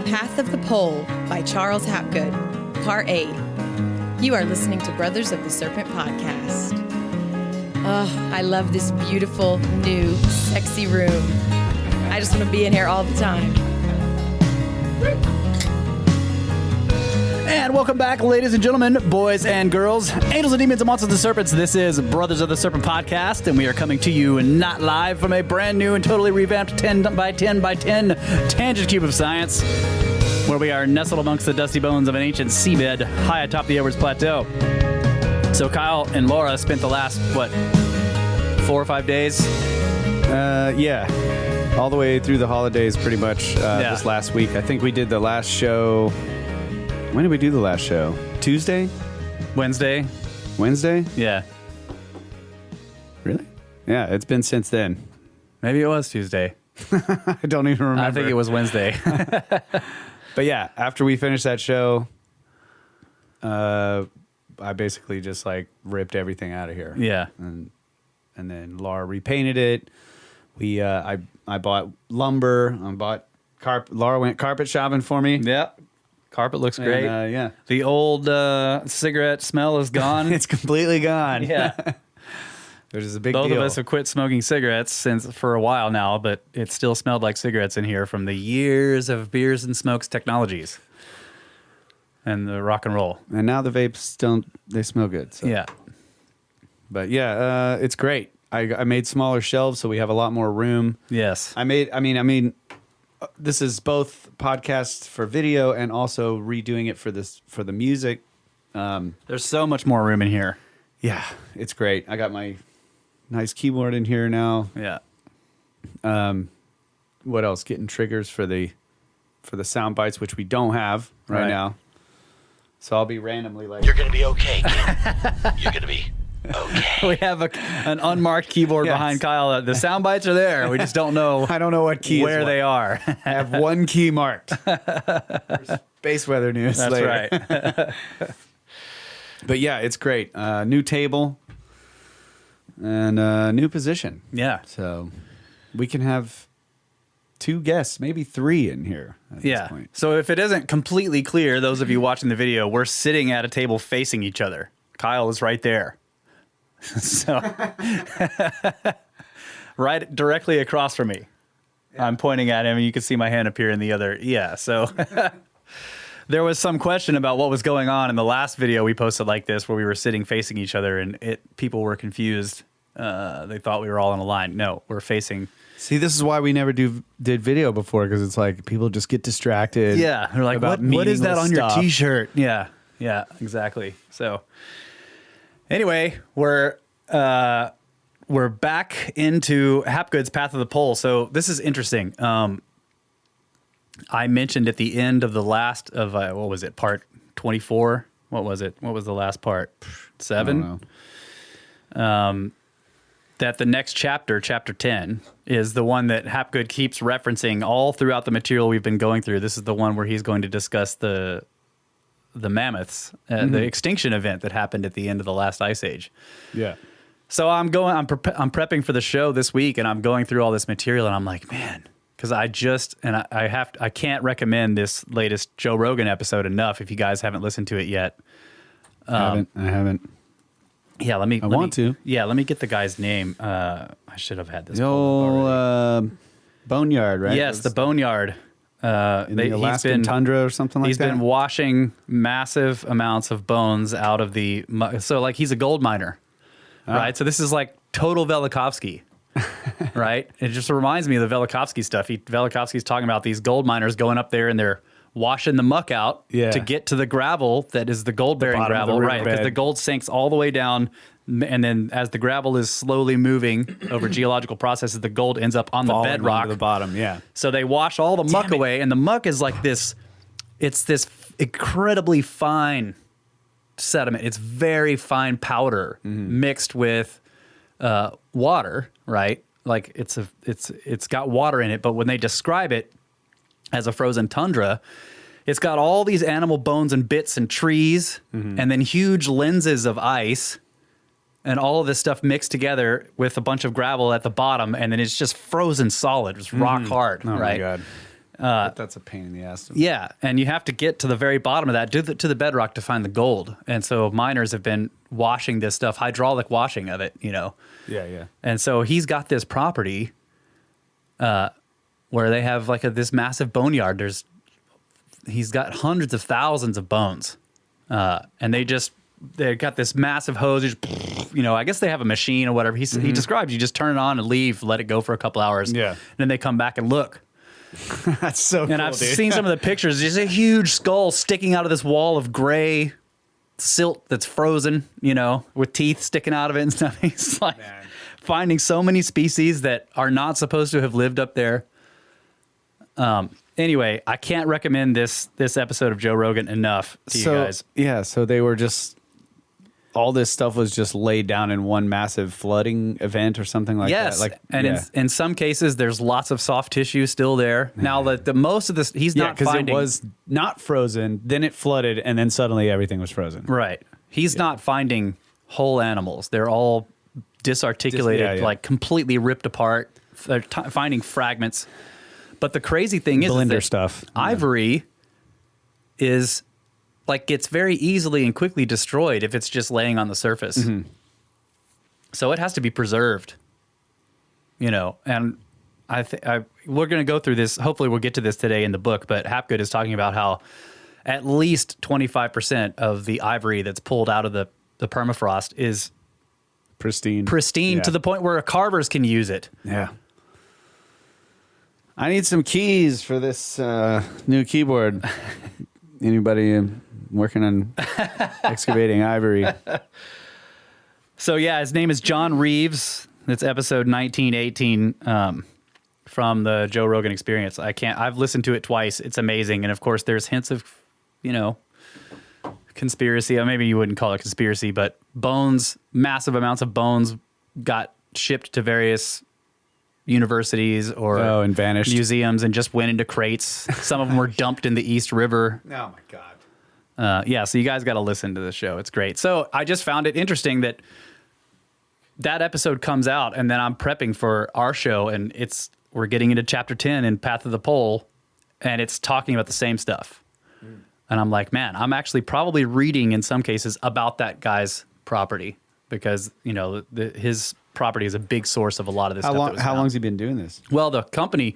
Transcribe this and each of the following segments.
Path of the Pole by Charles Hapgood, Part 8. You are listening to Brothers of the Serpent podcast. Oh, I love this beautiful, new, sexy room. I just want to be in here all the time. And welcome back, ladies and gentlemen, boys and girls, angels and demons and monsters and serpents. This is Brothers of the Serpent podcast, and we are coming to you not live from a brand new and totally revamped 10 by 10 by 10 tangent cube of science, where we are nestled amongst the dusty bones of an ancient seabed high atop the Edwards Plateau. So Kyle and Laura spent the last, 4 or 5 days? Yeah. All the way through the holidays, pretty much, this last week. I think we did the last show. When did we do the last show? Tuesday? Wednesday? Yeah. Really? Yeah, it's been since then. Maybe it was Tuesday. I don't even remember. I think it was Wednesday. But yeah, after we finished that show, I basically just ripped everything out of here. Yeah. And then Laura repainted it. I bought lumber. I bought carpet. Laura went carpet shopping for me. Yeah. Carpet looks great. And, yeah. The old cigarette smell is gone. It's completely gone. Yeah. Which is a big Both deal. of us have quit smoking cigarettes for a while now, but it still smelled like cigarettes in here from the years of beers and smokes technologies and the rock and roll. And now the vapes they smell good. So. Yeah. But yeah, it's great. I made smaller shelves so we have a lot more room. Yes. I mean, this is both podcasts for video and also redoing it for the music. There's so much more room in here. Yeah, it's great. I got my nice keyboard in here now. Yeah. What else? Getting triggers for the sound bites, which we don't have right now. So I'll be randomly You're gonna be okay, kid. You're gonna be okay. We have an unmarked keyboard behind Kyle. The sound bites are there. We just don't know. I don't know what key where is they are. I have one key marked. Space weather news. That's later. right. But yeah, it's great. New table and new position. Yeah. So we can have 2 guests, maybe 3 in here at this point. So if it isn't completely clear, those of you watching the video, we're sitting at a table facing each other. Kyle is right there. So right directly across from me. Yeah. I'm pointing at him and you can see my hand appear in the other. Yeah. So there was some question about what was going on in the last video we posted like this, where we were sitting facing each other and people were confused. They thought we were all in a line. No, we're facing. See, this is why we never did video before, because it's like people just get distracted. Yeah. They're like, what is that on your t-shirt? Yeah. Yeah, exactly. So anyway, we're back into Hapgood's Path of the Pole. So this is interesting. I mentioned at the end of the last of what was it, part 24? What was it? What was the last part? 7? I don't know. That the next chapter, chapter 10, is the one that Hapgood keeps referencing all throughout the material we've been going through. This is the one where he's going to discuss the mammoths, the extinction event that happened at the end of the last ice age. Yeah. So I'm prepping for the show this week, and I'm going through all this material, and I'm like, man, because I can't recommend this latest Joe Rogan episode enough if you guys haven't listened to it yet. I haven't. Yeah, let me get the guy's name. I should have had this. Boneyard, right? Yes, the Boneyard. In the Alaskan tundra or something like that? He's been washing massive amounts of bones out of the... So, he's a gold miner, right? So this is like total Velikovsky, right? It just reminds me of the Velikovsky stuff. Velikovsky's talking about these gold miners going up there and they're washing the muck out to get to the gravel that is the gold-bearing gravel, right? Because the gold sinks all the way down, and then as the gravel is slowly moving over geological processes, the gold ends up on the bedrock. To the bottom, yeah. So they wash all the muck away, and the muck is like this. It's this incredibly fine sediment. It's very fine powder mixed with water, right? Like it's got water in it, but when they describe it as a frozen tundra, it's got all these animal bones and bits and trees, and then huge lenses of ice, and all of this stuff mixed together with a bunch of gravel at the bottom, and then it's just frozen solid. It's rock hard, oh right? My God. But that's a pain in the ass. Yeah, and you have to get to the very bottom of that, to the bedrock to find the gold. And so miners have been washing this stuff, hydraulic washing of it, Yeah. And so he's got this property where they have like this massive boneyard. He's got hundreds of thousands of bones, and they've got this massive hose. I guess they have a machine or whatever. He describes, you just turn it on and leave, let it go for a couple hours. Yeah. And then they come back and look. That's so cool, And I've dude. seen some of the pictures. There's a huge skull sticking out of this wall of gray silt that's frozen, with teeth sticking out of it and stuff. He's like finding so many species that are not supposed to have lived up there. Anyway, I can't recommend this episode of Joe Rogan enough to you guys. Yeah, so they were just, all this stuff was just laid down in one massive flooding event or something like that. Yes, in some cases, there's lots of soft tissue still there. Now, the most of this, he's not finding... it was not frozen, then it flooded, and then suddenly everything was frozen. Right. He's not finding whole animals. They're all disarticulated, like completely ripped apart. They're finding fragments. But the crazy thing is Blender that stuff. Ivory is gets very easily and quickly destroyed if it's just laying on the surface. Mm-hmm. So it has to be preserved, and we're going to go through this. Hopefully we'll get to this today in the book, but Hapgood is talking about how at least 25% of the ivory that's pulled out of the permafrost is pristine to the point where carvers can use it. Yeah. I need some keys for this new keyboard. Anybody working on excavating ivory? So yeah, his name is John Reeves. It's episode 1918 from the Joe Rogan Experience. I've listened to it twice. It's amazing. And of course there's hints of, conspiracy. Maybe you wouldn't call it conspiracy, but bones, massive amounts of bones got shipped to various universities or and vanished. museums and just went into crates. Some of them were dumped in the East River. Oh my God. So you guys got to listen to the show. It's great. So I just found it interesting that episode comes out and then I'm prepping for our show and we're getting into chapter 10 in Path of the Pole and it's talking about the same stuff. And I'm like, man, I'm actually probably reading in some cases about that guy's property because, his property is a big source of a lot of this stuff. How long has he been doing this? Well, the company,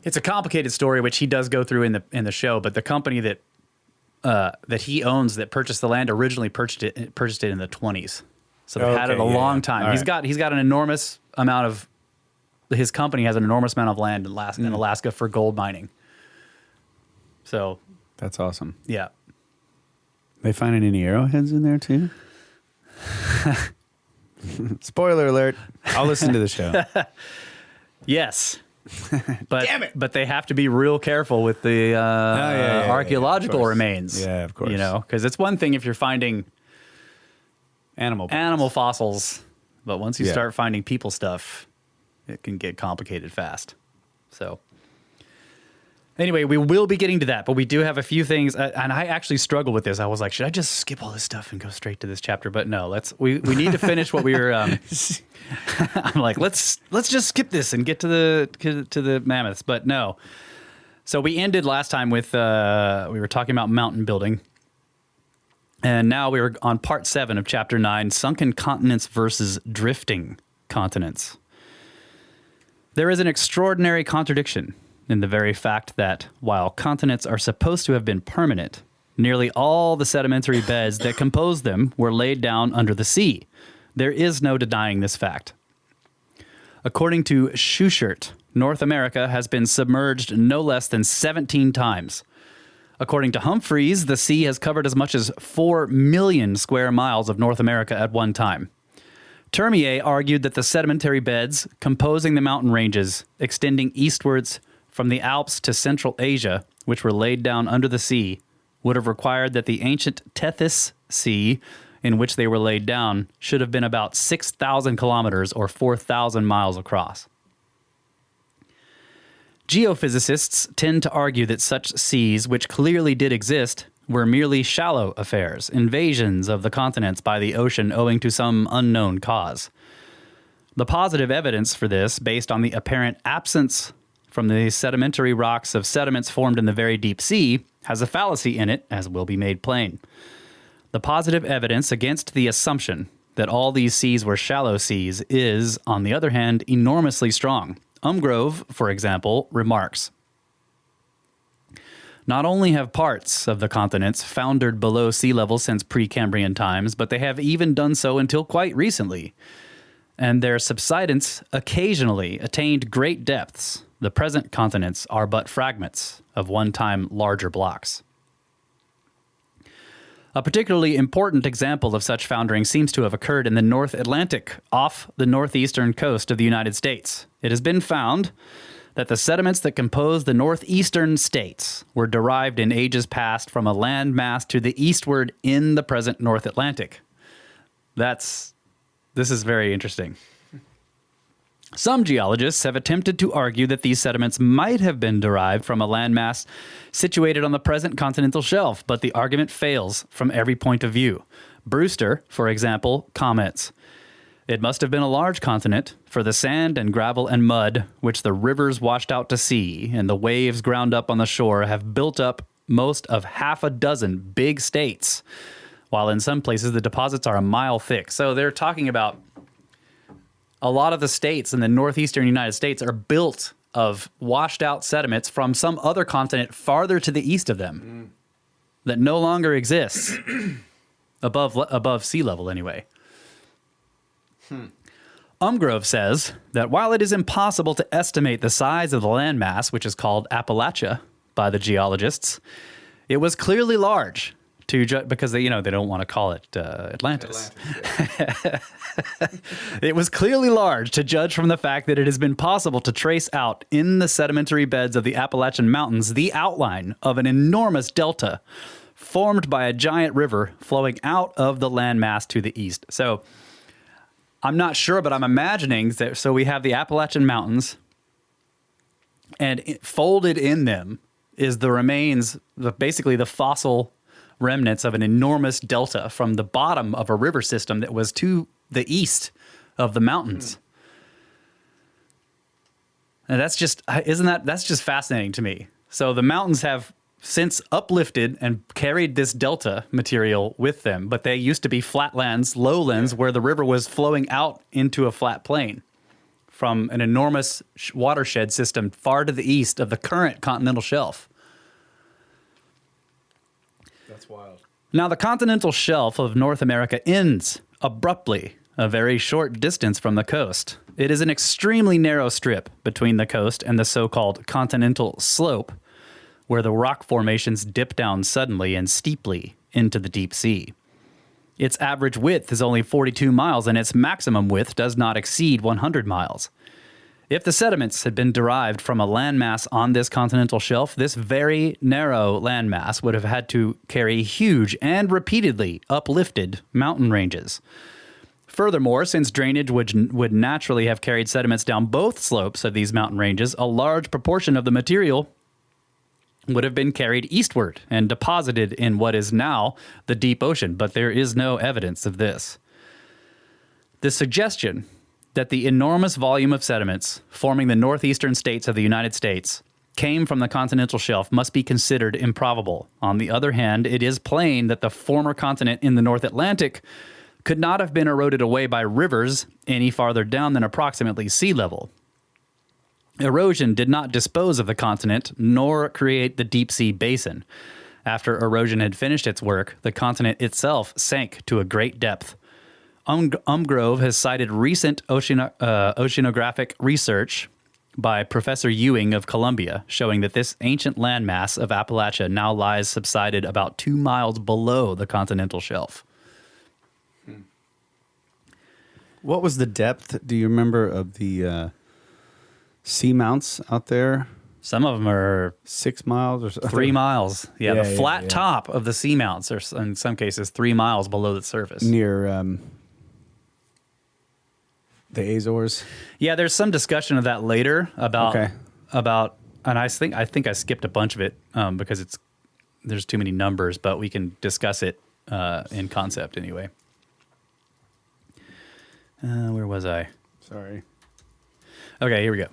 it's a complicated story, which he does go through in the show, but the company that he owns that purchased the land originally purchased it in the 20s. So they've had it a long time. All He's got an enormous amount of, his company has an enormous amount of land in Alaska for gold mining. So that's awesome. Yeah. They finding any arrowheads in there too? Spoiler alert. I'll listen to the show. Yes. But Damn it. But they have to be real careful with the archaeological remains. Yeah, of course. Because it's one thing if you're finding animal fossils, but once you start finding people stuff, it can get complicated fast. So anyway, we will be getting to that, but we do have a few things, and I actually struggled with this. I was like, should I just skip all this stuff and go straight to this chapter? But no, we need to finish what we were. I'm like, let's just skip this and get to the mammoths. But no. So we ended last time with we were talking about mountain building, and now we were on part 7 of chapter 9, sunken continents versus drifting continents. There is an extraordinary contradiction in the very fact that while continents are supposed to have been permanent, nearly all the sedimentary beds that compose them were laid down under the sea. There is no denying this fact. According to Schuchert, North America has been submerged no less than 17 times. According to Humphreys, the sea has covered as much as 4 million square miles of North America at one time. Termier argued that the sedimentary beds composing the mountain ranges extending eastwards from the Alps to Central Asia, which were laid down under the sea, would have required that the ancient Tethys Sea, in which they were laid down, should have been about 6,000 kilometers or 4,000 miles across. Geophysicists tend to argue that such seas, which clearly did exist, were merely shallow affairs, invasions of the continents by the ocean owing to some unknown cause. The positive evidence for this, based on the apparent absence from the sedimentary rocks of sediments formed in the very deep sea has a fallacy in it, as will be made plain. The positive evidence against the assumption that all these seas were shallow seas is, on the other hand, enormously strong. Umgrove, for example, remarks, not only have parts of the continents foundered below sea level since Precambrian times, but they have even done so until quite recently, and their subsidence occasionally attained great depths. The present continents are but fragments of one-time larger blocks. A particularly important example of such foundering seems to have occurred in the North Atlantic, off the northeastern coast of the United States. It has been found that the sediments that compose the northeastern states were derived in ages past from a land mass to the eastward in the present North Atlantic. This is very interesting. Some geologists have attempted to argue that these sediments might have been derived from a landmass situated on the present continental shelf, but the argument fails from every point of view. Brewster, for example, comments, "It must have been a large continent, for the sand and gravel and mud, which the rivers washed out to sea and the waves ground up on the shore, have built up most of half a dozen big states, while in some places the deposits are a mile thick." So they're talking about a lot of the states in the northeastern United States are built of washed out sediments from some other continent farther to the east of them that no longer exists above sea level anyway. Umgrove says that while it is impossible to estimate the size of the landmass, which is called Appalachia by the geologists, it was clearly large because they don't want to call it Atlantis. It was clearly large to judge from the fact that it has been possible to trace out in the sedimentary beds of the Appalachian Mountains the outline of an enormous delta formed by a giant river flowing out of the landmass to the east. So I'm not sure, but I'm imagining that. So we have the Appalachian Mountains, and folded in them is the remains, basically the fossil remnants of an enormous delta from the bottom of a river system that was to the east of the mountains. And that's just fascinating to me. So the mountains have since uplifted and carried this delta material with them, but they used to be flatlands, lowlands, where the river was flowing out into a flat plain from an enormous watershed system far to the east of the current continental shelf. That's wild. Now, the continental shelf of North America ends abruptly a very short distance from the coast. It is an extremely narrow strip between the coast and the so-called continental slope, where the rock formations dip down suddenly and steeply into the deep sea. Its average width is only 42 miles, and its maximum width does not exceed 100 miles. If the sediments had been derived from a landmass on this continental shelf, this very narrow landmass would have had to carry huge and repeatedly uplifted mountain ranges. Furthermore, since drainage would naturally have carried sediments down both slopes of these mountain ranges, a large proportion of the material would have been carried eastward and deposited in what is now the deep ocean, but there is no evidence of this. The suggestion that the enormous volume of sediments forming the northeastern states of the United States came from the continental shelf must be considered improbable. On the other hand, it is plain that the former continent in the North Atlantic could not have been eroded away by rivers any farther down than approximately sea level. Erosion did not dispose of the continent nor create the deep sea basin. After erosion had finished its work, the continent itself sank to a great depth. Umgrove has cited recent oceanographic research by Professor Ewing of Columbia, showing that this ancient landmass of Appalachia now lies subsided about 2 miles below the continental shelf. What was the depth, do you remember, of the seamounts out there? Some of them are 6 miles or so? 3 miles. Yeah, Yeah, the flat top of the seamounts are, in some cases, 3 miles below the surface. Near the Azores? Yeah, there's some discussion of that later about, and I think I skipped a bunch of it because there's too many numbers, but we can discuss it in concept anyway. Where was I? Sorry. Okay, here we go.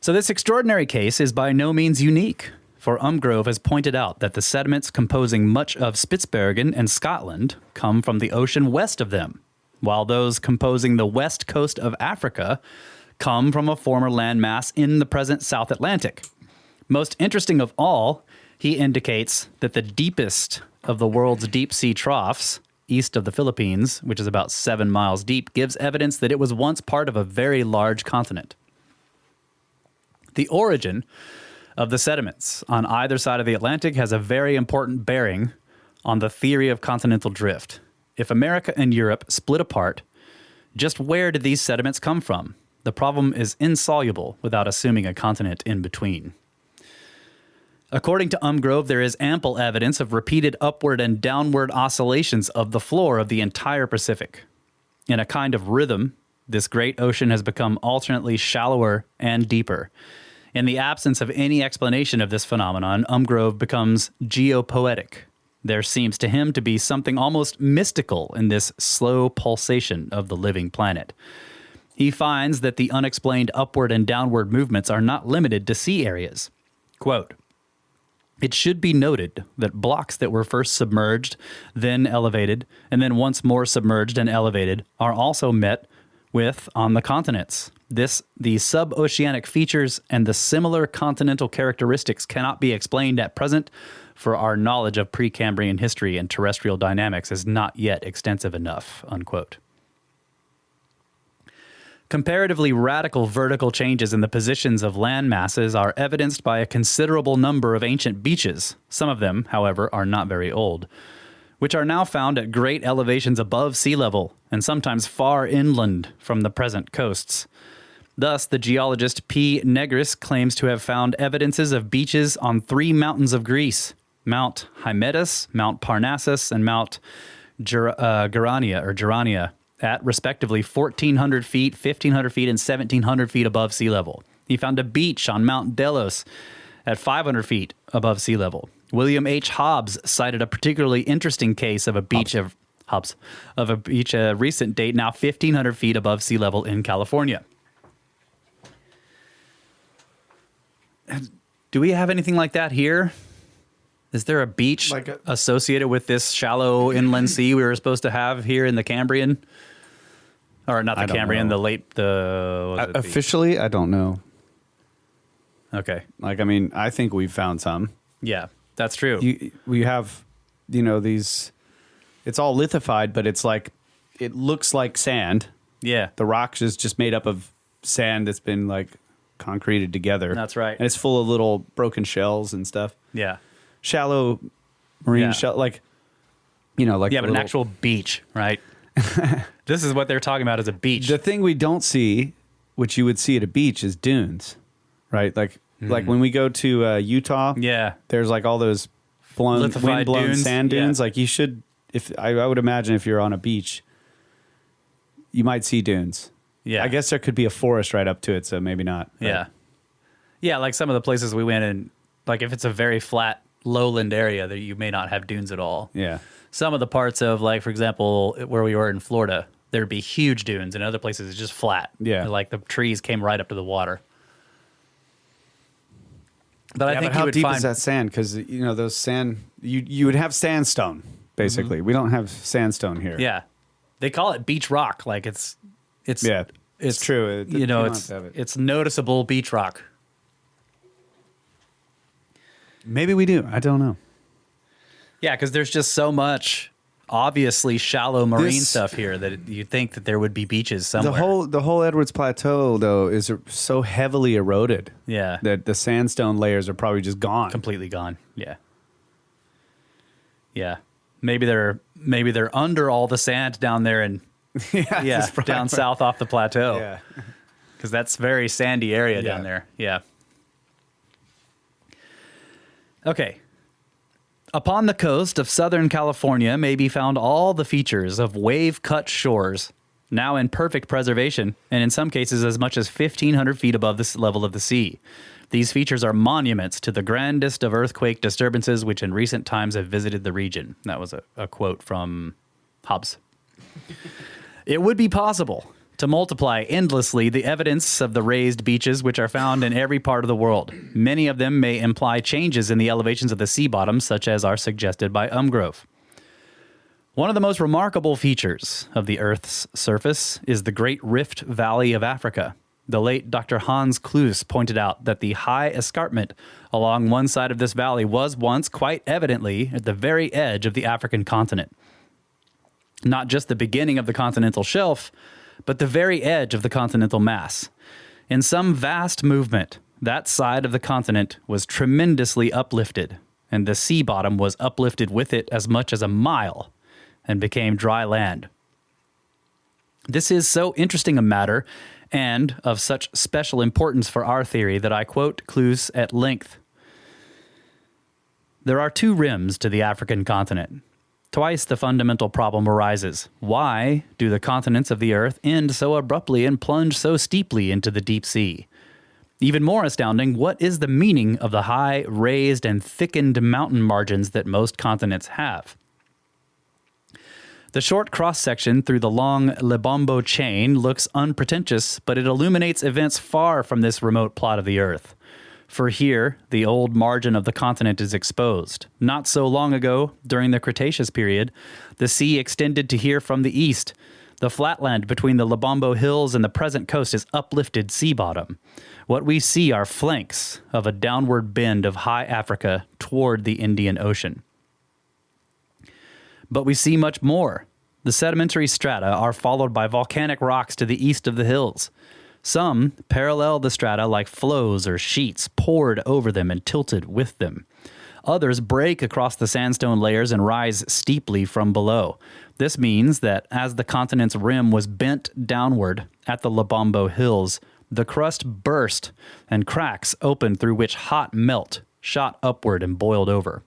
So this extraordinary case is by no means unique, for Umgrove has pointed out that the sediments composing much of Spitsbergen and Scotland come from the ocean west of them, while those composing the west coast of Africa come from a former landmass in the present South Atlantic. Most interesting of all, he indicates that the deepest of the world's deep sea troughs, east of the Philippines, which is about 7 miles deep, gives evidence that it was once part of a very large continent. The origin of the sediments on either side of the Atlantic has a very important bearing on the theory of continental drift. If America and Europe split apart, just where did these sediments come from? The problem is insoluble without assuming a continent in between. According to Umgrove, there is ample evidence of repeated upward and downward oscillations of the floor of the entire Pacific. In a kind of rhythm, this great ocean has become alternately shallower and deeper. In the absence of any explanation of this phenomenon, Umgrove becomes geopoetic. There seems to him to be something almost mystical in this slow pulsation of the living planet. He finds that the unexplained upward and downward movements are not limited to sea areas. Quote, "It should be noted that blocks that were first submerged, then elevated, and then once more submerged and elevated are also met with on the continents. The suboceanic features and the similar continental characteristics cannot be explained at present, for our knowledge of Precambrian history and terrestrial dynamics is not yet extensive enough." Unquote. Comparatively radical vertical changes in the positions of land masses are evidenced by a considerable number of ancient beaches. Some of them, however, are not very old, which are now found at great elevations above sea level and sometimes far inland from the present coasts. Thus, the geologist P. Negris claims to have found evidences of beaches on 3 mountains of Greece: Mount Hymettus, Mount Parnassus, and Mount Gerania, at respectively 1,400 feet, 1,500 feet, and 1,700 feet above sea level. He found a beach on Mount Delos at 500 feet above sea level. William H. Hobbs cited a particularly interesting case of a beach a recent date, now 1,500 feet above sea level in California. Do we have anything like that here? Is there a beach associated with this shallow inland sea we were supposed to have here in the Cambrian? Or not the Cambrian, officially, I don't know. Okay. I think we've found some. Yeah, that's true. We have, these, it's all lithified, but it's like, it looks like sand. Yeah. The rocks is just made up of sand that's been concreted together. That's right. And it's full of little broken shells and stuff. Yeah. Shallow marine shell, but an actual beach, right? This is what they're talking about as a beach. The thing we don't see, which you would see at a beach, is dunes, right? Like when we go to Utah, there's all those wind-blown dunes. Sand dunes. You should, I would imagine if you're on a beach, you might see dunes. Yeah, I guess there could be a forest right up to it, so maybe not. Right? Yeah. Like some of the places we went in, if it's a very flat lowland area, that you may not have dunes at all. Yeah. Some of the parts of, for example, where we were in Florida, there'd be huge dunes, and other places it's just flat. Yeah. The trees came right up to the water. But I think how you would deep find is that sand? Because those sand, you would have sandstone basically. Mm-hmm. We don't have sandstone here. Yeah, they call it beach rock. It's true. It's noticeable beach rock. Maybe we do. I don't know. Yeah, because there's just so much obviously shallow marine stuff here that you think that there would be beaches somewhere. The whole Edwards Plateau, though, is so heavily eroded. Yeah. That the sandstone layers are probably just gone. Completely gone. Yeah. Yeah. Maybe they're under all the sand down there and down south off the plateau. Yeah. Because that's very sandy area down there. Yeah. Okay. Upon the coast of Southern California may be found all the features of wave-cut shores, now in perfect preservation, and in some cases as much as 1,500 feet above the level of the sea. These features are monuments to the grandest of earthquake disturbances which in recent times have visited the region. That was a quote from Hobbs. It would be possible to multiply endlessly the evidence of the raised beaches which are found in every part of the world. Many of them may imply changes in the elevations of the sea bottom, such as are suggested by Umgrove. One of the most remarkable features of the Earth's surface is the Great Rift Valley of Africa. The late Dr. Hans Kloos pointed out that the high escarpment along one side of this valley was once quite evidently at the very edge of the African continent. Not just the beginning of the continental shelf, but the very edge of the continental mass. In some vast movement, that side of the continent was tremendously uplifted, and the sea bottom was uplifted with it as much as a mile, and became dry land. This is so interesting a matter, and of such special importance for our theory, that I quote Kloos at length. There are two rims to the African continent. Twice the fundamental problem arises. Why do the continents of the Earth end so abruptly and plunge so steeply into the deep sea? Even more astounding, what is the meaning of the high, raised, and thickened mountain margins that most continents have? The short cross-section through the long Lebombo chain looks unpretentious, but it illuminates events far from this remote plot of the Earth. For here, the old margin of the continent is exposed. Not so long ago, during the Cretaceous period, the sea extended to here from the east. The flatland between the Lebombo Hills and the present coast is uplifted sea bottom. What we see are flanks of a downward bend of high Africa toward the Indian Ocean. But we see much more. The sedimentary strata are followed by volcanic rocks to the east of the hills. Some parallel the strata like flows or sheets poured over them and tilted with them. Others break across the sandstone layers and rise steeply from below. This means that as the continent's rim was bent downward at the Lebombo Hills, the crust burst and cracks opened through which hot melt shot upward and boiled over.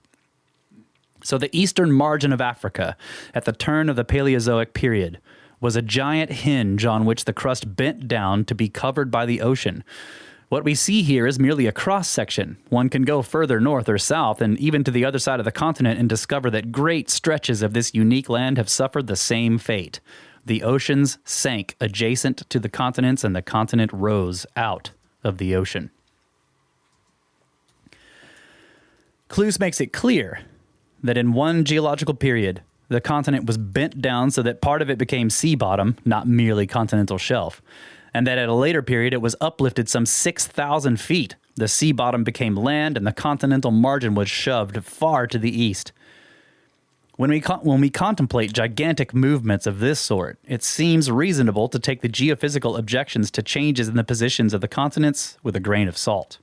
So the eastern margin of Africa, at the turn of the Paleozoic period, was a giant hinge on which the crust bent down to be covered by the ocean. What we see here is merely a cross-section. One can go further north or south and even to the other side of the continent and discover that great stretches of this unique land have suffered the same fate. The oceans sank adjacent to the continents and the continent rose out of the ocean. Kloos makes it clear that in one geological period, the continent was bent down so that part of it became sea bottom, not merely continental shelf, and that at a later period it was uplifted some 6,000 feet. The sea bottom became land and the continental margin was shoved far to the east. When we contemplate gigantic movements of this sort, it seems reasonable to take the geophysical objections to changes in the positions of the continents with a grain of salt.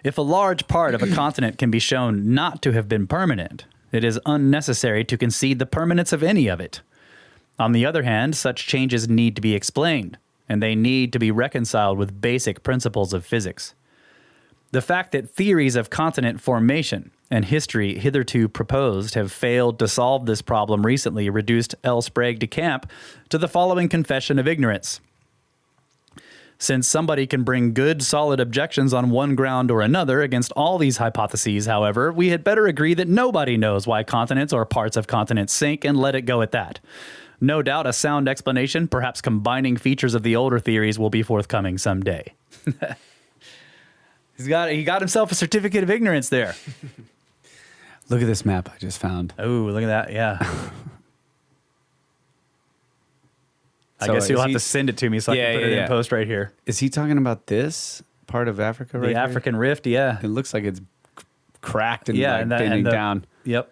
If a large part of a continent can be shown not to have been permanent, it is unnecessary to concede the permanence of any of it. On the other hand, such changes need to be explained, and they need to be reconciled with basic principles of physics. The fact that theories of continent formation and history hitherto proposed have failed to solve this problem recently reduced L. Sprague de Camp to the following confession of ignorance. Since somebody can bring good, solid objections on one ground or another against all these hypotheses, however, we had better agree that nobody knows why continents or parts of continents sink and let it go at that. No doubt a sound explanation, perhaps combining features of the older theories, will be forthcoming someday. He got himself a certificate of ignorance there. Look at this map I just found. Oh, look at that, yeah. I So guess you'll is have he- to send it to me so I can put it in post right here. Is he talking about this part of Africa right The here? African Rift, yeah. It looks like it's cracked and Yeah, like and that- bending and the- down. Yep.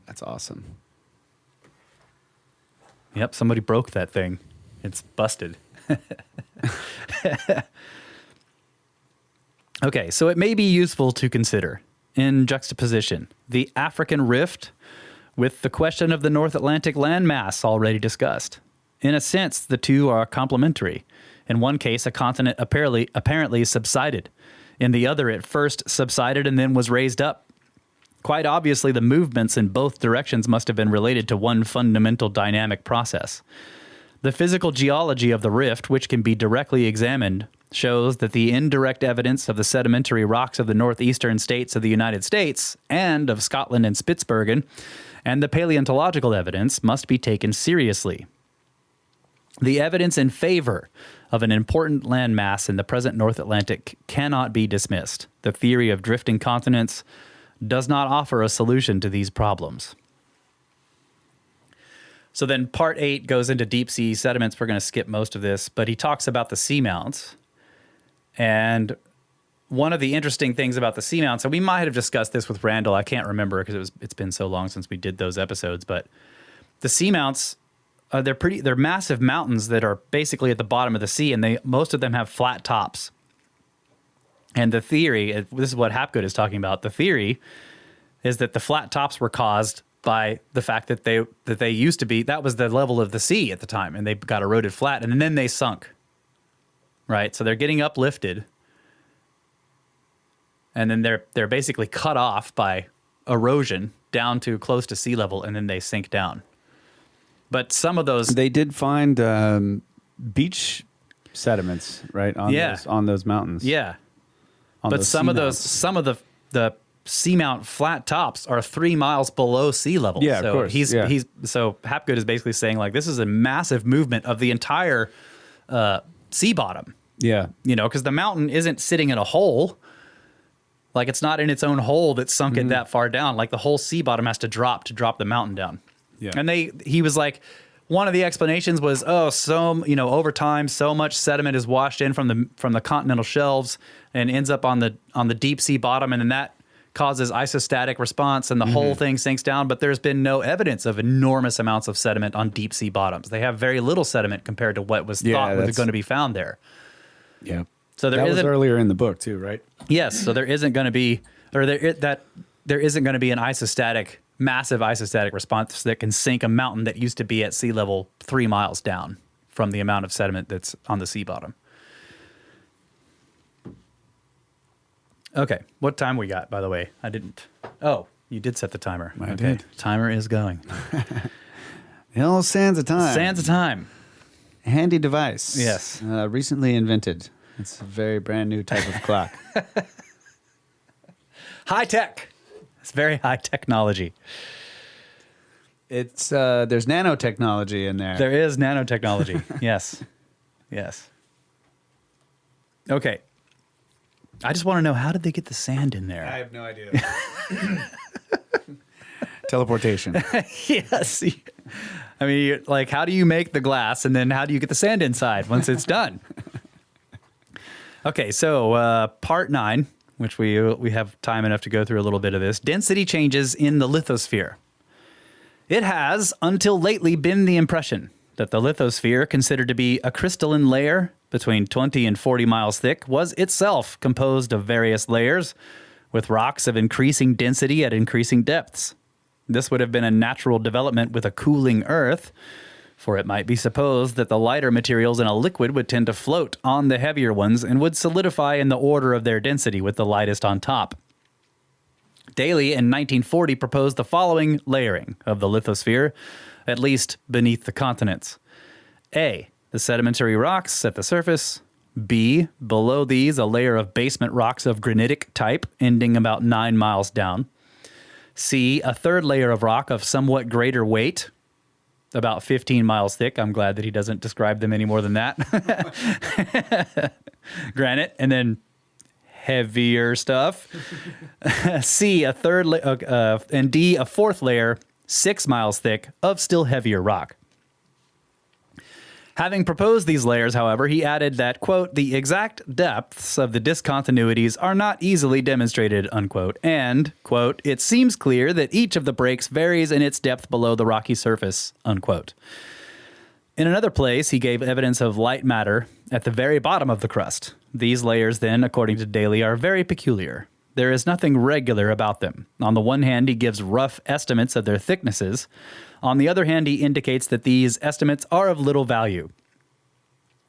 That's awesome. Yep, somebody broke that thing. It's busted. Okay, so it may be useful to consider, in juxtaposition, the African Rift with the question of the North Atlantic landmass already discussed. In a sense, the two are complementary. In one case, a continent apparently subsided. In the other, it first subsided and then was raised up. Quite obviously, the movements in both directions must have been related to one fundamental dynamic process. The physical geology of the rift, which can be directly examined, shows that the indirect evidence of the sedimentary rocks of the northeastern states of the United States and of Scotland and Spitsbergen, and the paleontological evidence must be taken seriously. The evidence in favor of an important landmass in the present North Atlantic cannot be dismissed. The theory of drifting continents does not offer a solution to these problems. So then part 8 goes into deep sea sediments. We're going to skip most of this, but he talks about the seamounts. And one of the interesting things about the seamounts, and we might have discussed this with Randall, I can't remember because it's been so long since we did those episodes, but the seamounts, they're massive mountains that are basically at the bottom of the sea, and most of them have flat tops. And the theory, this is what Hapgood is talking about, the theory is that the flat tops were caused by the fact that they used to be, that was the level of the sea at the time, and they got eroded flat, and then they sunk, right? So they're getting uplifted, and then they're basically cut off by erosion down to close to sea level, and then they sink down. But some of those... They did find beach sediments, right, on those mountains. Yeah. On But those some of seamounts. the seamount flat tops are 3 miles below sea level. Yeah, so of course. So Hapgood is basically saying like this is a massive movement of the entire sea bottom. Yeah. You know, because the mountain isn't sitting in a hole. Like it's not in its own hole that's sunk it that far down. Like the whole sea bottom has to drop the mountain down. Yeah. And he was like, one of the explanations was, over time, so much sediment is washed in from the continental shelves and ends up on the deep sea bottom, and then that causes isostatic response, and the whole thing sinks down. But there's been no evidence of enormous amounts of sediment on deep sea bottoms. They have very little sediment compared to what was thought was going to be found there. Yeah. So that was earlier in the book too, right? Yes. So there isn't going to be, there isn't going to be an massive isostatic response that can sink a mountain that used to be at sea level 3 miles down from the amount of sediment that's on the sea bottom. Okay, what time we got, by the way? I didn't. Oh, you did set the timer. I did. Timer is going. The old sands of time. Sands of time. Handy device. Yes. Recently invented. It's a very brand new type of clock. High tech. It's very high technology. It's there's nanotechnology in there. There is nanotechnology. Yes. Yes. Okay. I just want to know, how did they get the sand in there? I have no idea. Teleportation. Yes. I mean, like, how do you make the glass, and then how do you get the sand inside once it's done? Okay, so part 9, which we have time enough to go through a little bit of this. Density changes in the lithosphere. It has, until lately, been the impression that the lithosphere, considered to be a crystalline layer between 20 and 40 miles thick, was itself composed of various layers, with rocks of increasing density at increasing depths. This would have been a natural development with a cooling Earth, for it might be supposed that the lighter materials in a liquid would tend to float on the heavier ones and would solidify in the order of their density, with the lightest on top. Daly in 1940 proposed the following layering of the lithosphere, at least beneath the continents. A, the sedimentary rocks at the surface. B, below these, a layer of basement rocks of granitic type, ending about 9 miles down. C, a third layer of rock of somewhat greater weight, about 15 miles thick. I'm glad that he doesn't describe them any more than that. Granite, and then heavier stuff. C, a third layer, and D, a fourth layer, 6 miles thick, of still heavier rock. Having proposed these layers, however, he added that, quote, the exact depths of the discontinuities are not easily demonstrated, unquote, and, quote, it seems clear that each of the breaks varies in its depth below the rocky surface, unquote. In another place, he gave evidence of light matter at the very bottom of the crust. These layers, then, according to Daly, are very peculiar. There is nothing regular about them. On the one hand, he gives rough estimates of their thicknesses. On the other hand, he indicates that these estimates are of little value.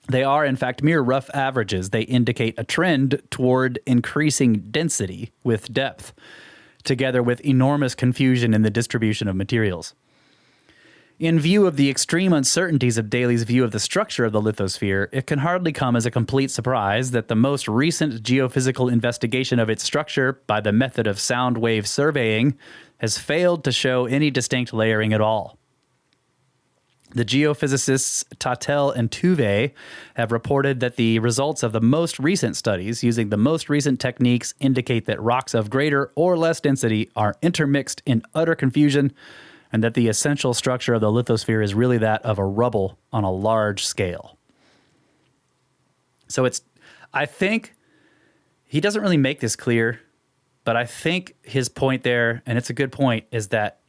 They are, in fact, mere rough averages. They indicate a trend toward increasing density with depth, together with enormous confusion in the distribution of materials. In view of the extreme uncertainties of Daly's view of the structure of the lithosphere, it can hardly come as a complete surprise that the most recent geophysical investigation of its structure by the method of sound wave surveying has failed to show any distinct layering at all. The geophysicists Tatel and Tuve have reported that the results of the most recent studies using the most recent techniques indicate that rocks of greater or less density are intermixed in utter confusion, and that the essential structure of the lithosphere is really that of a rubble on a large scale. So I think he doesn't really make this clear, but I think his point there, and it's a good point, is that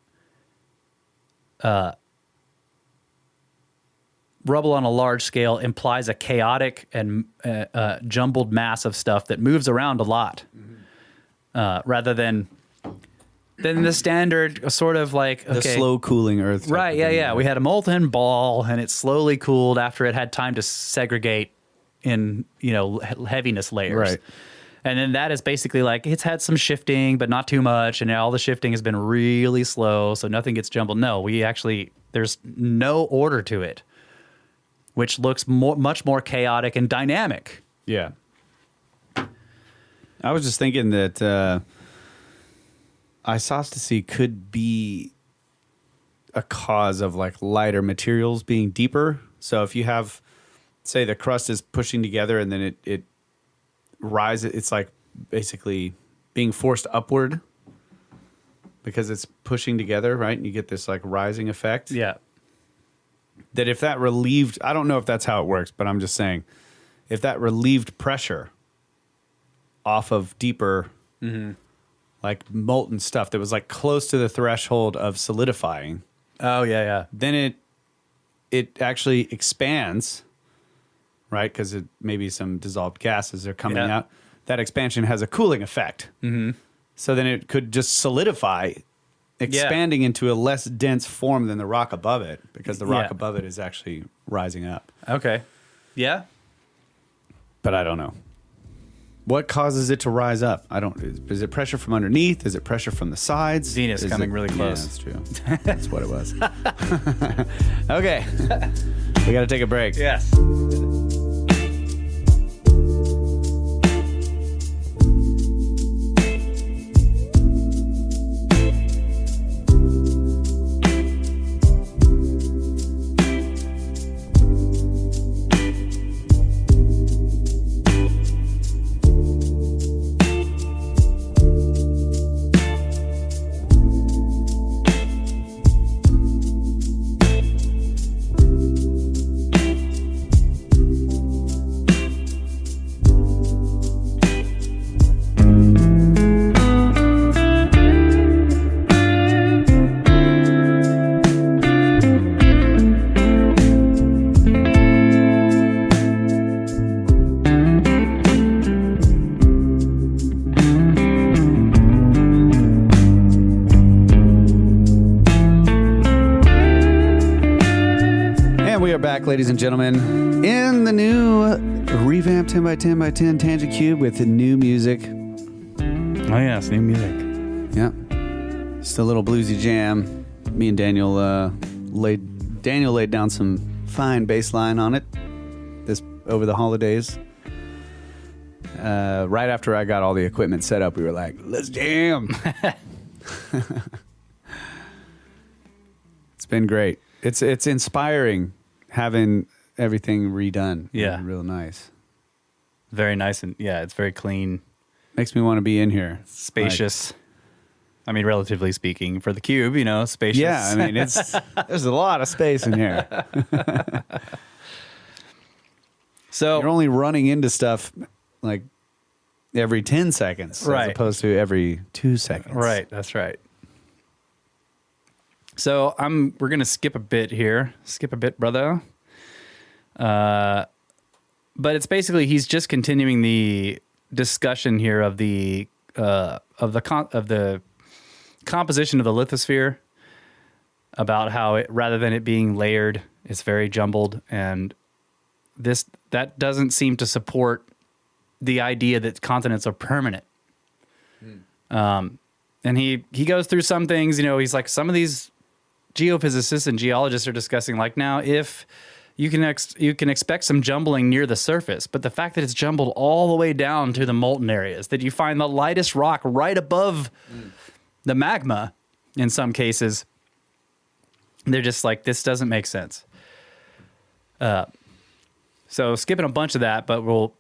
rubble on a large scale implies a chaotic and jumbled mass of stuff that moves around a lot, rather than the standard sort of like, okay, the slow cooling Earth. Right, yeah. We had a molten ball, and it slowly cooled after it had time to segregate in, heaviness layers. Right. And then that is basically like, it's had some shifting, but not too much, and all the shifting has been really slow, so nothing gets jumbled. No, there's no order to it, which looks much more chaotic and dynamic. Yeah. I was just thinking that isostasy could be a cause of like lighter materials being deeper. So if you have, say, the crust is pushing together and then it rises, it's like basically being forced upward because it's pushing together, right? And you get this like rising effect. Yeah. That if that relieved, I don't know if that's how it works, but I'm just saying, if that relieved pressure off of deeper, like molten stuff that was like close to the threshold of solidifying. Oh, yeah. Then it actually expands, right? Because maybe some dissolved gases are coming out. That expansion has a cooling effect. Mm-hmm. So then it could just solidify, expanding into a less dense form than the rock above it, because the rock above it is actually rising up. Okay. Yeah. But I don't know. What causes it to rise up? Is it pressure from underneath? Is it pressure from the sides? Venus coming really close. Yeah, that's true. That's what it was. Okay. We got to take a break. Yes. Ladies and gentlemen, in the new revamped 10 by 10 by 10 Tangent Cube with the new music. Oh, yes, new music. Yeah. Just a little bluesy jam. Me and Daniel laid down some fine bass line on it over the holidays. Right after I got all the equipment set up, we were like, let's jam. It's been great. It's inspiring having everything redone. Yeah. Real nice. Very nice. And yeah, it's very clean. Makes me want to be in here. Spacious. I mean, relatively speaking, for the cube, spacious. Yeah, I mean, there's a lot of space in here. So you're only running into stuff like every 10 seconds, right, as opposed to every 2 seconds. Right, that's right. So we're gonna skip a bit here. Skip a bit, brother. But it's basically he's just continuing the discussion here of the composition of the lithosphere, about how rather than it being layered, it's very jumbled, and that doesn't seem to support the idea that continents are permanent. And he goes through some things. He's like, some of these geophysicists and geologists are discussing, like, now if you can expect some jumbling near the surface, but the fact that it's jumbled all the way down to the molten areas, that you find the lightest rock right above the magma, in some cases. They're just like, this doesn't make sense. So skipping a bunch of that, but we'll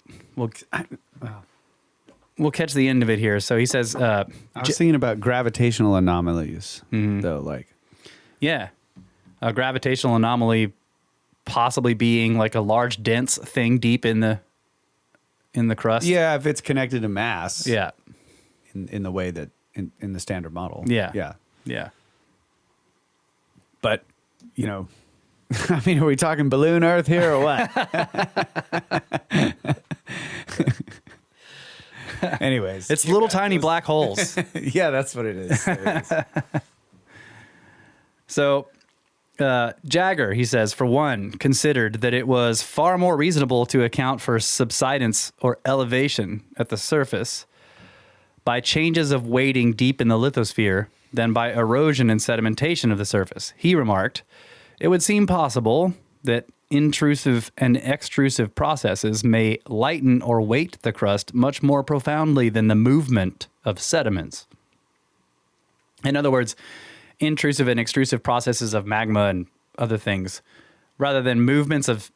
catch the end of it here. So he says, I was thinking about gravitational anomalies, though. Like, yeah, a gravitational anomaly possibly being like a large dense thing deep in the crust. yeah, if it's connected to mass, Yeah. in the way that in the standard model, Yeah. yeah. Yeah. But I mean, are we talking balloon Earth here or what? Anyways, It's little tiny black holes. yeah, that's what it is. So, Jagger, he says, for one, considered that it was far more reasonable to account for subsidence or elevation at the surface by changes of weighting deep in the lithosphere than by erosion and sedimentation of the surface. He remarked, it would seem possible that intrusive and extrusive processes may lighten or weight the crust much more profoundly than the movement of sediments. In other words, intrusive and extrusive processes of magma and other things, rather than movements of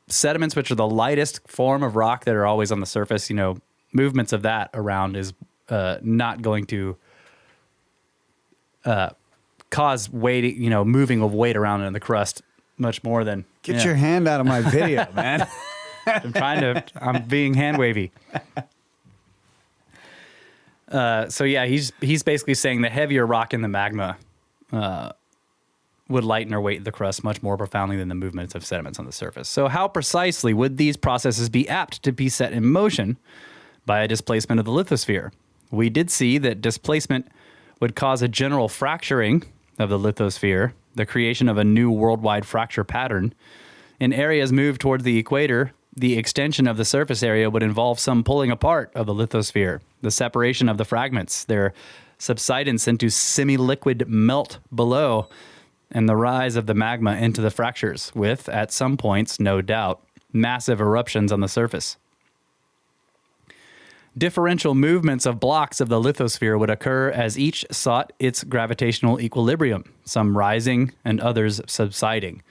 sediments, which are the lightest form of rock that are always on the surface, movements of that around is not going to cause weight, moving of weight around in the crust much more than. Get your hand out of my video, man. I'm being hand wavy. So yeah, he's basically saying the heavier rock in the magma would lighten or weight the crust much more profoundly than the movements of sediments on the surface. So how precisely would these processes be apt to be set in motion by a displacement of the lithosphere? We did see that displacement would cause a general fracturing of the lithosphere, the creation of a new worldwide fracture pattern. In areas moved towards the equator, the extension of the surface area would involve some pulling apart of the lithosphere, the separation of the fragments, their subsidence into semi-liquid melt below, and the rise of the magma into the fractures, with, at some points, no doubt, massive eruptions on the surface. Differential movements of blocks of the lithosphere would occur as each sought its gravitational equilibrium, some rising and others subsiding.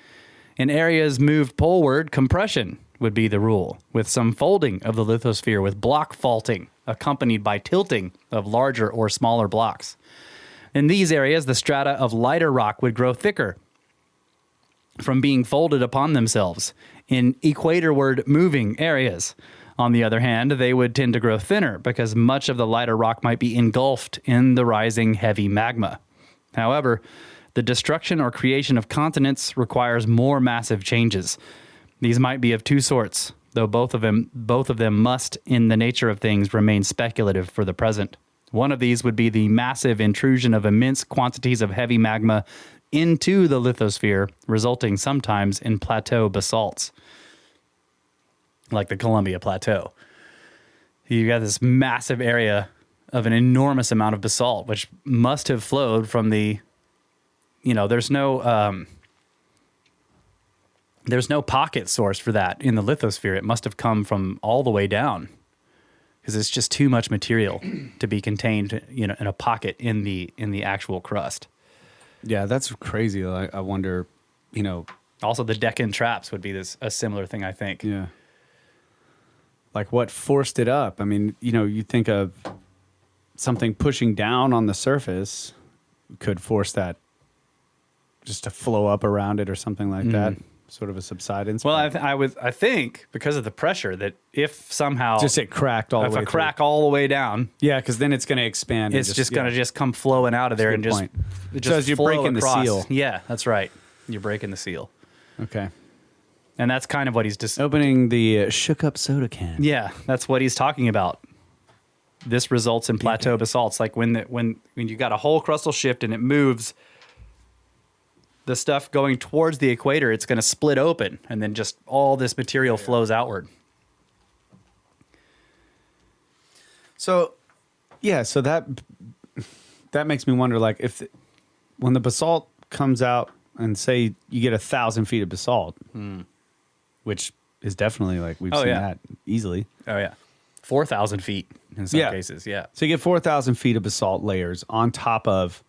In areas moved poleward, compression would be the rule, with some folding of the lithosphere with block faulting, accompanied by tilting of larger or smaller blocks. In these areas, the strata of lighter rock would grow thicker from being folded upon themselves. In equatorward moving areas, on the other hand, they would tend to grow thinner because much of the lighter rock might be engulfed in the rising heavy magma. However, the destruction or creation of continents requires more massive changes. These might be of two sorts, though both of them must, in the nature of things, remain speculative for the present. One of these would be the massive intrusion of immense quantities of heavy magma into the lithosphere, resulting sometimes in plateau basalts, like the Columbia Plateau. You got this massive area of an enormous amount of basalt, which must have flowed from the, there's no pocket source for that in the lithosphere. It must have come from all the way down, because it's just too much material to be contained, in a pocket in the actual crust. Yeah, that's crazy. I wonder, Also, the Deccan traps would be a similar thing, I think. Yeah. Like what forced it up? I mean, you think of something pushing down on the surface could force that just to flow up around it or something like that. Sort of a subsidence. Well, I think because of the pressure that if somehow just it cracked all the way if a crack all the way down, yeah, because then it's going to expand. It's just going to just come flowing out of there and just so as you're breaking across. the seal. Yeah, that's right. You're breaking the seal. Okay. And that's kind of what he's just opening the shook up soda can. Yeah, that's what he's talking about. This results in plateau basalts, like when you got a whole crustal shift and it moves. The stuff going towards the equator, it's going to split open, and then just all this material flows outward. So, yeah, so that makes me wonder, like, when the basalt comes out, and say you get 1,000 feet of basalt, which is definitely like we've seen that easily. Oh yeah, 4,000 feet in some cases. Yeah. So you get 4,000 feet of basalt layers on top of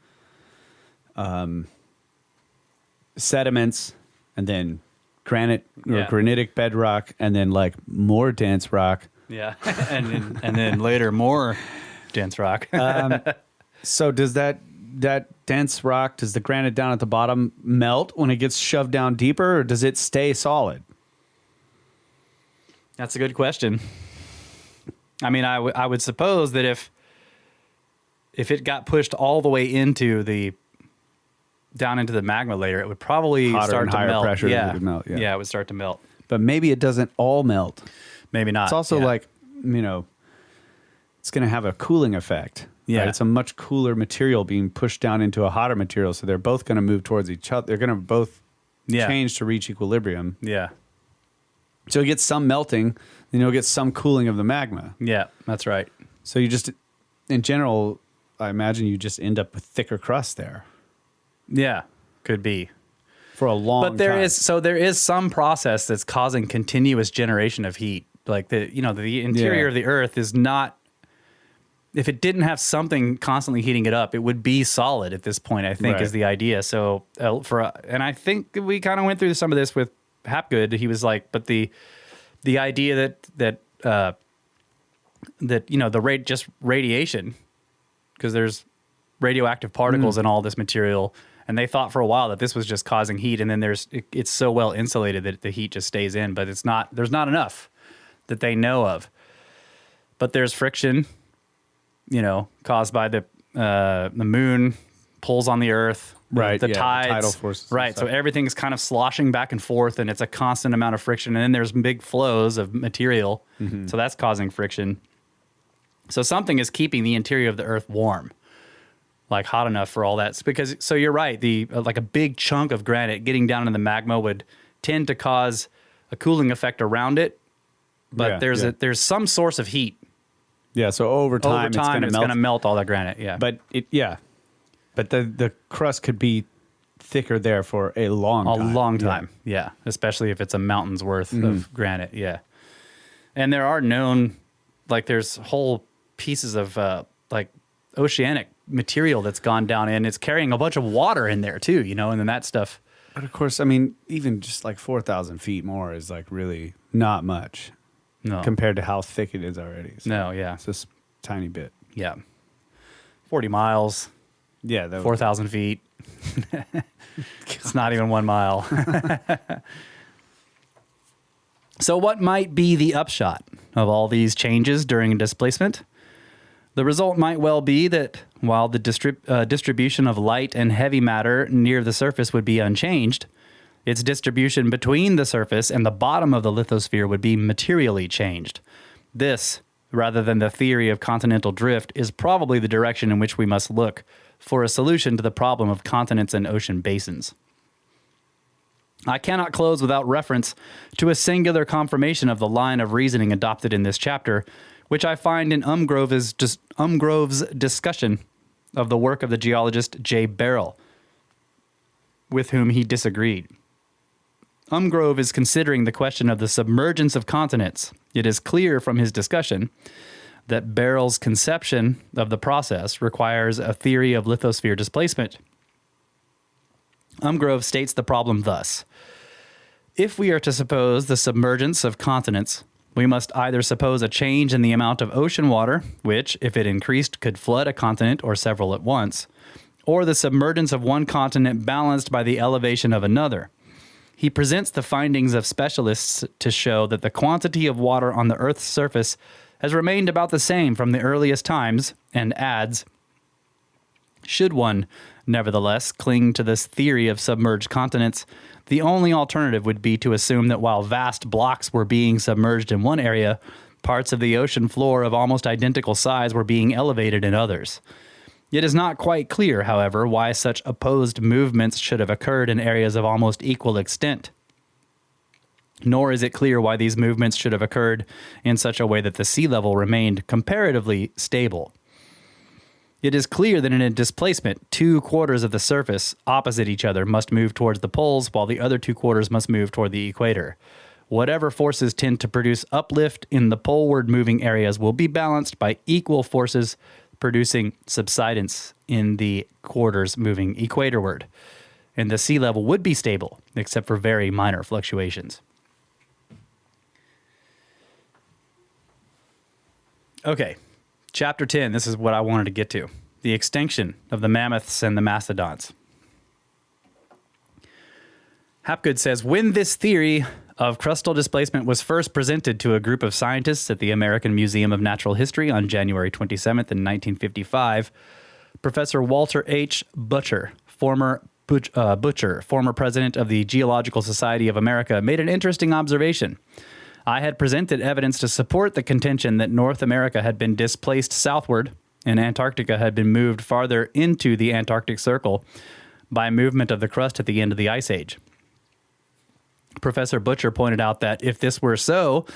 sediments, and then granite or Yeah. granitic bedrock, and then like more dense rock. Yeah. and then later more dense rock. So does that dense rock, does the granite down at the bottom melt when it gets shoved down deeper, or does it stay solid? That's a good question. I mean, I would suppose that if it got pushed all the way down into the magma layer, it would probably Hotter start and to higher melt. pressure, yeah. it would melt, yeah. Yeah, it would start to melt. But maybe it doesn't all melt. Maybe not. It's also yeah. like, it's going to have a cooling effect. Yeah. Right? It's a much cooler material being pushed down into a hotter material. So they're both going to move towards each other. They're going to both change to reach equilibrium. Yeah. So you get some melting, then you'll get some cooling of the magma. Yeah, that's right. So you just, in general, I imagine you just end up with thicker crust there Yeah, could be. for a long time. But there is some process that's causing continuous generation of heat. Like the interior of the Earth is not. If it didn't have something constantly heating it up, it would be solid at this point, I think, Right. is the idea. So and I think we kind of went through some of this with Hapgood. He was like, but the idea that just radiation, because there's radioactive particles in all this material, and they thought for a while that this was just causing heat, and then it's so well insulated that the heat just stays in, but there's not enough that they know of. But there's friction, caused by the moon pulls on the Earth, Right, The yeah, the tides, tidal forces and right? So stuff. everything's kind of sloshing back and forth, and it's a constant amount of friction. And then there's big flows of material, so that's causing friction. So something is keeping the interior of the Earth warm, like hot enough for all that. So you're right. Like a big chunk of granite getting down in the magma would tend to cause a cooling effect around it, but Yeah, there's some source of heat. Yeah, so over time, Over time, it's it's going going to melt all that granite. Yeah, But the crust could be thicker there for a long time. a long time. Yeah, especially if it's a mountain's worth of granite. Yeah, and there are known, like there's whole pieces of like oceanic material that's gone down in. It's carrying a bunch of water in there too, and then that stuff. But of course, I mean, even just like 4,000 feet more is like really not much No, compared to how thick it is already. So no, yeah, it's just a tiny bit. yeah. 40 miles, Yeah, that 4,000 feet. It's not even 1 mile. So what might be the upshot of all these changes during displacement? The result might well be that while the distribution of light and heavy matter near the surface would be unchanged, its distribution between the surface and the bottom of the lithosphere would be materially changed. This, rather than the theory of continental drift, is probably the direction in which we must look for a solution to the problem of continents and ocean basins. I cannot close without reference to a singular confirmation of the line of reasoning adopted in this chapter, which I find in Umgrove's discussion of the work of the geologist J. Barrell, with whom he disagreed. Umgrove is considering the question of the submergence of continents. It is clear from his discussion that Barrell's conception of the process requires a theory of lithosphere displacement. Umgrove states the problem thus. If we are to suppose the submergence of continents, we must either suppose a change in the amount of ocean water, which, if it increased, could flood a continent or several at once, or the submergence of one continent balanced by the elevation of another. He presents the findings of specialists to show that the quantity of water on the Earth's surface has remained about the same from the earliest times, and adds, should one, nevertheless, cling to this theory of submerged continents, the only alternative would be to assume that while vast blocks were being submerged in one area, parts of the ocean floor of almost identical size were being elevated in others. It is not quite clear, however, why such opposed movements should have occurred in areas of almost equal extent. Nor is it clear why these movements should have occurred in such a way that the sea level remained comparatively stable. It is clear that in a displacement, 2/4 of the surface opposite each other must move towards the poles, while the other 2/4 must move toward the equator. Whatever forces tend to produce uplift in the poleward moving areas will be balanced by equal forces producing subsidence in the quarters moving equatorward. And the sea level would be stable, except for very minor fluctuations. Okay, chapter 10, this is what I wanted to get to. The extinction of the mammoths and the mastodons. Hapgood says, when this theory of crustal displacement was first presented to a group of scientists at the American Museum of Natural History on January 27th in 1955, Professor Walter H. Butcher, former president of the Geological Society of America, made an interesting observation. I had presented evidence to support the contention that North America had been displaced southward and Antarctica had been moved farther into the Antarctic Circle by movement of the crust at the end of the Ice Age. Professor Butcher pointed out that if this were so,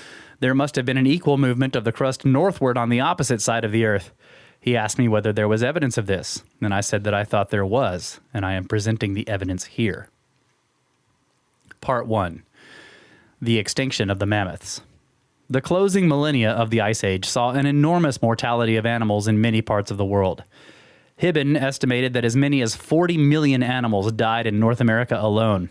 there must have been an equal movement of the crust northward on the opposite side of the Earth. He asked me whether there was evidence of this, and I said that I thought there was, and I am presenting the evidence here. Part 1. The extinction of the mammoths. The closing millennia of the Ice Age saw an enormous mortality of animals in many parts of the world. Hibben estimated that as many as 40 million animals died in North America alone.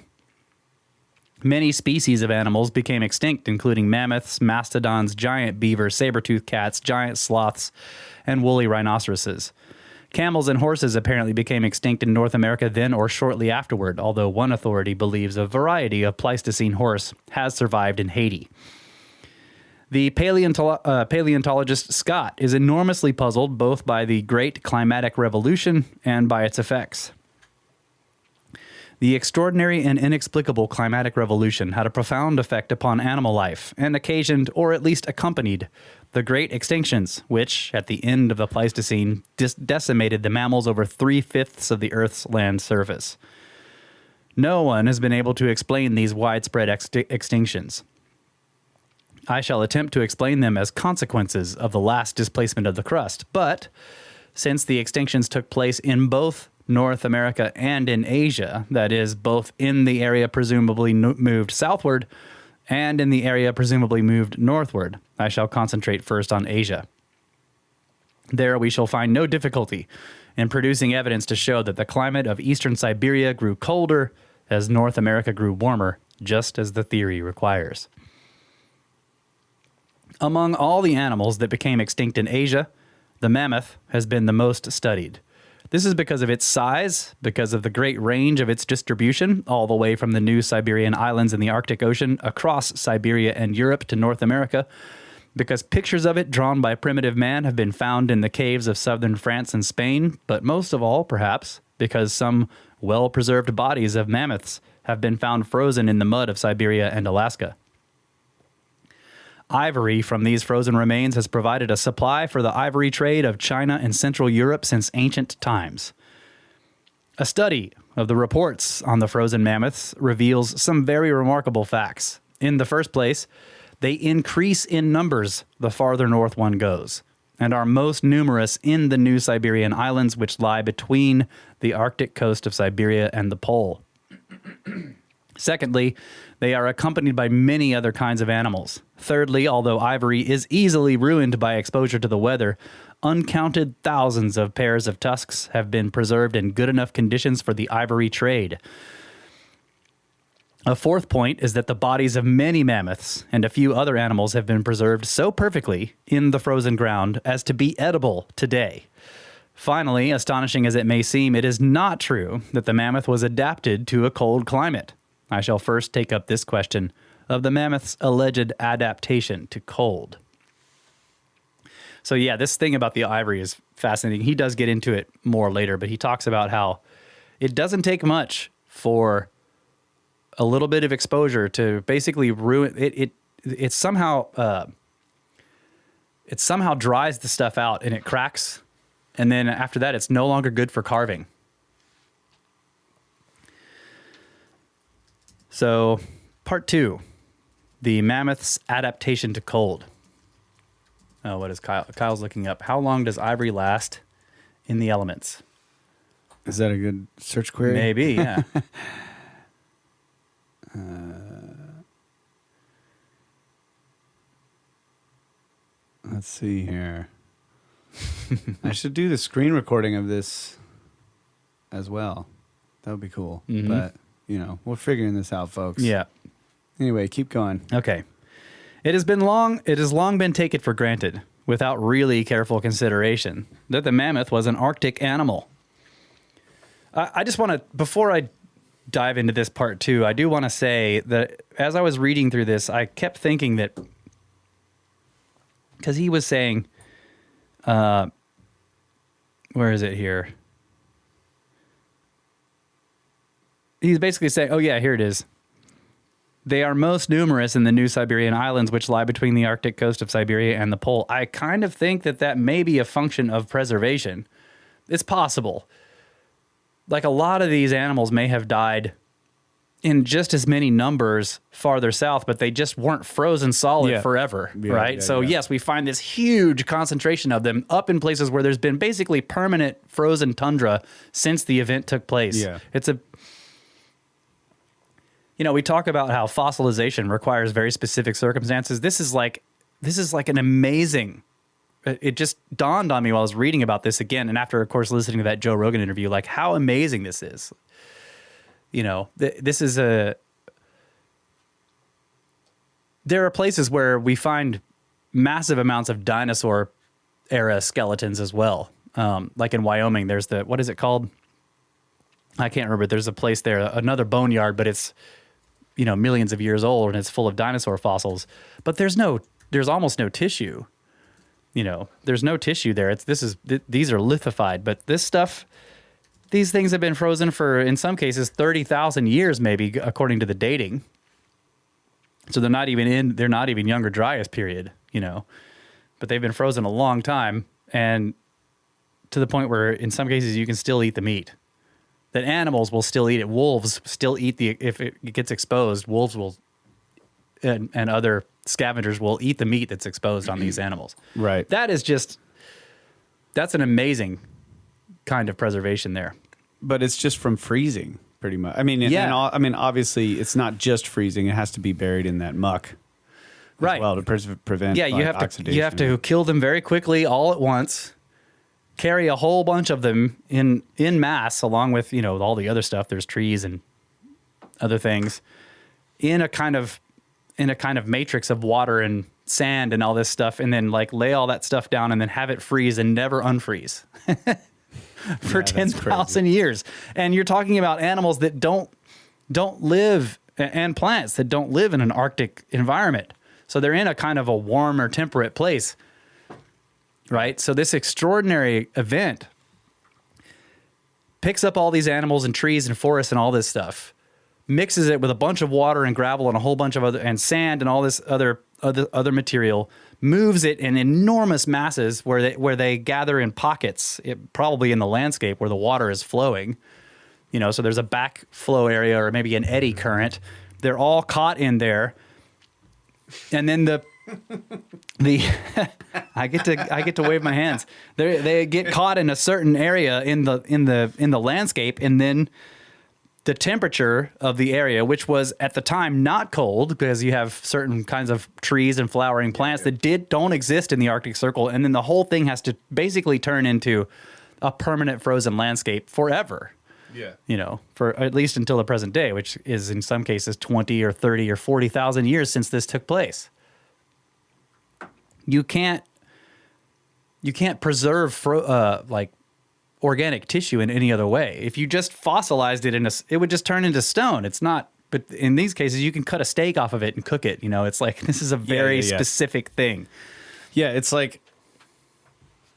Many species of animals became extinct, including mammoths, mastodons, giant beavers, saber-toothed cats, giant sloths, and woolly rhinoceroses. Camels and horses apparently became extinct in North America then or shortly afterward, although one authority believes a variety of Pleistocene horse has survived in Haiti. The paleontologist Scott is enormously puzzled both by the Great Climatic Revolution and by its effects. The extraordinary and inexplicable climatic revolution had a profound effect upon animal life and occasioned, or at least accompanied, the great extinctions, which, at the end of the Pleistocene, decimated the mammals over 3/5 of the Earth's land surface. No one has been able to explain these widespread extinctions. I shall attempt to explain them as consequences of the last displacement of the crust, but since the extinctions took place in both North America and in Asia, that is, both in the area presumably moved southward and in the area presumably moved northward, I shall concentrate first on Asia. There we shall find no difficulty in producing evidence to show that the climate of eastern Siberia grew colder as North America grew warmer, just as the theory requires. Among all the animals that became extinct in Asia, the mammoth has been the most studied. This is because of its size, because of the great range of its distribution, all the way from the New Siberian Islands in the Arctic Ocean across Siberia and Europe to North America, because pictures of it drawn by primitive man have been found in the caves of southern France and Spain, but most of all, perhaps, because some well-preserved bodies of mammoths have been found frozen in the mud of Siberia and Alaska. Ivory from these frozen remains has provided a supply for the ivory trade of China and Central Europe since ancient times. A study of the reports on the frozen mammoths reveals some very remarkable facts. In the first place, they increase in numbers the farther north one goes, and are most numerous in the New Siberian Islands, which lie between the Arctic coast of Siberia and the pole. Secondly, they are accompanied by many other kinds of animals. Thirdly, although ivory is easily ruined by exposure to the weather, uncounted thousands of pairs of tusks have been preserved in good enough conditions for the ivory trade. A fourth point is that the bodies of many mammoths and a few other animals have been preserved so perfectly in the frozen ground as to be edible today. Finally, astonishing as it may seem, it is not true that the mammoth was adapted to a cold climate. I shall first take up this question of the mammoth's alleged adaptation to cold. So yeah, this thing about the ivory is fascinating. He does get into it more later, but he talks about how it doesn't take much for a little bit of exposure to basically ruin it. It somehow dries the stuff out and it cracks, and then after that, it's no longer good for carving. So, part 2, the mammoth's adaptation to cold. Oh, what is Kyle? Kyle's looking up. How long does ivory last in the elements? Is that a good search query? Maybe, yeah. Let's see here. I should do the screen recording of this as well. That would be cool. But, we're figuring this out, folks. Yeah. Anyway, keep going. Okay. It has long been taken for granted, without really careful consideration, that the mammoth was an Arctic animal. I just want to, before I dive into this part two, I do want to say that as I was reading through this, I kept thinking that, because he was saying, where is it here? He's basically saying, oh yeah, here it is. They are most numerous in the New Siberian Islands, which lie between the Arctic coast of Siberia and the pole. I kind of think that may be a function of preservation. It's possible. Like, a lot of these animals may have died in just as many numbers farther south, but they just weren't frozen solid forever, right? Yes, we find this huge concentration of them up in places where there's been basically permanent frozen tundra since the event took place. Yeah. We talk about how fossilization requires very specific circumstances. This is like an amazing. It just dawned on me while I was reading about this again, and after, of course, listening to that Joe Rogan interview, like how amazing this is. This is there are places where we find massive amounts of dinosaur era skeletons as well. Like in Wyoming, there's what is it called? I can't remember. There's a place there, another boneyard, but it's millions of years old, and it's full of dinosaur fossils. But there's almost no tissue. There's no tissue there. These are lithified, but this stuff, these things have been frozen for, in some cases, 30,000 years, maybe, according to the dating. So they're not even younger Dryas period, but they've been frozen a long time, and to the point where in some cases you can still eat the meat. That animals will still eat it. Wolves still eat if it gets exposed, wolves will, and other scavengers will eat the meat that's exposed on these animals. Right. That's an amazing kind of preservation there. But it's just from freezing, pretty much. I mean, obviously, it's not just freezing. It has to be buried in that muck, right? As well, to prevent. Yeah, you oxidation. have to kill them very quickly, all at once. Carry a whole bunch of them in mass, along with all the other stuff. There's trees and other things in a kind of matrix of water and sand and all this stuff, and then lay all that stuff down and then have it freeze and never unfreeze for 10,000 years. And you're talking about animals that don't live, and plants that don't live in an Arctic environment. So they're in a kind of a warm or temperate place. Right? So this extraordinary event picks up all these animals and trees and forests and all this stuff, mixes it with a bunch of water and gravel and a whole bunch of and sand and all this other material, moves it in enormous masses where they gather in pockets, probably in the landscape where the water is flowing. So there's a backflow area or maybe an eddy current. They're all caught in there. And then I get to wave my hands. They get caught in a certain area in the landscape, and then the temperature of the area, which was at the time not cold, because you have certain kinds of trees and flowering plants that don't exist in the Arctic Circle, and then the whole thing has to basically turn into a permanent frozen landscape forever. Yeah. For at least until the present day, which is in some cases 20 or 30 or 40,000 years since this took place. You can't preserve organic tissue in any other way. If you just fossilized it it would just turn into stone. It's not. But in these cases, you can cut a steak off of it and cook it. It's like this is a very specific thing. Yeah, it's like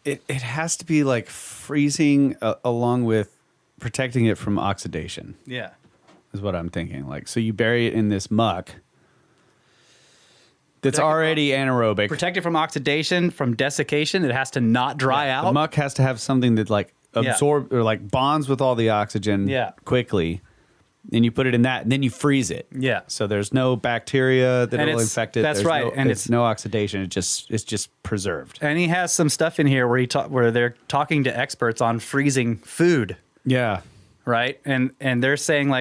it has to be like freezing along with protecting it from oxidation. Yeah, is what I'm thinking. Like, so you bury it in this muck that's already anaerobic. Protect it from oxidation, from desiccation. It has to not dry out. The muck has to have something that absorb or bonds with all the oxygen quickly. Then you put it in that, and then you freeze it. Yeah. So there's no bacteria that will infect it. That's there's right. And it's no oxidation. It's just preserved. And he has some stuff in here where they're talking to experts on freezing food. Yeah. Right. And they're saying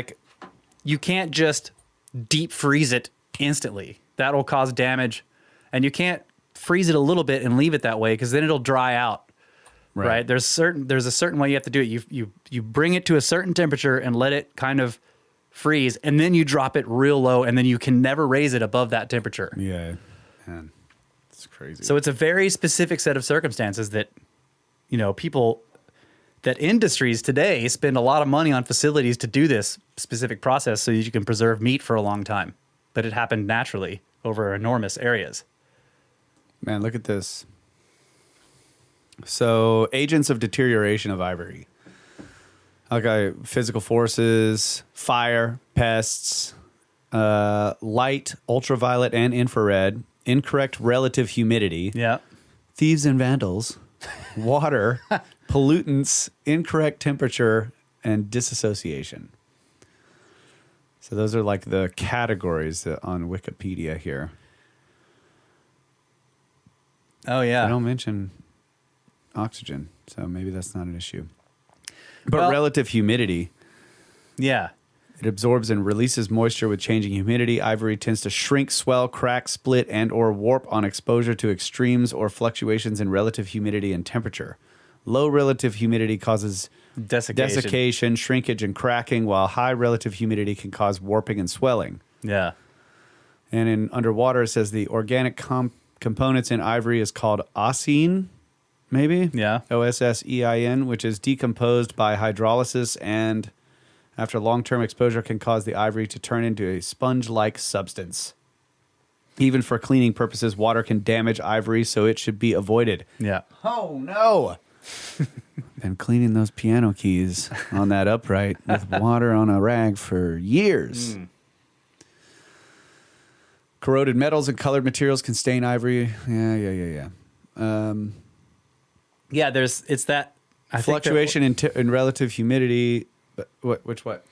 you can't just deep freeze it instantly. That'll cause damage, and you can't freeze it a little bit and leave it that way because then it'll dry out. right? There's a certain way you have to do it. You bring it to a certain temperature and let it kind of freeze, and then you drop it real low, and then you can never raise it above that temperature. Yeah, man, it's crazy. So it's a very specific set of circumstances that, that industries today spend a lot of money on facilities to do this specific process so that you can preserve meat for a long time. But it happened naturally over enormous areas. Man, look at this. So, agents of deterioration of ivory. Okay, physical forces, fire, pests, light, ultraviolet, and infrared, incorrect relative humidity, Yeah. thieves and vandals, water, pollutants, incorrect temperature, and disassociation. So those are like the categories on Wikipedia here. Oh, yeah. I don't mention oxygen, so maybe that's not an issue. But Well- relative humidity, Yeah. it absorbs and releases moisture with changing humidity. Ivory tends to shrink, swell, crack, split, and or warp on exposure to extremes or fluctuations in relative humidity and temperature. Low relative humidity causes desiccation, shrinkage, and cracking, while high relative humidity can cause warping and swelling. Yeah. And in underwater, it says the organic components in ivory is called ossein, maybe? Yeah. OSSEIN, which is decomposed by hydrolysis and after long-term exposure can cause the ivory to turn into a sponge-like substance. Even for cleaning purposes, water can damage ivory, so it should be avoided. Yeah. Oh, no. Been cleaning those piano keys on that upright with water on a rag for years. Corroded metals and colored materials can stain ivory. Yeah. Yeah, it's that I think Fluctuation in relative humidity. But what?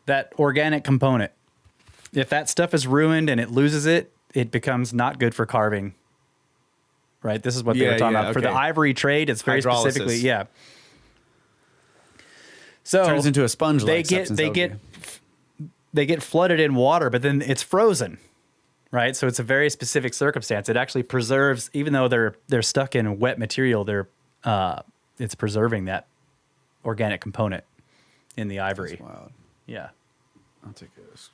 that organic component. If that stuff is ruined and it loses it, it becomes not good for carving. Right? This is what they were talking about. For the okay. ivory trade, it's very Hydrolysis. specifically, yeah. So Turns into a sponge-like they get substance. they get flooded in water, but then it's frozen. Right? So it's a very specific circumstance. It actually preserves, even though they're stuck in wet material, it's preserving that organic component in the ivory. That's wild. Yeah. I'll take this.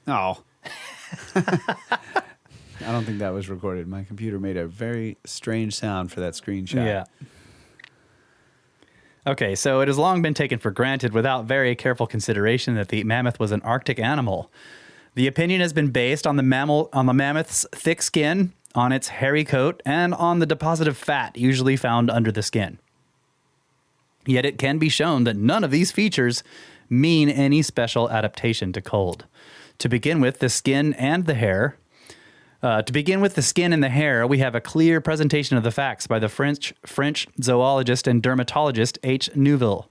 Oh. I don't think that was recorded. My computer made a very strange sound for that screenshot. Yeah. Okay, so it has long been taken for granted without very careful consideration that the mammoth was an Arctic animal. The opinion has been based on the mammoth's thick skin, on its hairy coat, and on the deposit of fat usually found under the skin. Yet it can be shown that none of these features mean any special adaptation to cold. To begin with, the skin and the hair. We have a clear presentation of the facts by the French zoologist and dermatologist H. Neuville.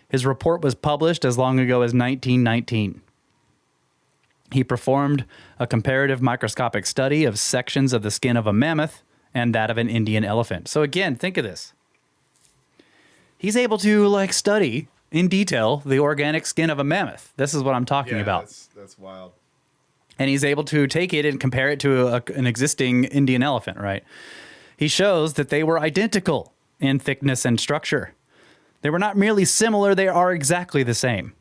His report was published as long ago as 1919. He performed a comparative microscopic study of sections of the skin of a mammoth and that of an Indian elephant. So again, think of this. He's able to study in detail the organic skin of a mammoth. This is what I'm talking about. That's wild. And he's able to take it and compare it to an existing Indian elephant, right? He shows that they were identical in thickness and structure. They were not merely similar, they are exactly the same.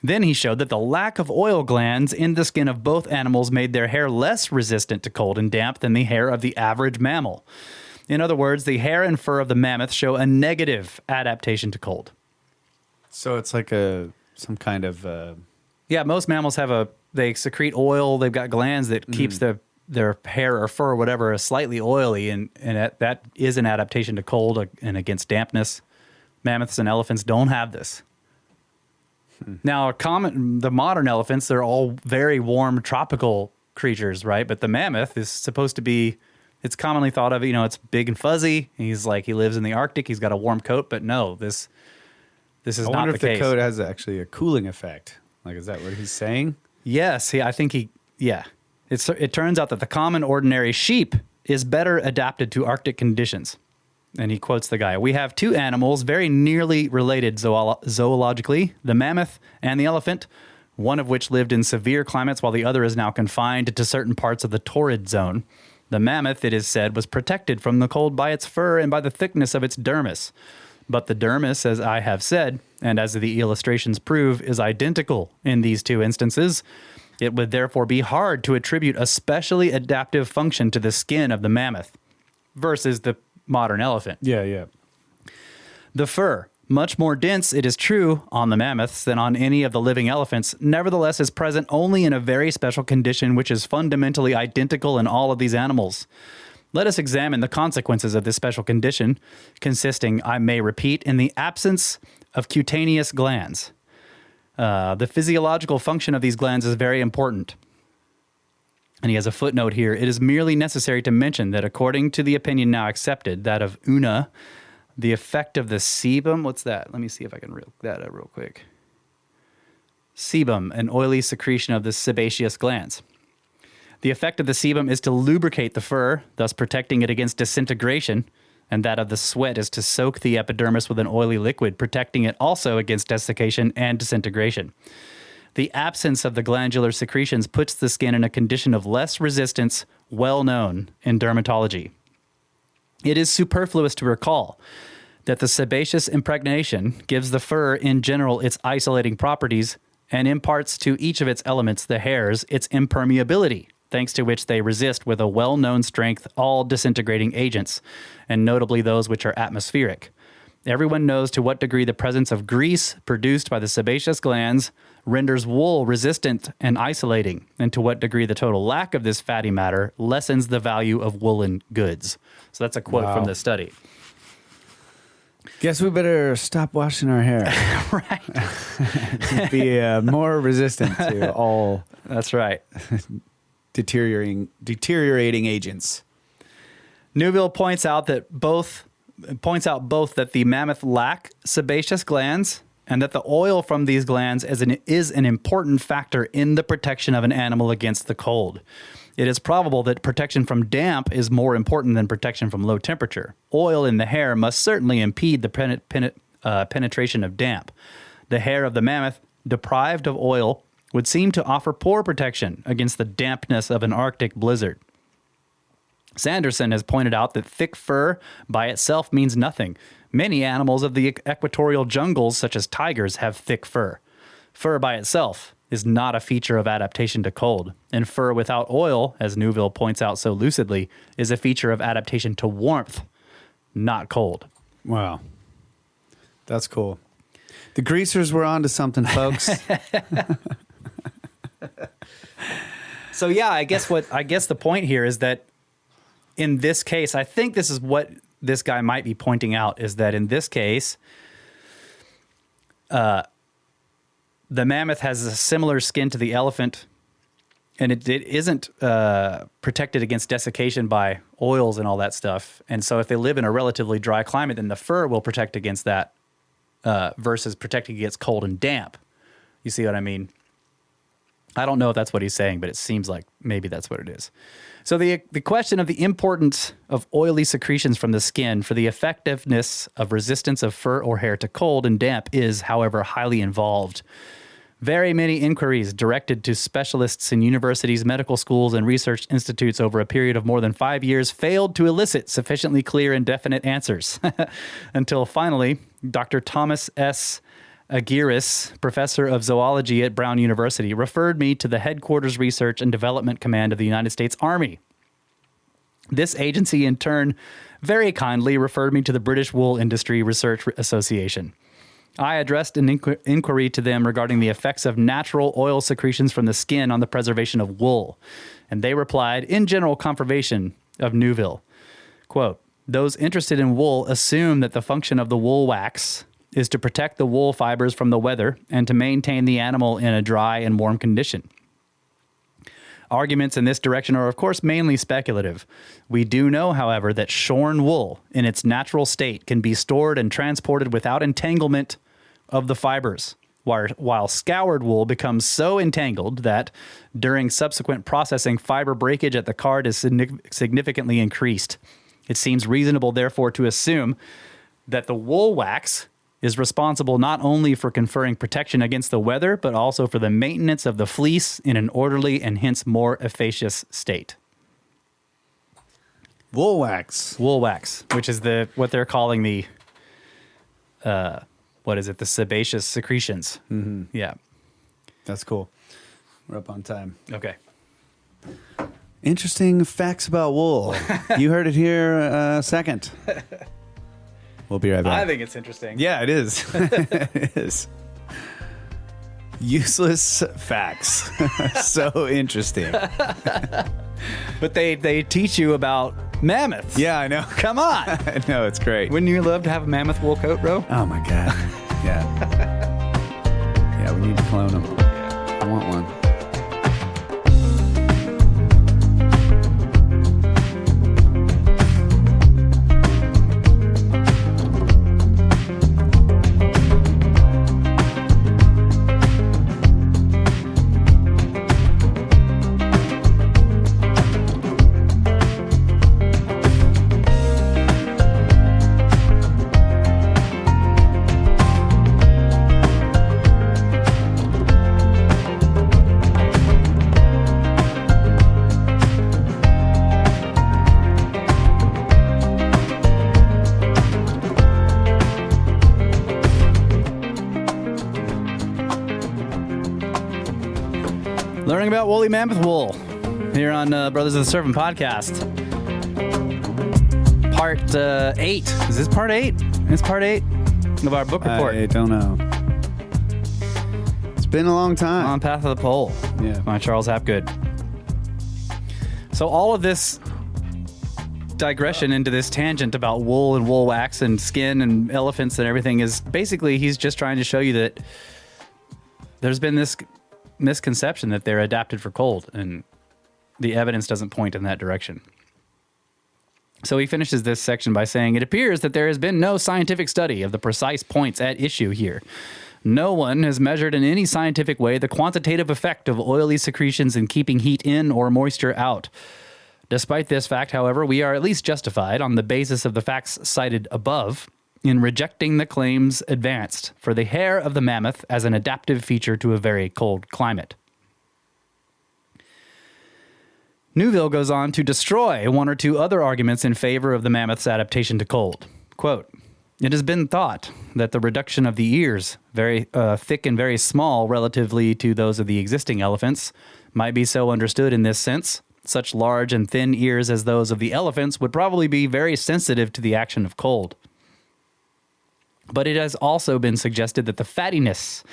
Then he showed that the lack of oil glands in the skin of both animals made their hair less resistant to cold and damp than the hair of the average mammal. In other words, the hair and fur of the mammoth show a negative adaptation to cold. So it's like some kind of... Yeah, most mammals they secrete oil. They've got glands that keeps their hair or fur or whatever slightly oily, and that is an adaptation to cold and against dampness. Mammoths and elephants don't have this. Now, the modern elephants, they're all very warm tropical creatures, right? But the mammoth is supposed to be, it's commonly thought of, it's big and fuzzy. He lives in the Arctic. He's got a warm coat, but no, this is not the case. I wonder if the coat has actually a cooling effect. Is that what he's saying? Yes, I think it turns out that the common ordinary sheep is better adapted to Arctic conditions. And he quotes the guy, "We have two animals very nearly related zoologically, the mammoth and the elephant, one of which lived in severe climates while the other is now confined to certain parts of the torrid zone. The mammoth, it is said, was protected from the cold by its fur and by the thickness of its dermis. But the dermis, as I have said, and as the illustrations prove, is identical in these two instances. It would therefore be hard to attribute a specially adaptive function to the skin of the mammoth versus the modern elephant. Yeah. The fur, much more dense, it is true, on the mammoths than on any of the living elephants, nevertheless is present only in a very special condition which is fundamentally identical in all of these animals. Let us examine the consequences of this special condition, consisting, I may repeat, in the absence of cutaneous glands. The physiological function of these glands is very important. And he has a footnote here. It is merely necessary to mention that according to the opinion now accepted, that of Una, the effect of the sebum, what's that? Let me see if I can reel that up real quick. Sebum, an oily secretion of the sebaceous glands. The effect of the sebum is to lubricate the fur, thus protecting it against disintegration, and that of the sweat is to soak the epidermis with an oily liquid, protecting it also against desiccation and disintegration. The absence of the glandular secretions puts the skin in a condition of less resistance, well known in dermatology. It is superfluous to recall that the sebaceous impregnation gives the fur in general its isolating properties and imparts to each of its elements, the hairs, its impermeability, thanks to which they resist with a well-known strength all disintegrating agents, and notably those which are atmospheric. Everyone knows to what degree the presence of grease produced by the sebaceous glands renders wool resistant and isolating, and to what degree the total lack of this fatty matter lessens the value of woolen goods. So that's a quote from the study. Guess we better stop washing our hair. Right. Be more resistant to all That's right. deteriorating agents. Neuville points out both that the mammoth lack sebaceous glands and that the oil from these glands is an important factor in the protection of an animal against the cold. It is probable that protection from damp is more important than protection from low temperature. Oil in the hair must certainly impede the penetration of damp. The hair of the mammoth, deprived of oil, would seem to offer poor protection against the dampness of an Arctic blizzard. Sanderson has pointed out that thick fur by itself means nothing. Many animals of the equatorial jungles, such as tigers, have thick fur. Fur by itself is not a feature of adaptation to cold, and fur without oil, as Neuville points out so lucidly, is a feature of adaptation to warmth, not cold. Wow. That's cool. The greasers were onto something, folks. So yeah, I guess the point here is that in this case, I think this is what this guy might be pointing out, is that in this case, the mammoth has a similar skin to the elephant, and it isn't protected against desiccation by oils and all that stuff. And so if they live in a relatively dry climate, then the fur will protect against that versus protecting against cold and damp. You see what I mean? I don't know if that's what he's saying, but it seems like maybe that's what it is. So the question of the importance of oily secretions from the skin for the effectiveness of resistance of fur or hair to cold and damp is, however, highly involved. Very many inquiries directed to specialists in universities, medical schools, and research institutes over a period of more than 5 years failed to elicit sufficiently clear and definite answers. Until finally, Dr. Thomas S. Aguirre, professor of zoology at Brown University, referred me to the Headquarters Research and Development Command of the United States Army. This agency, in turn, very kindly referred me to the British Wool Industry Research Association. I addressed an inquiry to them regarding the effects of natural oil secretions from the skin on the preservation of wool, and they replied in general confirmation of Neuville. Quote, "Those interested in wool assume that the function of the wool wax is to protect the wool fibers from the weather and to maintain the animal in a dry and warm condition. Arguments in this direction are, of course, mainly speculative. We do know, however, that shorn wool in its natural state can be stored and transported without entanglement of the fibers, while scoured wool becomes so entangled that during subsequent processing, fiber breakage at the card is significantly increased. It seems reasonable, therefore, to assume that the wool wax is responsible not only for conferring protection against the weather, but also for the maintenance of the fleece in an orderly and hence more efficacious state." Wool wax. Wool wax, which is what they're calling the what is it? The sebaceous secretions. Mm-hmm. Yeah. That's cool. We're up on time. Okay. Interesting facts about wool. You heard it here second. We'll be right back. I think it's interesting. Yeah, it is. It is. Useless facts. So interesting. But they teach you about mammoths. Yeah, I know. Come on. I know, it's great. Wouldn't you love to have a mammoth wool coat, bro? Oh my God. Yeah. Yeah, we need to clone them. I want one. Learning about woolly mammoth wool here on Brothers of the Serpent podcast. Part 8. Is this part 8? It's part 8 of our book report. I don't know. It's been a long time. On Path of the Pole. Yeah. By Charles Hapgood. So all of this digression into this tangent about wool and wool wax and skin and elephants and everything is basically he's just trying to show you that there's been this misconception that they're adapted for cold, and the evidence doesn't point in that direction. So he finishes this section by saying, it appears that there has been no scientific study of the precise points at issue here. No one has measured in any scientific way the quantitative effect of oily secretions in keeping heat in or moisture out. Despite this fact, however, we are at least justified on the basis of the facts cited above in rejecting the claims advanced for the hair of the mammoth as an adaptive feature to a very cold climate. Neuville goes on to destroy one or two other arguments in favor of the mammoth's adaptation to cold. Quote, it has been thought that the reduction of the ears, very thick and very small relatively to those of the existing elephants, might be so understood in this sense. Such large and thin ears as those of the elephants would probably be very sensitive to the action of cold. But it has also been suggested that the fattiness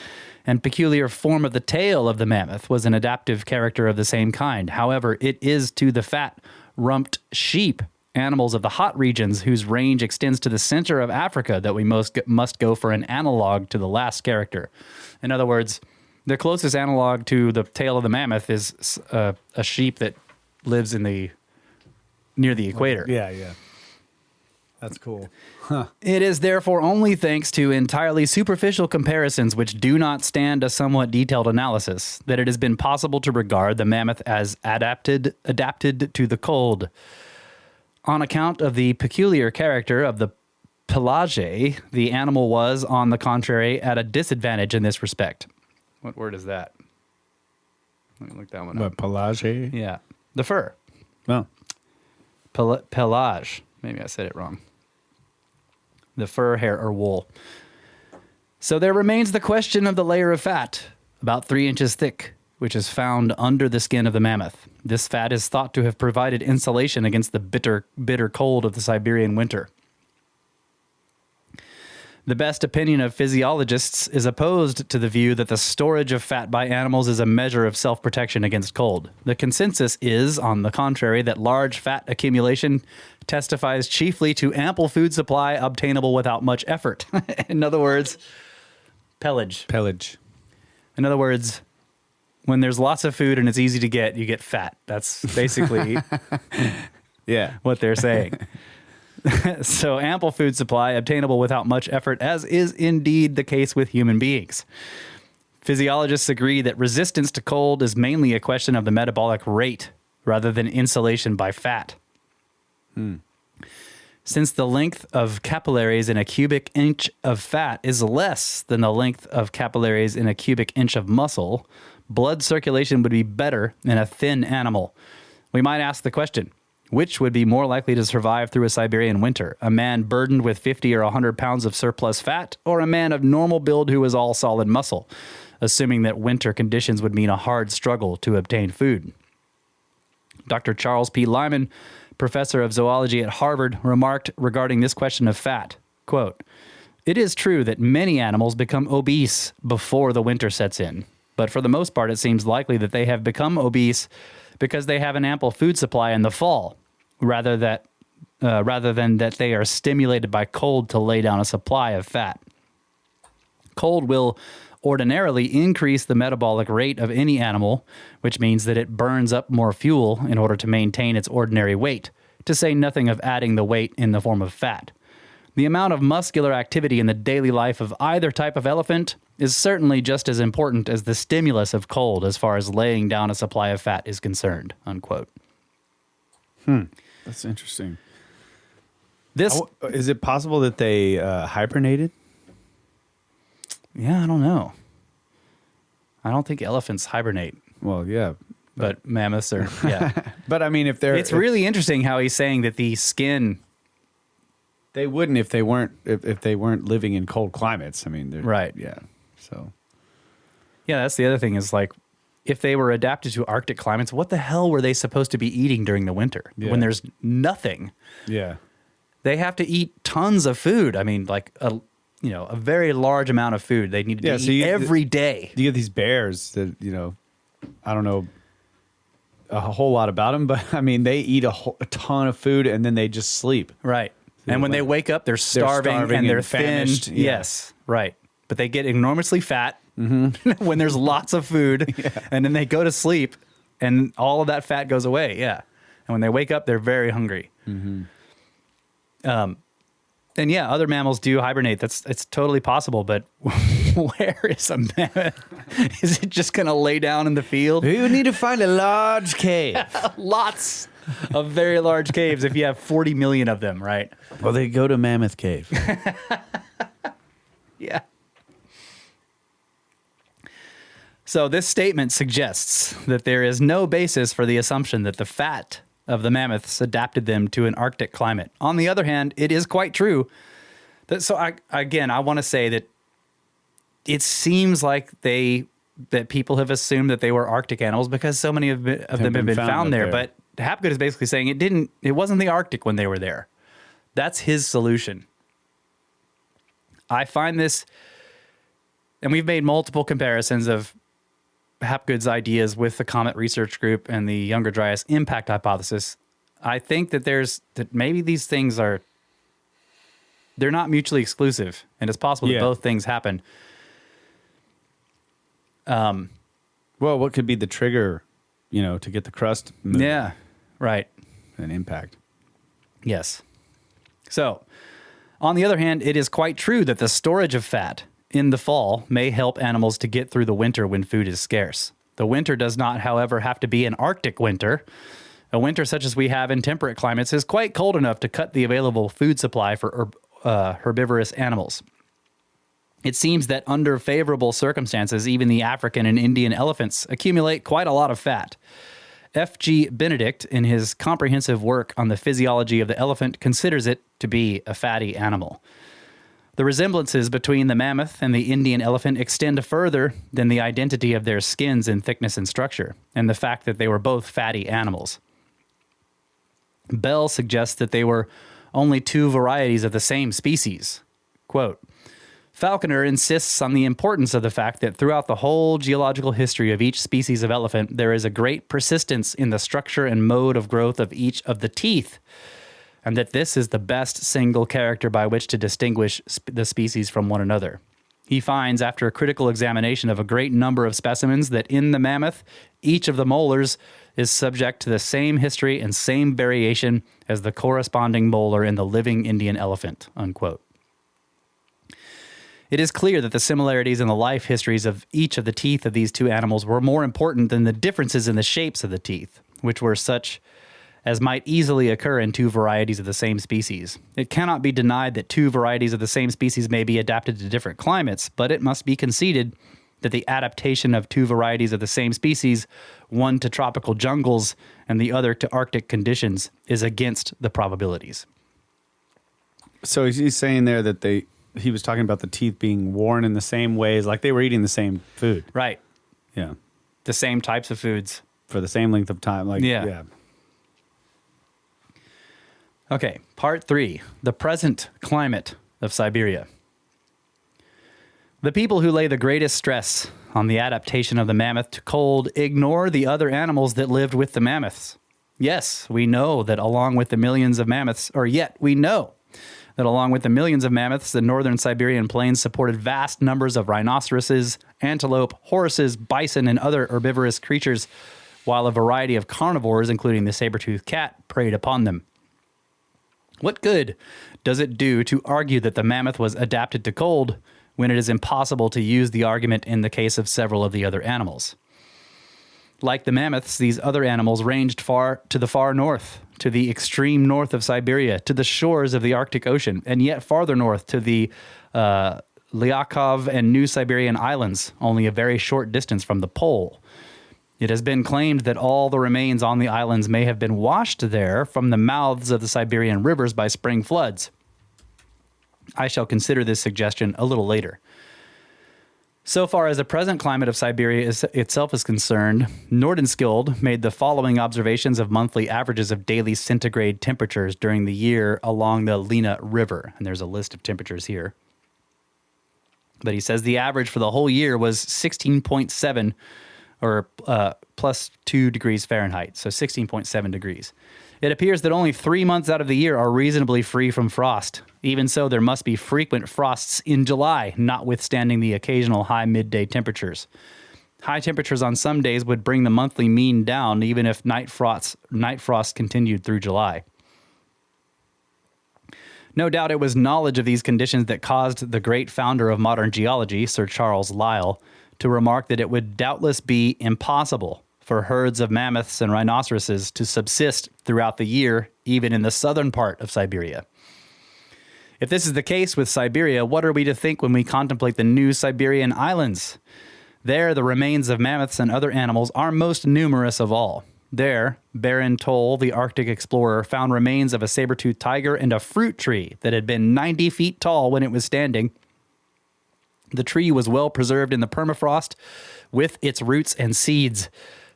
and peculiar form of the tail of the mammoth was an adaptive character of the same kind. However, it is to the fat-rumped sheep, animals of the hot regions whose range extends to the center of Africa, that we must go for an analog to the last character. In other words, the closest analog to the tail of the mammoth is a sheep that lives near the equator. Yeah. That's cool. Huh. It is therefore only thanks to entirely superficial comparisons which do not stand a somewhat detailed analysis that it has been possible to regard the mammoth as adapted to the cold. On account of the peculiar character of the pelage, the animal was, on the contrary, at a disadvantage in this respect. What word is that? Let me look that one up. What, pelage? Yeah. The fur. Oh. Pelage. Maybe I said it wrong. The fur, hair, or wool. So there remains the question of the layer of fat, about 3 inches thick, which is found under the skin of the mammoth. This fat is thought to have provided insulation against the bitter cold of the Siberian winter. The best opinion of physiologists is opposed to the view that the storage of fat by animals is a measure of self-protection against cold. The consensus is, on the contrary, that large fat accumulation testifies chiefly to ample food supply obtainable without much effort. In other words, pelage. In other words, when there's lots of food and it's easy to get, you get fat. That's basically what they're saying. So ample food supply obtainable without much effort, as is indeed the case with human beings. Physiologists agree that resistance to cold is mainly a question of the metabolic rate rather than insulation by fat. Since the length of capillaries in a cubic inch of fat is less than the length of capillaries in a cubic inch of muscle, blood circulation would be better in a thin animal. We might ask the question, Which would be more likely to survive through a Siberian winter? A man burdened with 50 or 100 pounds of surplus fat, or a man of normal build who is all solid muscle, assuming that winter conditions would mean a hard struggle to obtain food? Dr. Charles P. Lyman, professor of zoology at Harvard, remarked regarding this question of fat, quote, "It is true that many animals become obese before the winter sets in, but for the most part it seems likely that they have become obese because they have an ample food supply in the fall, rather than that they are stimulated by cold to lay down a supply of fat. Cold will ordinarily increase the metabolic rate of any animal, which means that it burns up more fuel in order to maintain its ordinary weight, to say nothing of adding the weight in the form of fat. The amount of muscular activity in the daily life of either type of elephant is certainly just as important as the stimulus of cold as far as laying down a supply of fat is concerned," unquote. That's interesting. This, Is it possible that they hibernated? yeah, I don't know. I don't think elephants hibernate, Well, yeah. but mammoths are, yeah. But I mean, if they're... It's really interesting how he's saying that the skin, They wouldn't if they weren't living in cold climates. I mean, they're, Right. Yeah. So yeah, that's the other thing is like, if they were adapted to Arctic climates, what the hell were they supposed to be eating during the winter when there's nothing? yeah, They have to eat tons of food. I mean, like a very large amount of food they need to eat every day. you get these bears that I don't know a whole lot about them, but I mean they eat a ton of food and then they just sleep. Right. And when they wake up, they're starving and they're thin. famished. Yeah. Yes, right. But they get enormously fat when there's lots of food, and then they go to sleep, and all of that fat goes away. Yeah, and when they wake up, they're very hungry. And yeah, other mammals do hibernate. It's totally possible. But where is a mammoth? Is it just going to lay down in the field? You need to find a large cave. Lots of very large caves. If you have 40 million of them, right? Well, they go to Mammoth Cave. Yeah. So this statement suggests that there is no basis for the assumption that the fat of the mammoths adapted them to an Arctic climate. On the other hand, it is quite true that, so I want to say that it seems like that people have assumed that they were Arctic animals because so many of them have been found there. But Hapgood is basically saying it wasn't the Arctic when they were there. That's his solution. I find this, and we've made multiple comparisons of Hapgood's ideas with the Comet Research Group and the Younger Dryas impact hypothesis. I think that maybe these things they're not mutually exclusive, and it's possible that both things happen. Well, what could be the trigger, to get the crust moving? Yeah, right. An impact. Yes. So, on the other hand, it is quite true that the storage of fat in the fall may help animals to get through the winter when food is scarce. The winter does not, however, have to be an Arctic winter. A winter such as we have in temperate climates is quite cold enough to cut the available food supply for herbivorous animals. It seems that under favorable circumstances, even the African and Indian elephants accumulate quite a lot of fat. F.G. Benedict, in his comprehensive work on the physiology of the elephant, considers it to be a fatty animal. The resemblances between the mammoth and the Indian elephant extend further than the identity of their skins in thickness and structure, and the fact that they were both fatty animals. Bell suggests that they were only two varieties of the same species. Quote, Falconer insists on the importance of the fact that throughout the whole geological history of each species of elephant, there is a great persistence in the structure and mode of growth of each of the teeth, and that this is the best single character by which to distinguish the species from one another. He finds, after a critical examination of a great number of specimens, that in the mammoth, each of the molars is subject to the same history and same variation as the corresponding molar in the living Indian elephant, unquote. It is clear that the similarities in the life histories of each of the teeth of these two animals were more important than the differences in the shapes of the teeth, which were such as might easily occur in two varieties of the same species. It cannot be denied that two varieties of the same species may be adapted to different climates, but it must be conceded that the adaptation of two varieties of the same species, one to tropical jungles and the other to Arctic conditions, is against the probabilities. So he's saying there that he was talking about the teeth being worn in the same ways, like they were eating the same food. Right. Yeah. The same types of foods. For the same length of time. Like, yeah. Okay, part 3, the present climate of Siberia. The people who lay the greatest stress on the adaptation of the mammoth to cold ignore the other animals that lived with the mammoths. Yes, we know that along with the millions of mammoths, the northern Siberian plains supported vast numbers of rhinoceroses, antelope, horses, bison, and other herbivorous creatures, while a variety of carnivores, including the saber-toothed cat, preyed upon them. What good does it do to argue that the mammoth was adapted to cold when it is impossible to use the argument in the case of several of the other animals? Like the mammoths, these other animals ranged far to the far north, to the extreme north of Siberia, to the shores of the Arctic Ocean, and yet farther north to the Lyakov and New Siberian Islands, only a very short distance from the pole. It has been claimed that all the remains on the islands may have been washed there from the mouths of the Siberian rivers by spring floods. I shall consider this suggestion a little later. So far as the present climate of Siberia itself is concerned, Nordenskjöld made the following observations of monthly averages of daily centigrade temperatures during the year along the Lena River. And there's a list of temperatures here. But he says the average for the whole year was 16.7 or plus 2 degrees Fahrenheit, so 16.7 degrees. It appears that only 3 months out of the year are reasonably free from frost. Even so, there must be frequent frosts in July, notwithstanding the occasional high midday temperatures. High temperatures on some days would bring the monthly mean down, even if night frost continued through July. No doubt it was knowledge of these conditions that caused the great founder of modern geology, Sir Charles Lyell, to remark that it would doubtless be impossible for herds of mammoths and rhinoceroses to subsist throughout the year, even in the southern part of Siberia. If this is the case with Siberia, what are we to think when we contemplate the new Siberian islands? There, the remains of mammoths and other animals are most numerous of all. There, Baron Toll, the Arctic explorer, found remains of a saber-toothed tiger and a fruit tree that had been 90 feet tall when it was standing. The tree was well preserved in the permafrost with its roots and seeds.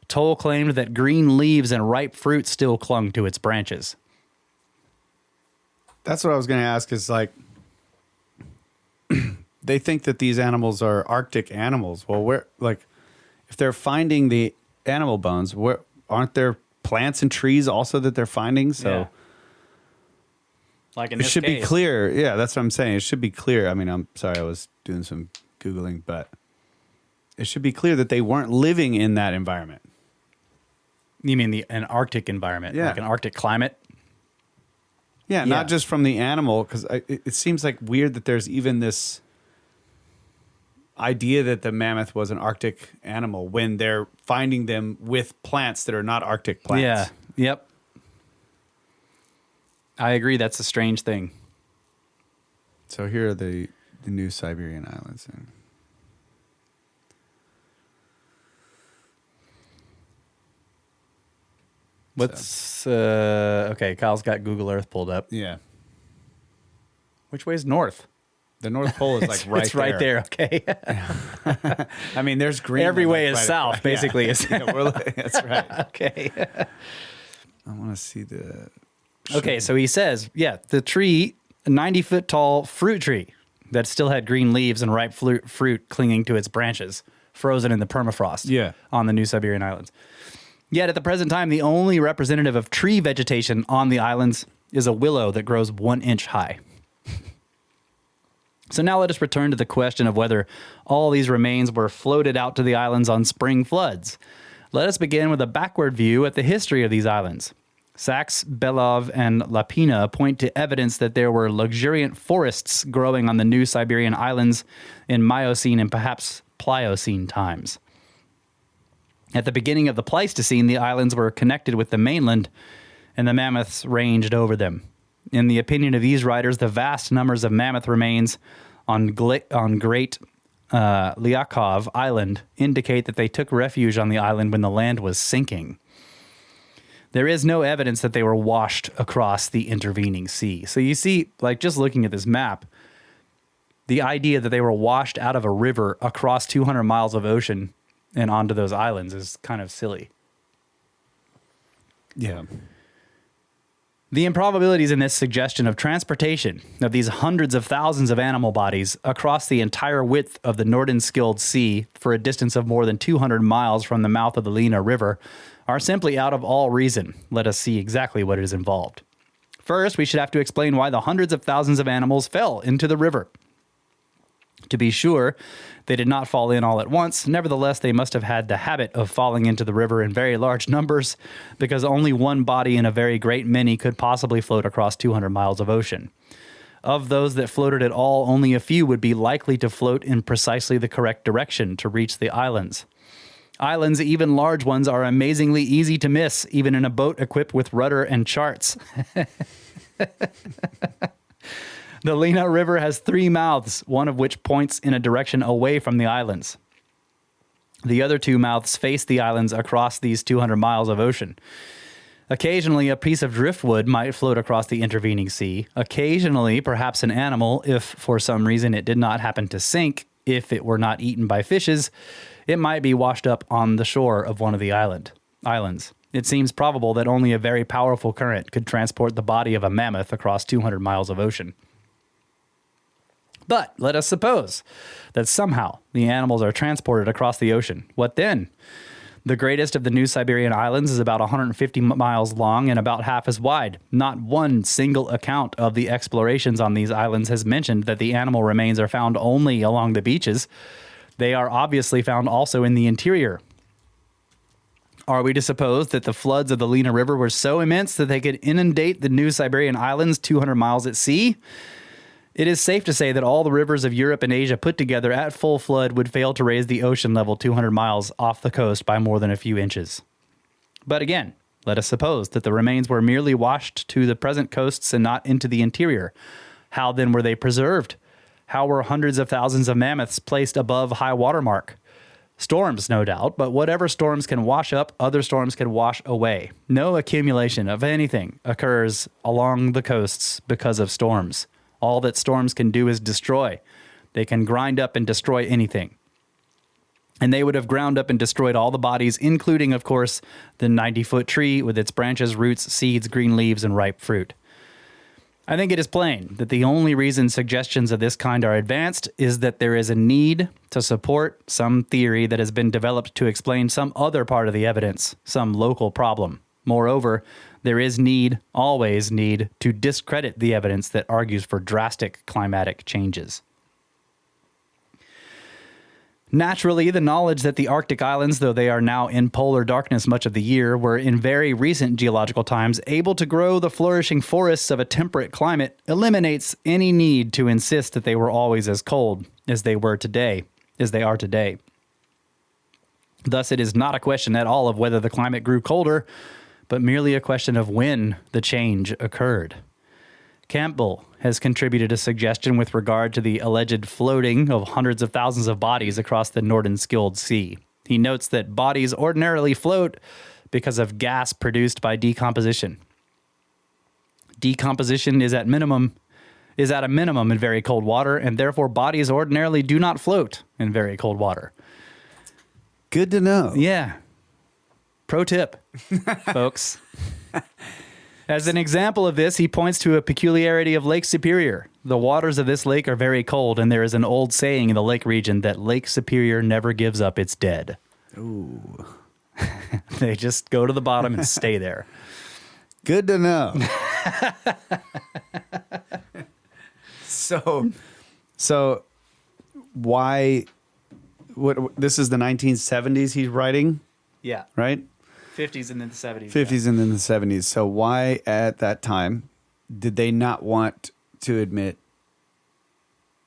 Toll claimed that green leaves and ripe fruit still clung to its branches. That's what I was going to ask is like, they think that these animals are Arctic animals. Well, where, like, if they're finding the animal bones, where aren't there plants and trees also that they're finding? So Yeah. Like in it this should be case. clear. Yeah, that's what I'm saying. It should be clear. I mean, I'm sorry, I was doing some Googling, but it should be clear that they weren't living in that environment. You mean an Arctic environment, Yeah. like an Arctic climate? Yeah, Yeah. not just from the animal, because it seems like weird that there's even this idea that the mammoth was an Arctic animal when they're finding them with plants that are not Arctic plants. Yeah. Yep. I agree. That's a strange thing. So here are the new Siberian islands. What's okay? Kyle's got Google Earth pulled up. Yeah. Which way is north? The North Pole is like right It's right there. Okay. I mean, there's green. Every way is south, basically. That's right. Okay. I want to see the. Okay. So he says, yeah, the tree, a 90-foot tall fruit tree that still had green leaves and ripe fruit clinging to its branches, frozen in the permafrost. Yeah. On the New Siberian Islands. Yet at the present time, the only representative of tree vegetation on the islands is a willow that grows 1 inch high. So now let us return to the question of whether all these remains were floated out to the islands on spring floods. Let us begin with a backward view at the history of these islands. Sachs, Belov, and Lapina point to evidence that there were luxuriant forests growing on the New Siberian Islands in Miocene and perhaps Pliocene times. At the beginning of the Pleistocene, the islands were connected with the mainland, and the mammoths ranged over them. In the opinion of these writers, the vast numbers of mammoth remains on great Lyakov Island indicate that they took refuge on the island when the land was sinking. There is no evidence that they were washed across the intervening sea. So you see, like just looking at this map, the idea that they were washed out of a river across 200 miles of ocean and onto those islands is kind of silly. Yeah. The improbabilities in this suggestion of transportation of these hundreds of thousands of animal bodies across the entire width of the Nordenskjöld Sea for a distance of more than 200 miles from the mouth of the Lena River are simply out of all reason. Let us see exactly what is involved. First, we should have to explain why the hundreds of thousands of animals fell into the river. To be sure, they did not fall in all at once. Nevertheless, they must have had the habit of falling into the river in very large numbers, because only one body in a very great many could possibly float across 200 miles of ocean. Of those that floated at all, only a few would be likely to float in precisely the correct direction to reach the islands. Islands, even large ones, are amazingly easy to miss, even in a boat equipped with rudder and charts. The Lena River has 3 mouths, one of which points in a direction away from the islands. The other 2 mouths face the islands across these 200 miles of ocean. Occasionally, a piece of driftwood might float across the intervening sea. Occasionally, perhaps an animal, if for some reason it did not happen to sink, if it were not eaten by fishes, it might be washed up on the shore of one of the islands. It seems probable that only a very powerful current could transport the body of a mammoth across 200 miles of ocean. But let us suppose that somehow the animals are transported across the ocean. What then? The greatest of the New Siberian islands is about 150 miles long and about half as wide. Not one single account of the explorations on these islands has mentioned that the animal remains are found only along the beaches. They are obviously found also in the interior. Are we to suppose that the floods of the Lena River were so immense that they could inundate the New Siberian islands 200 miles at sea? It is safe to say that all the rivers of Europe and Asia put together at full flood would fail to raise the ocean level 200 miles off the coast by more than a few inches. But again, let us suppose that the remains were merely washed to the present coasts and not into the interior. How then were they preserved? How were hundreds of thousands of mammoths placed above high water mark? Storms, no doubt, but whatever storms can wash up, other storms can wash away. No accumulation of anything occurs along the coasts because of storms. All that storms can do is destroy. They can grind up and destroy anything. And they would have ground up and destroyed all the bodies, including, of course, the 90-foot tree with its branches, roots, seeds, green leaves, and ripe fruit. I think it is plain that the only reason suggestions of this kind are advanced is that there is a need to support some theory that has been developed to explain some other part of the evidence, some local problem. Moreover, there is always need, to discredit the evidence that argues for drastic climatic changes. Naturally, the knowledge that the Arctic islands, though they are now in polar darkness much of the year, were in very recent geological times able to grow the flourishing forests of a temperate climate eliminates any need to insist that they were always as cold as they are today. Thus, it is not a question at all of whether the climate grew colder, but merely a question of when the change occurred. Campbell has contributed a suggestion with regard to the alleged floating of hundreds of thousands of bodies across the Nordenskjöld Sea. He notes that bodies ordinarily float because of gas produced by decomposition. Decomposition is at a minimum in very cold water, and therefore bodies ordinarily do not float in very cold water. Good to know. Yeah. Pro tip, folks. As an example of this, he points to a peculiarity of Lake Superior. The waters of this lake are very cold, and there is an old saying in the lake region that Lake Superior never gives up its dead. Ooh. They just go to the bottom and stay there. Good to know. So why, this is the 1970s he's writing? Yeah. Right? 50s and then the 70s. 50s and then the 70s. So why at that time did they not want to admit,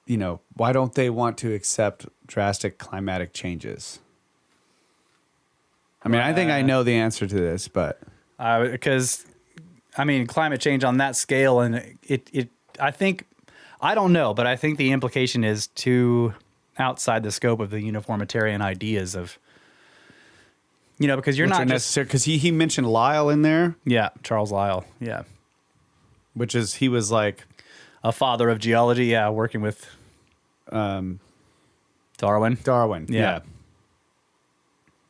why don't they want to accept drastic climatic changes? I mean, I think I know the answer to this, but. Because, climate change on that scale, and I don't know, but I think the implication is to outside the scope of the uniformitarian ideas of, because you're Which not are just, necessary because he mentioned Lyell in there, yeah, Charles Lyell, yeah, which is he was like a father of geology, yeah, working with Darwin. Darwin, Yeah.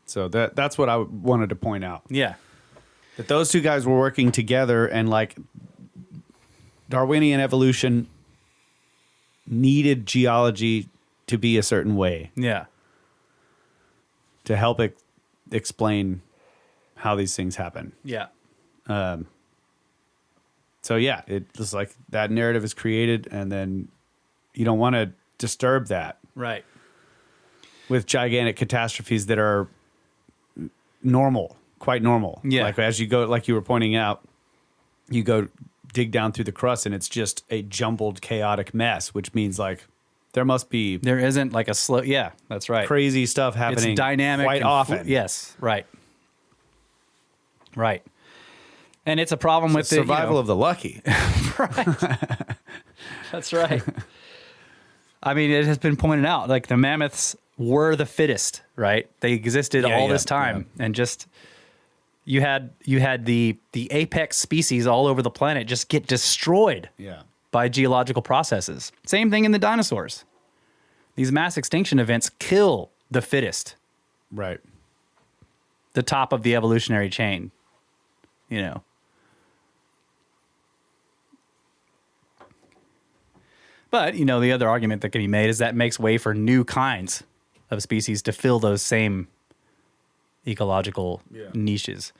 So that's what I wanted to point out. Yeah. That those two guys were working together, and like Darwinian evolution needed geology to be a certain way Yeah. to help explain how these things happen. Yeah. So yeah, it's like that narrative is created, and then you don't want to disturb that Right. with gigantic catastrophes that are normal, quite normal. Yeah. Like as you go, like you were pointing out, you go dig down through the crust and it's just a jumbled, chaotic mess, which means like there must be There isn't like a slow, yeah, that's right. crazy stuff happening It's dynamic. quite and often. yes. Right. Right. And it's a problem with Survival of the lucky. That's right. I mean, it has been pointed out, like the mammoths were the fittest, right? They existed all this time, and just you had the apex species all over the planet just get destroyed Yeah. by geological processes. Same thing in the dinosaurs. These mass extinction events kill the fittest, Right. the top of the evolutionary chain, But, the other argument that can be made is that makes way for new kinds of species to fill those same ecological niches.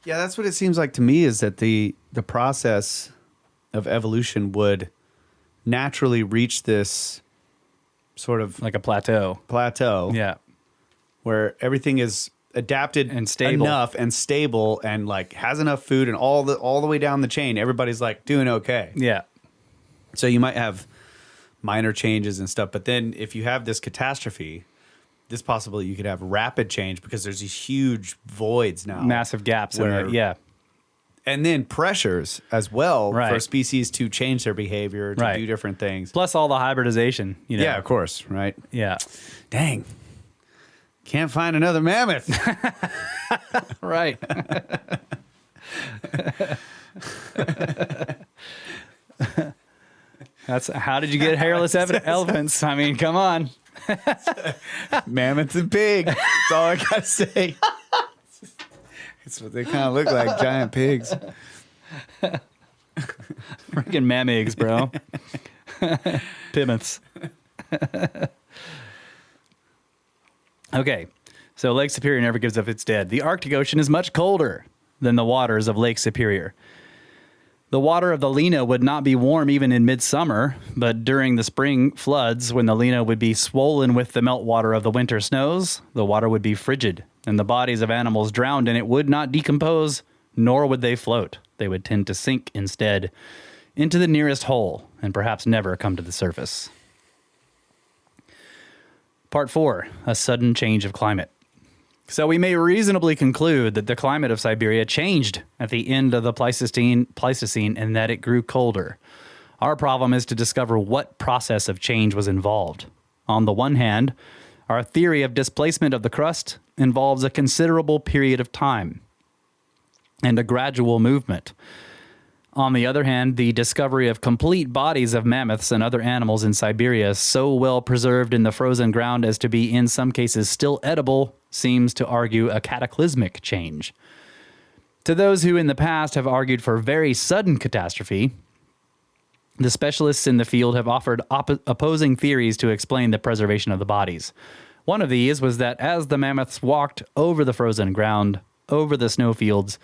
Yeah, that's what it seems like to me, is that the process of evolution would naturally reach this sort of Like a plateau. plateau Yeah. where everything is adapted And stable. enough and stable and like has enough food, and all the way down the chain everybody's like doing okay. Yeah. So you might have minor changes and stuff, but then if you have this catastrophe, this possibly you could have rapid change because there's these huge voids now. Massive gaps in Where- it. Yeah. And then pressures as well for Right. species to change their behavior, to Right. do different things. Plus all the hybridization, Yeah, of course, right? Yeah. Dang. Can't find another mammoth. Right. That's how did you get hairless elephants? I mean, come on. Mammoths and pig. That's all I gotta say. It's what they kind of look like, giant pigs. Freaking mammigs, bro. Plymouths. Okay, so Lake Superior never gives up its dead. The Arctic Ocean is much colder than the waters of Lake Superior. The water of the Lena would not be warm even in midsummer, but during the spring floods, when the Lena would be swollen with the meltwater of the winter snows, the water would be frigid, and the bodies of animals drowned in it would not decompose, nor would they float. They would tend to sink instead into the nearest hole, and perhaps never come to the surface. Part 4, a sudden change of climate. So we may reasonably conclude that the climate of Siberia changed at the end of the Pleistocene and that it grew colder. Our problem is to discover what process of change was involved. On the one hand, our theory of displacement of the crust involves a considerable period of time and a gradual movement. On the other hand, the discovery of complete bodies of mammoths and other animals in Siberia so well preserved in the frozen ground as to be in some cases still edible seems to argue a cataclysmic change. To those who in the past have argued for very sudden catastrophe, the specialists in the field have offered opposing theories to explain the preservation of the bodies. One of these was that as the mammoths walked over the frozen ground, over the snowfields,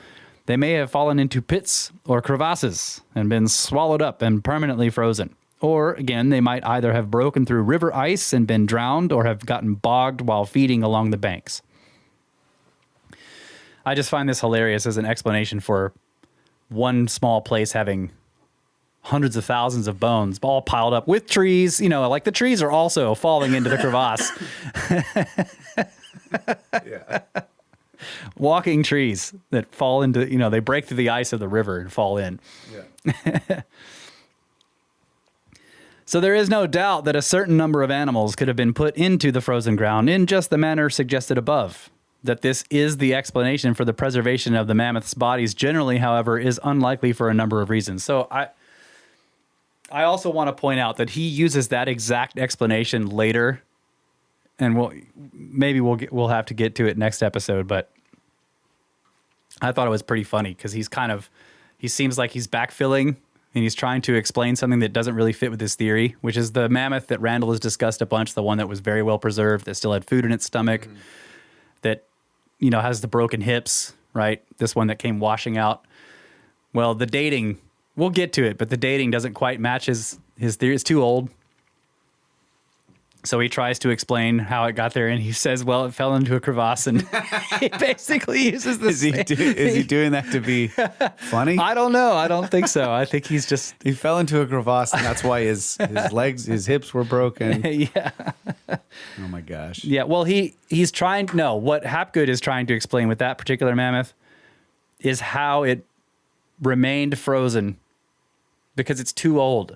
they may have fallen into pits or crevasses and been swallowed up and permanently frozen. Or, again, they might either have broken through river ice and been drowned or have gotten bogged while feeding along the banks. I just find this hilarious as an explanation for one small place having hundreds of thousands of bones all piled up with trees. Like the trees are also falling into the crevasse. Yeah. Walking trees that fall into, they break through the ice of the river and fall in. Yeah. So there is no doubt that a certain number of animals could have been put into the frozen ground in just the manner suggested above. That this is the explanation for the preservation of the mammoth's bodies generally, however, is unlikely for a number of reasons. So I also want to point out that he uses that exact explanation later, and we'll have to get to it next episode. But I thought it was pretty funny because he seems like he's backfilling and he's trying to explain something that doesn't really fit with his theory, which is the mammoth that Randall has discussed a bunch, the one that was very well preserved, that still had food in its stomach, that has the broken hips, right? This one that came washing out. Well, the dating. We'll get to it, but the dating doesn't quite match his theory. It's too old. So he tries to explain how it got there, and he says, well, it fell into a crevasse, and he basically uses this. Is he doing that to be funny? I don't know. I don't think so. I think he's just... He fell into a crevasse, and that's why his legs, his hips were broken. Yeah. Oh, my gosh. Yeah, well, he's trying... No, what Hapgood is trying to explain with that particular mammoth is how it remained frozen because it's too old,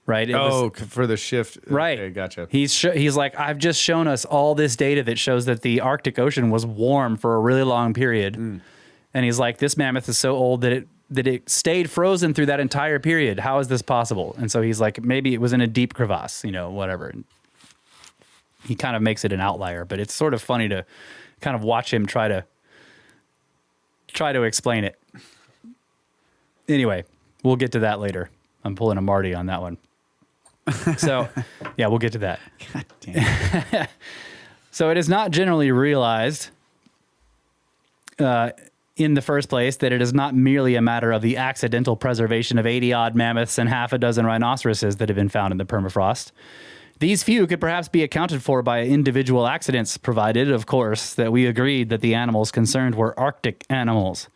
right? For the shift. Right. Okay, gotcha. He's like, I've just shown us all this data that shows that the Arctic Ocean was warm for a really long period. And he's like, this mammoth is so old that it stayed frozen through that entire period. How is this possible? And so he's like, maybe it was in a deep crevasse, whatever. And he kind of makes it an outlier, but it's sort of funny to kind of watch him try to explain it. Anyway, we'll get to that later. I'm pulling a Marty on that one. So, yeah, we'll get to that. God damn. So it is not generally realized in the first place that it is not merely a matter of the accidental preservation of 80-odd mammoths and half a dozen rhinoceroses that have been found in the permafrost. These few could perhaps be accounted for by individual accidents, provided, of course, that we agreed that the animals concerned were Arctic animals.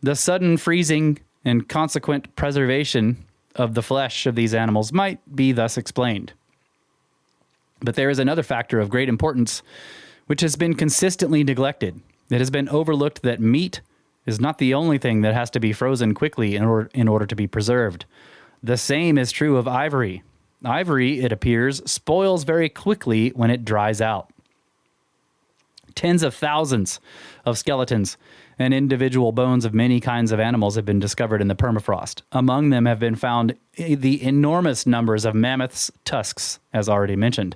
The sudden freezing and consequent preservation of the flesh of these animals might be thus explained. But there is another factor of great importance which has been consistently neglected. It has been overlooked that meat is not the only thing that has to be frozen quickly in order to be preserved. The same is true of ivory. Ivory, it appears, spoils very quickly when it dries out. Tens of thousands of skeletons and individual bones of many kinds of animals have been discovered in the permafrost. Among them have been found the enormous numbers of mammoths' tusks, as already mentioned.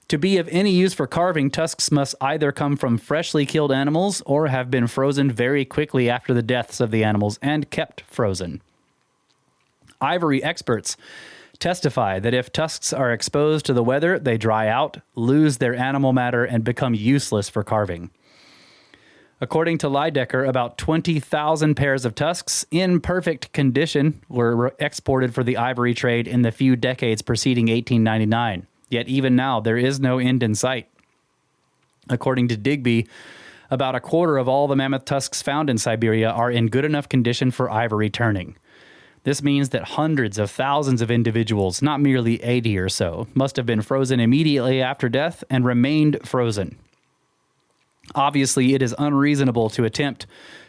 To be of any use for carving, tusks must either come from freshly killed animals or have been frozen very quickly after the deaths of the animals and kept frozen. Ivory experts testify that if tusks are exposed to the weather, they dry out, lose their animal matter, and become useless for carving. According to Lydecker, about 20,000 pairs of tusks in perfect condition were exported for the ivory trade in the few decades preceding 1899. Yet even now, there is no end in sight. According to Digby, about a quarter of all the mammoth tusks found in Siberia are in good enough condition for ivory turning. This means that hundreds of thousands of individuals, not merely 80 or so, must have been frozen immediately after death and remained frozen. Obviously, it is unreasonable to attempt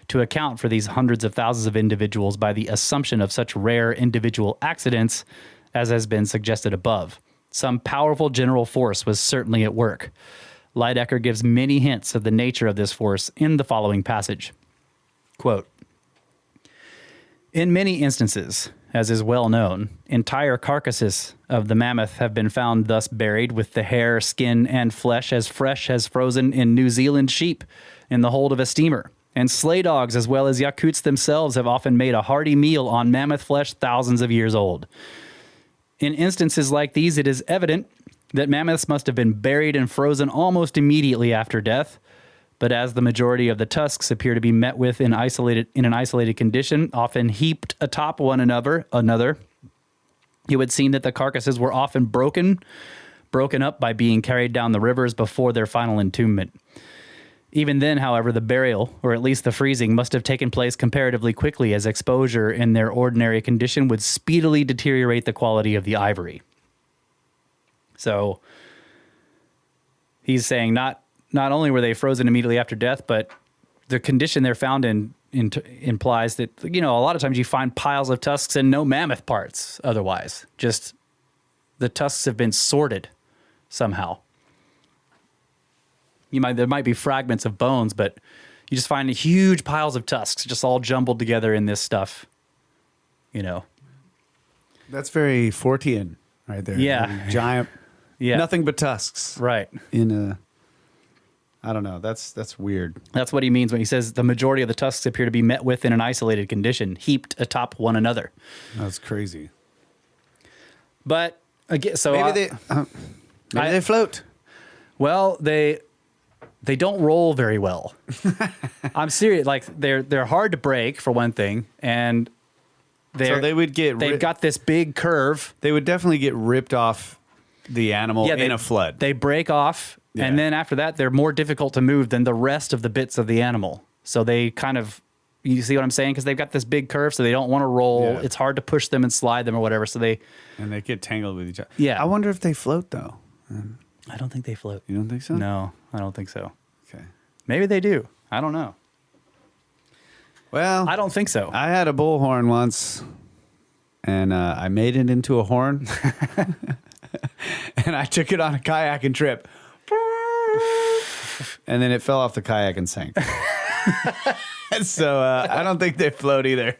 to account for these hundreds of thousands of individuals by the assumption of such rare individual accidents as has been suggested above. Some powerful general force was certainly at work. Lydecker gives many hints of the nature of this force in the following passage. Quote, in many instances, as is well known, entire carcasses of the mammoth have been found thus buried with the hair, skin, and flesh as fresh as frozen in New Zealand sheep in the hold of a steamer. And sleigh dogs as well as Yakuts themselves have often made a hearty meal on mammoth flesh thousands of years old. In instances like these, it is evident that mammoths must have been buried and frozen almost immediately after death. But as the majority of the tusks appear to be met with in an isolated condition, often heaped atop one another, it would seem that the carcasses were often broken up by being carried down the rivers before their final entombment. Even then, however, the burial, or at least the freezing, must have taken place comparatively quickly, as exposure in their ordinary condition would speedily deteriorate the quality of the ivory. So he's saying not only were they frozen immediately after death, but the condition they're found in implies that, a lot of times you find piles of tusks and no mammoth parts otherwise. Just the tusks have been sorted somehow. There might be fragments of bones, but you just find huge piles of tusks just all jumbled together in this stuff. That's very Fortean right there. Yeah. Giant. Yeah. Nothing but tusks. Right. I don't know. That's weird. That's what he means when he says the majority of the tusks appear to be met with in an isolated condition, heaped atop one another. That's crazy. But again, so Maybe they float. Well, they don't roll very well. I'm serious. Like they're hard to break for one thing, and they've got this big curve. They would definitely get ripped off the animal in a flood. They break off, and then after that, they're more difficult to move than the rest of the bits of the animal. So they kind of, you see what I'm saying? Because they've got this big curve, so they don't want to roll. Yeah. It's hard to push them and slide them or whatever. So they get tangled with each other. Yeah. I wonder if they float though. I don't think they float. You don't think so? No, I don't think so. Okay. Maybe they do. I don't know. Well, I don't think so. I had a bullhorn once, and I made it into a horn, and I took it on a kayaking trip, and then it fell off the kayak and sank. So I don't think they float either.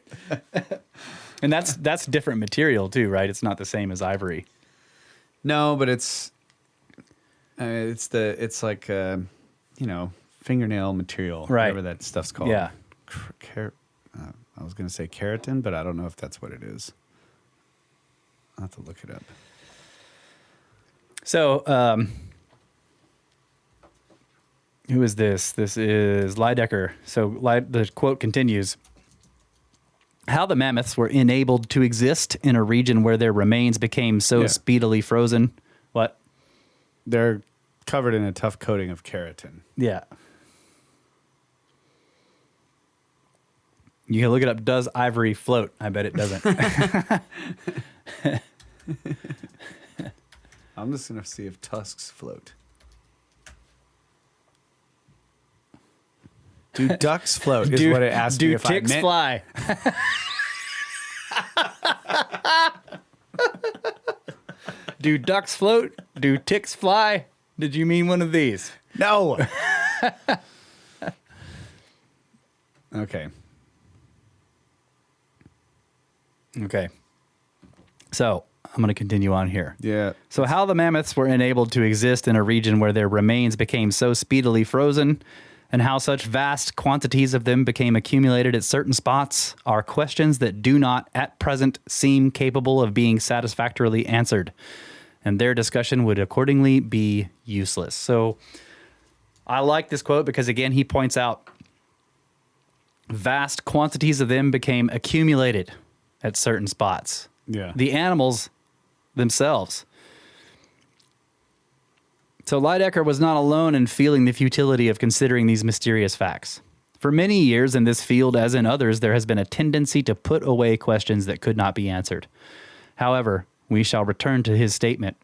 And that's different material too, right? It's not the same as ivory. No, but it's like fingernail material, right? Whatever that stuff's called. Yeah. I was going to say keratin, but I don't know if that's what it is. I'll have to look it up. So, who is this? This is Lydecker. So the quote continues. How the mammoths were enabled to exist in a region where their remains became so speedily frozen. What? They're covered in a tough coating of keratin. Yeah. You can look it up. Does ivory float? I bet it doesn't. I'm just going to see if tusks float. Do ducks float is what it asked me if I meant. Do ticks fly? Do ducks float? Do ticks fly? Did you mean one of these? No. Okay. Okay. So I'm going to continue on here. Yeah. So how the mammoths were enabled to exist in a region where their remains became so speedily frozen, and how such vast quantities of them became accumulated at certain spots are questions that do not at present seem capable of being satisfactorily answered, and their discussion would accordingly be useless. So I like this quote because, again, he points out vast quantities of them became accumulated at certain spots. Yeah. The animals themselves. So Lydecker was not alone in feeling the futility of considering these mysterious facts. For many years in this field, as in others, there has been a tendency to put away questions that could not be answered. However, we shall return to his statement.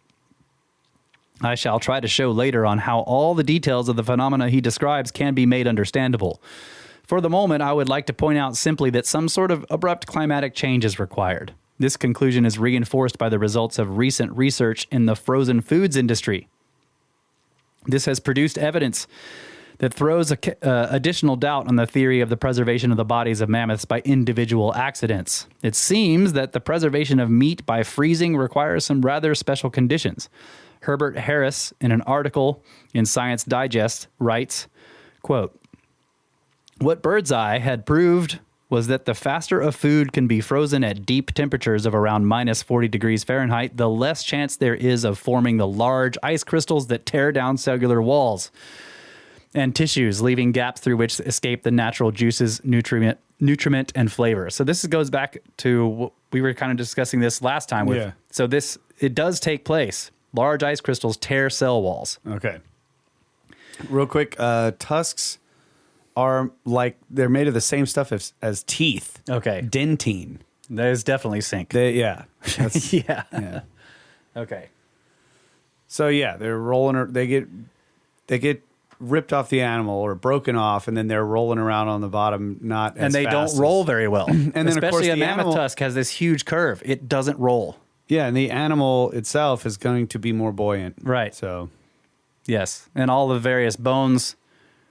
I shall try to show later on how all the details of the phenomena he describes can be made understandable. For the moment, I would like to point out simply that some sort of abrupt climatic change is required. This conclusion is reinforced by the results of recent research in the frozen foods industry. This has produced evidence that throws additional doubt on the theory of the preservation of the bodies of mammoths by individual accidents. It seems that the preservation of meat by freezing requires some rather special conditions. Herbert Harris, in an article in Science Digest, writes, quote, "What Birdseye had proved was that the faster a food can be frozen at deep temperatures of around minus 40 degrees Fahrenheit, the less chance there is of forming the large ice crystals that tear down cellular walls and tissues, leaving gaps through which escape the natural juices, nutriment, and flavor." So this goes back to what we were kind of discussing this last time with. Yeah. So it does take place. Large ice crystals tear cell walls. Okay. Real quick, tusks are they're made of the same stuff as teeth. Okay. Dentine. That is definitely zinc. Yeah. That's, yeah. yeah. Okay. So yeah, they're rolling. They get ripped off the animal or broken off, and then they're rolling around on the bottom. And they don't roll very well. And then especially of course a mammoth tusk has this huge curve. It doesn't roll. Yeah, and the animal itself is going to be more buoyant. Right. So Yes. And all the various bones.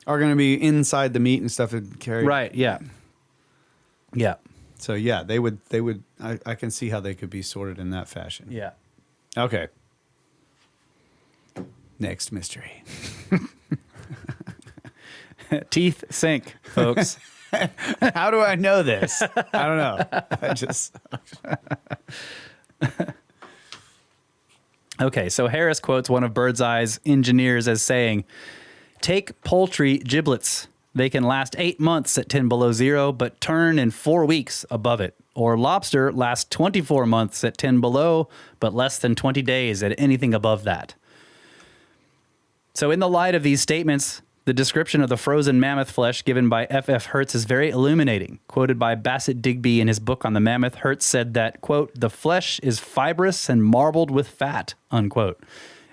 are going to be inside the meat and stuff that carry. Right. Yeah. Yeah. So yeah, they would. I can see how they could be sorted in that fashion. Yeah. Okay. Next mystery. Teeth sink, folks. How do I know this? I don't know. I just. Okay, so Harris quotes one of Birdseye's engineers as saying, "Take poultry giblets. They can last 8 months at 10 below zero, but turn in 4 weeks above it. Or lobster lasts 24 months at 10 below, but less than 20 days at anything above that." So in the light of these statements, the description of the frozen mammoth flesh given by F.F. Hertz is very illuminating. Quoted by Bassett Digby in his book on the mammoth, Hertz said that, quote, "The flesh is fibrous and marbled with fat," unquote.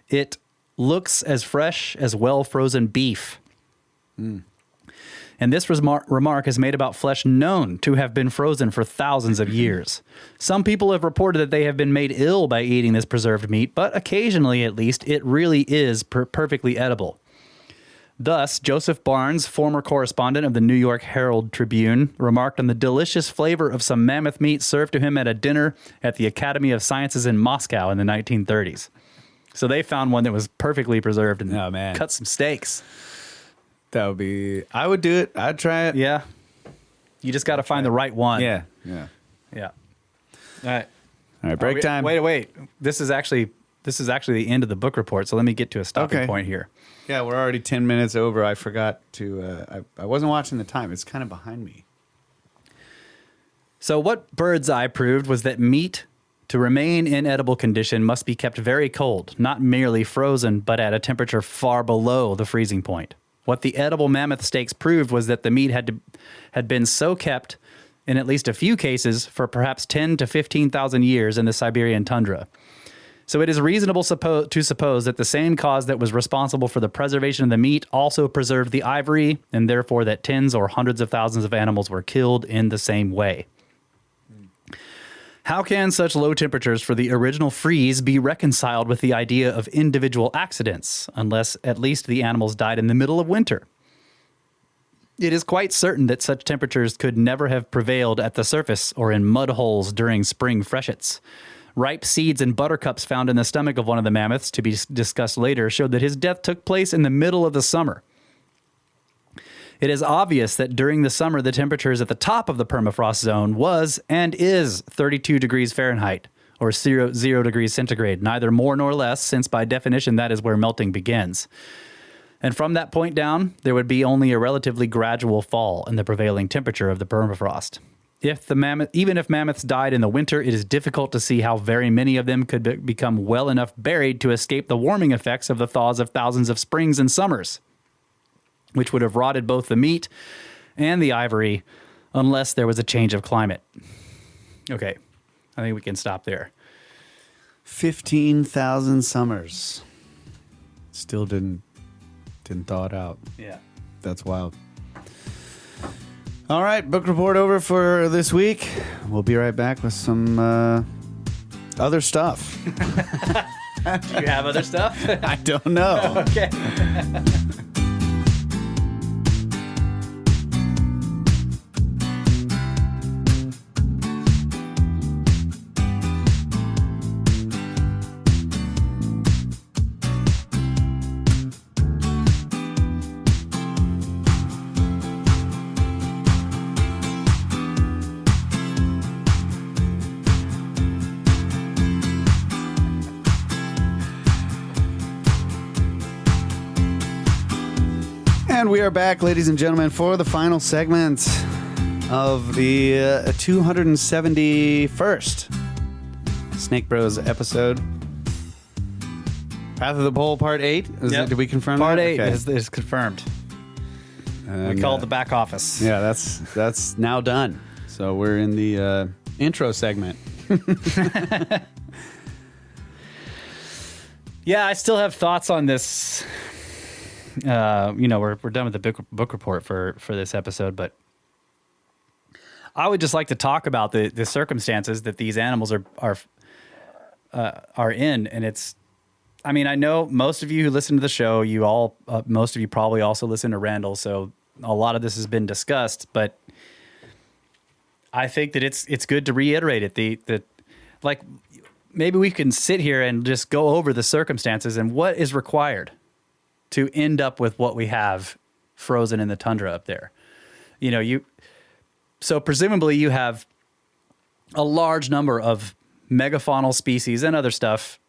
"It looks as fresh as well-frozen beef." And this remark is made about flesh known to have been frozen for thousands of years. Some people have reported that they have been made ill by eating this preserved meat, but occasionally, at least, it really is perfectly edible. Thus, Joseph Barnes, former correspondent of the New York Herald Tribune, remarked on the delicious flavor of some mammoth meat served to him at a dinner at the Academy of Sciences in Moscow in the 1930s. So they found one that was perfectly preserved and Oh, man. cut some steaks. That would be. I would do it. I'd try it. Yeah. You just got to find the right one. Yeah. Yeah. Yeah. All right. All right. Break time. Wait. This is actually the end of the book report. So let me get to a stopping Okay. point here. Yeah, we're already 10 minutes over. I forgot to. I wasn't watching the time. It's kind of behind me. So what Birdseye proved was that meat, to remain in edible condition, must be kept very cold, not merely frozen, but at a temperature far below the freezing point. What the edible mammoth steaks proved was that the meat had been so kept, in at least a few cases, for perhaps 10 to 15,000 years in the Siberian tundra. So it is reasonable to suppose that the same cause that was responsible for the preservation of the meat also preserved the ivory, and therefore that tens or hundreds of thousands of animals were killed in the same way. How can such low temperatures for the original freeze be reconciled with the idea of individual accidents, unless at least the animals died in the middle of winter? It is quite certain that such temperatures could never have prevailed at the surface or in mud holes during spring freshets. Ripe seeds and buttercups found in the stomach of one of the mammoths, to be discussed later, showed that his death took place in the middle of the summer. It is obvious that during the summer, the temperatures at the top of the permafrost zone was and is 32 degrees Fahrenheit, or 0 degrees centigrade, neither more nor less, since by definition that is where melting begins. And from that point down, there would be only a relatively gradual fall in the prevailing temperature of the permafrost. Even if mammoths died in the winter, it is difficult to see how very many of them could become well enough buried to escape the warming effects of the thaws of thousands of springs and summers, which would have rotted both the meat and the ivory unless there was a change of climate. Okay, I think we can stop there. 15,000 summers. Still didn't thaw it out. Yeah. That's wild. All right, book report over for this week. We'll be right back with some other stuff. Do you have other stuff? I don't know. Okay. And we are back, ladies and gentlemen, for the final segment of the 271st Snake Bros episode. Path of the Pole, Part 8. Yep. Did we confirm Part that? 8 Okay. is confirmed. And, We called the back office. Yeah, that's now done. So we're in the intro segment. Yeah, I still have thoughts on this. We're done with the book report for this episode, but I would just like to talk about the circumstances that these animals are are in, and it's. I mean, I know most of you who listen to the show, most of you probably also listen to Randall, so a lot of this has been discussed, but I think that it's good to reiterate it. Like maybe we can sit here and just go over the circumstances and what is required to end up with what we have frozen in the tundra up there. So presumably you have a large number of megafaunal species and other stuff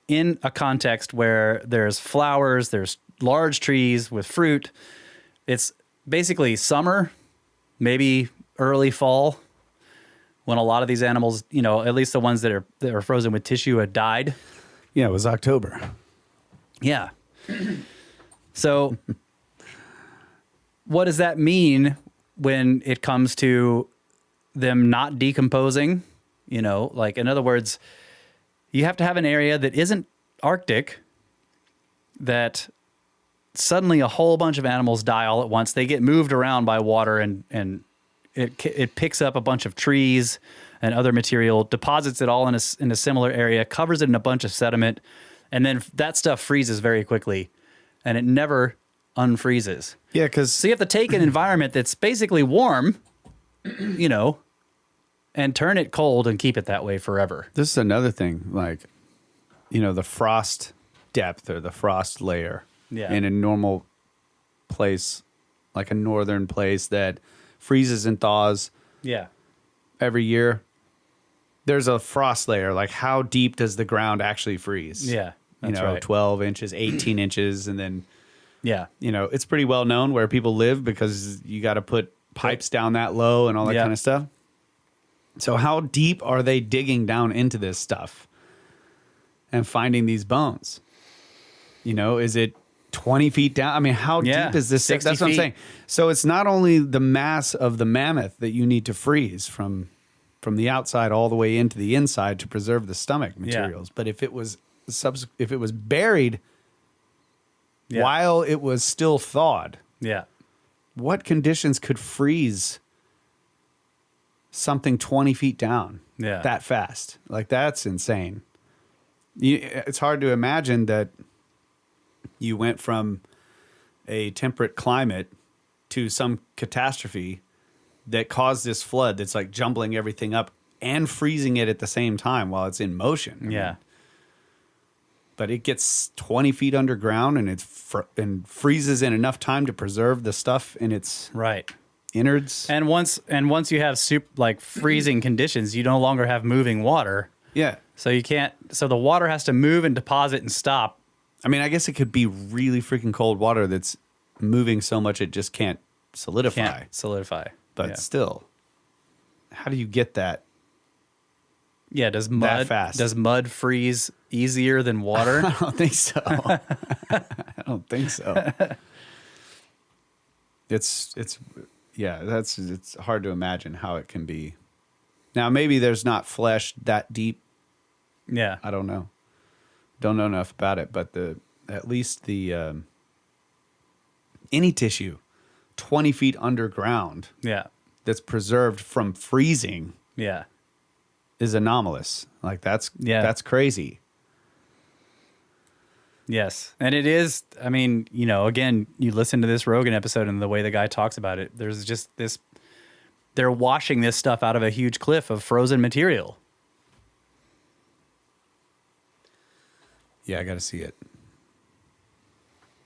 in a context where there's flowers, there's large trees with fruit. It's basically summer, maybe early fall, when a lot of these animals, at least the ones that are frozen with tissue, had died. Yeah, it was October. Yeah. So what does that mean when it comes to them not decomposing? Like, in other words, you have to have an area that isn't Arctic, that suddenly a whole bunch of animals die all at once. They get moved around by water, and it picks up a bunch of trees and other material, deposits it all in a similar area, covers it in a bunch of sediment, and then that stuff freezes very quickly, and it never unfreezes. Yeah, because So you have to take an environment that's basically warm, and turn it cold and keep it that way forever. this is another thing, like, the frost depth or the frost layer in a normal place, like a northern place that freezes and thaws Yeah. every year. There's a frost layer. Like, how deep does the ground actually freeze? Yeah. That's right. 12 inches, 18 inches. And then, Yeah. it's pretty well known where people live because you got to put pipes down that low and all that Yeah. kind of stuff. So how deep are they digging down into this stuff and finding these bones? Is it 20 feet down? I mean, how Yeah, deep is this? 60 That's what I'm feet. saying. So it's not only the mass of the mammoth that you need to freeze from the outside all the way into the inside to preserve the stomach materials, but if it was buried Yeah. while it was still thawed, Yeah. what conditions could freeze something 20 feet down that fast? Like, that's insane. It's hard to imagine that you went from a temperate climate to some catastrophe that caused this flood that's like jumbling everything up and freezing it at the same time while it's in motion. Yeah. But it gets 20 feet underground and and freezes in enough time to preserve the stuff in its Right. innards. And once you have freezing conditions, you no longer have moving water. Yeah. So you can't. So the water has to move and deposit and stop. I mean, I guess it could be really freaking cold water that's moving so much it just can't solidify. Can't solidify. But yeah. still, how do you get that? Yeah. Does mud freeze easier than water? I don't think so. I don't think so. It's hard to imagine how it can be. Now, maybe there's not flesh that deep. Yeah. I don't know. Don't know enough about it, but at least any tissue 20 feet underground Yeah. that's preserved from freezing Yeah. is anomalous. Like, that's crazy. Yes. And it is, I mean, again, you listen to this Rogan episode and the way the guy talks about it, there's just this, they're washing this stuff out of a huge cliff of frozen material. Yeah, I got to see it.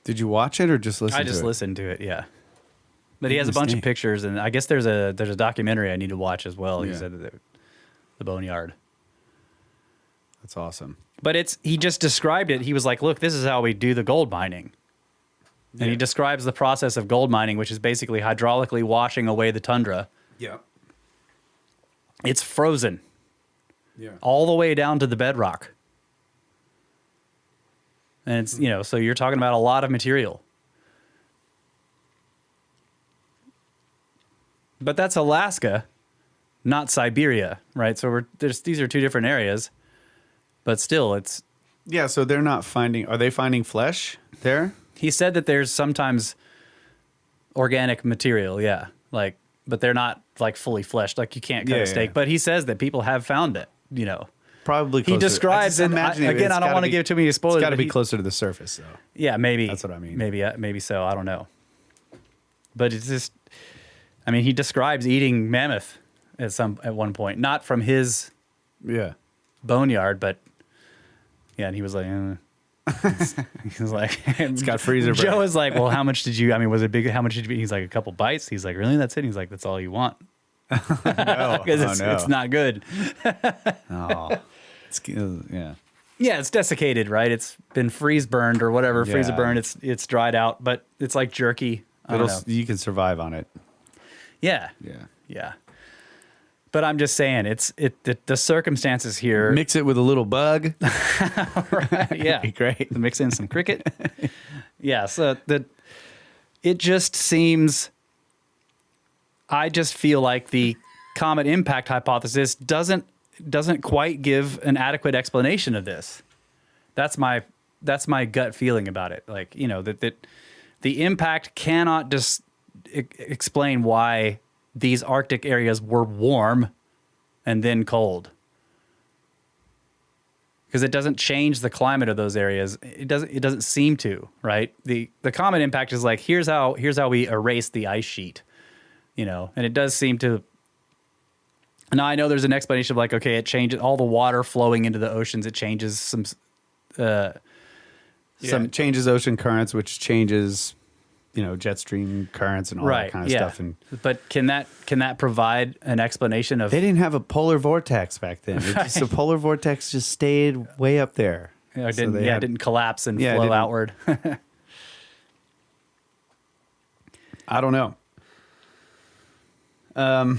Did you watch it or just listen to it? I just listened to it, yeah. But he has a Goodness bunch me. of pictures, and I guess there's a documentary I need to watch as well. Yeah. He said the Boneyard. That's awesome. But he just described it. He was like, look, this is how we do the gold mining. And he describes the process of gold mining, which is basically hydraulically washing away the tundra. Yeah. It's frozen Yeah. all the way down to the bedrock. And it's, so you're talking about a lot of material. But that's Alaska, not Siberia, right? So these are two different areas. But still, it's... Yeah, so they're not finding... Are they finding flesh there? He said that there's sometimes organic material, yeah. But they're not, fully fleshed. Like, you can't cut a steak. Yeah. But he says that people have found it, probably closer. He describes, and again, I don't want to give too many spoilers. It's got to but be closer to the surface, though. Yeah, maybe. That's what I mean. Maybe so. I don't know. But it's just, I mean, he describes eating mammoth at one point, not from his boneyard, but yeah, and he was like, he was like, it's got freezer burn. Joe was like, well, how much did you? I mean, was it big? How much did you eat? He's like, a couple bites. He's like, really? That's it? He's like, that's all you want. Because it's not good. Yeah. Yeah, it's desiccated, right? It's been freeze burned or whatever, freezer burned. It's dried out, but it's like jerky. I don't know. You can survive on it. Yeah. But I'm just saying, the circumstances here. Mix it with a little bug. Right, yeah, be great. Mix in some cricket. Yeah, so it just seems. I just feel like the comet impact hypothesis doesn't quite give an adequate explanation of this. That's my gut feeling about it. Like, you know, that the impact cannot just explain why these Arctic areas were warm and then cold. Because it doesn't change the climate of those areas. It doesn't seem to, right? The comet impact is like, here's how we erase the ice sheet. You know, and it does seem to. Now I know there's an explanation of like, okay, it changes all the water flowing into the oceans. It changes it changes ocean currents, which changes, you know, jet stream currents and all that kind of stuff. And but can that provide an explanation of? They didn't have a polar vortex back then. The polar vortex just stayed way up there. Yeah, it didn't collapse and flow outward. I don't know. I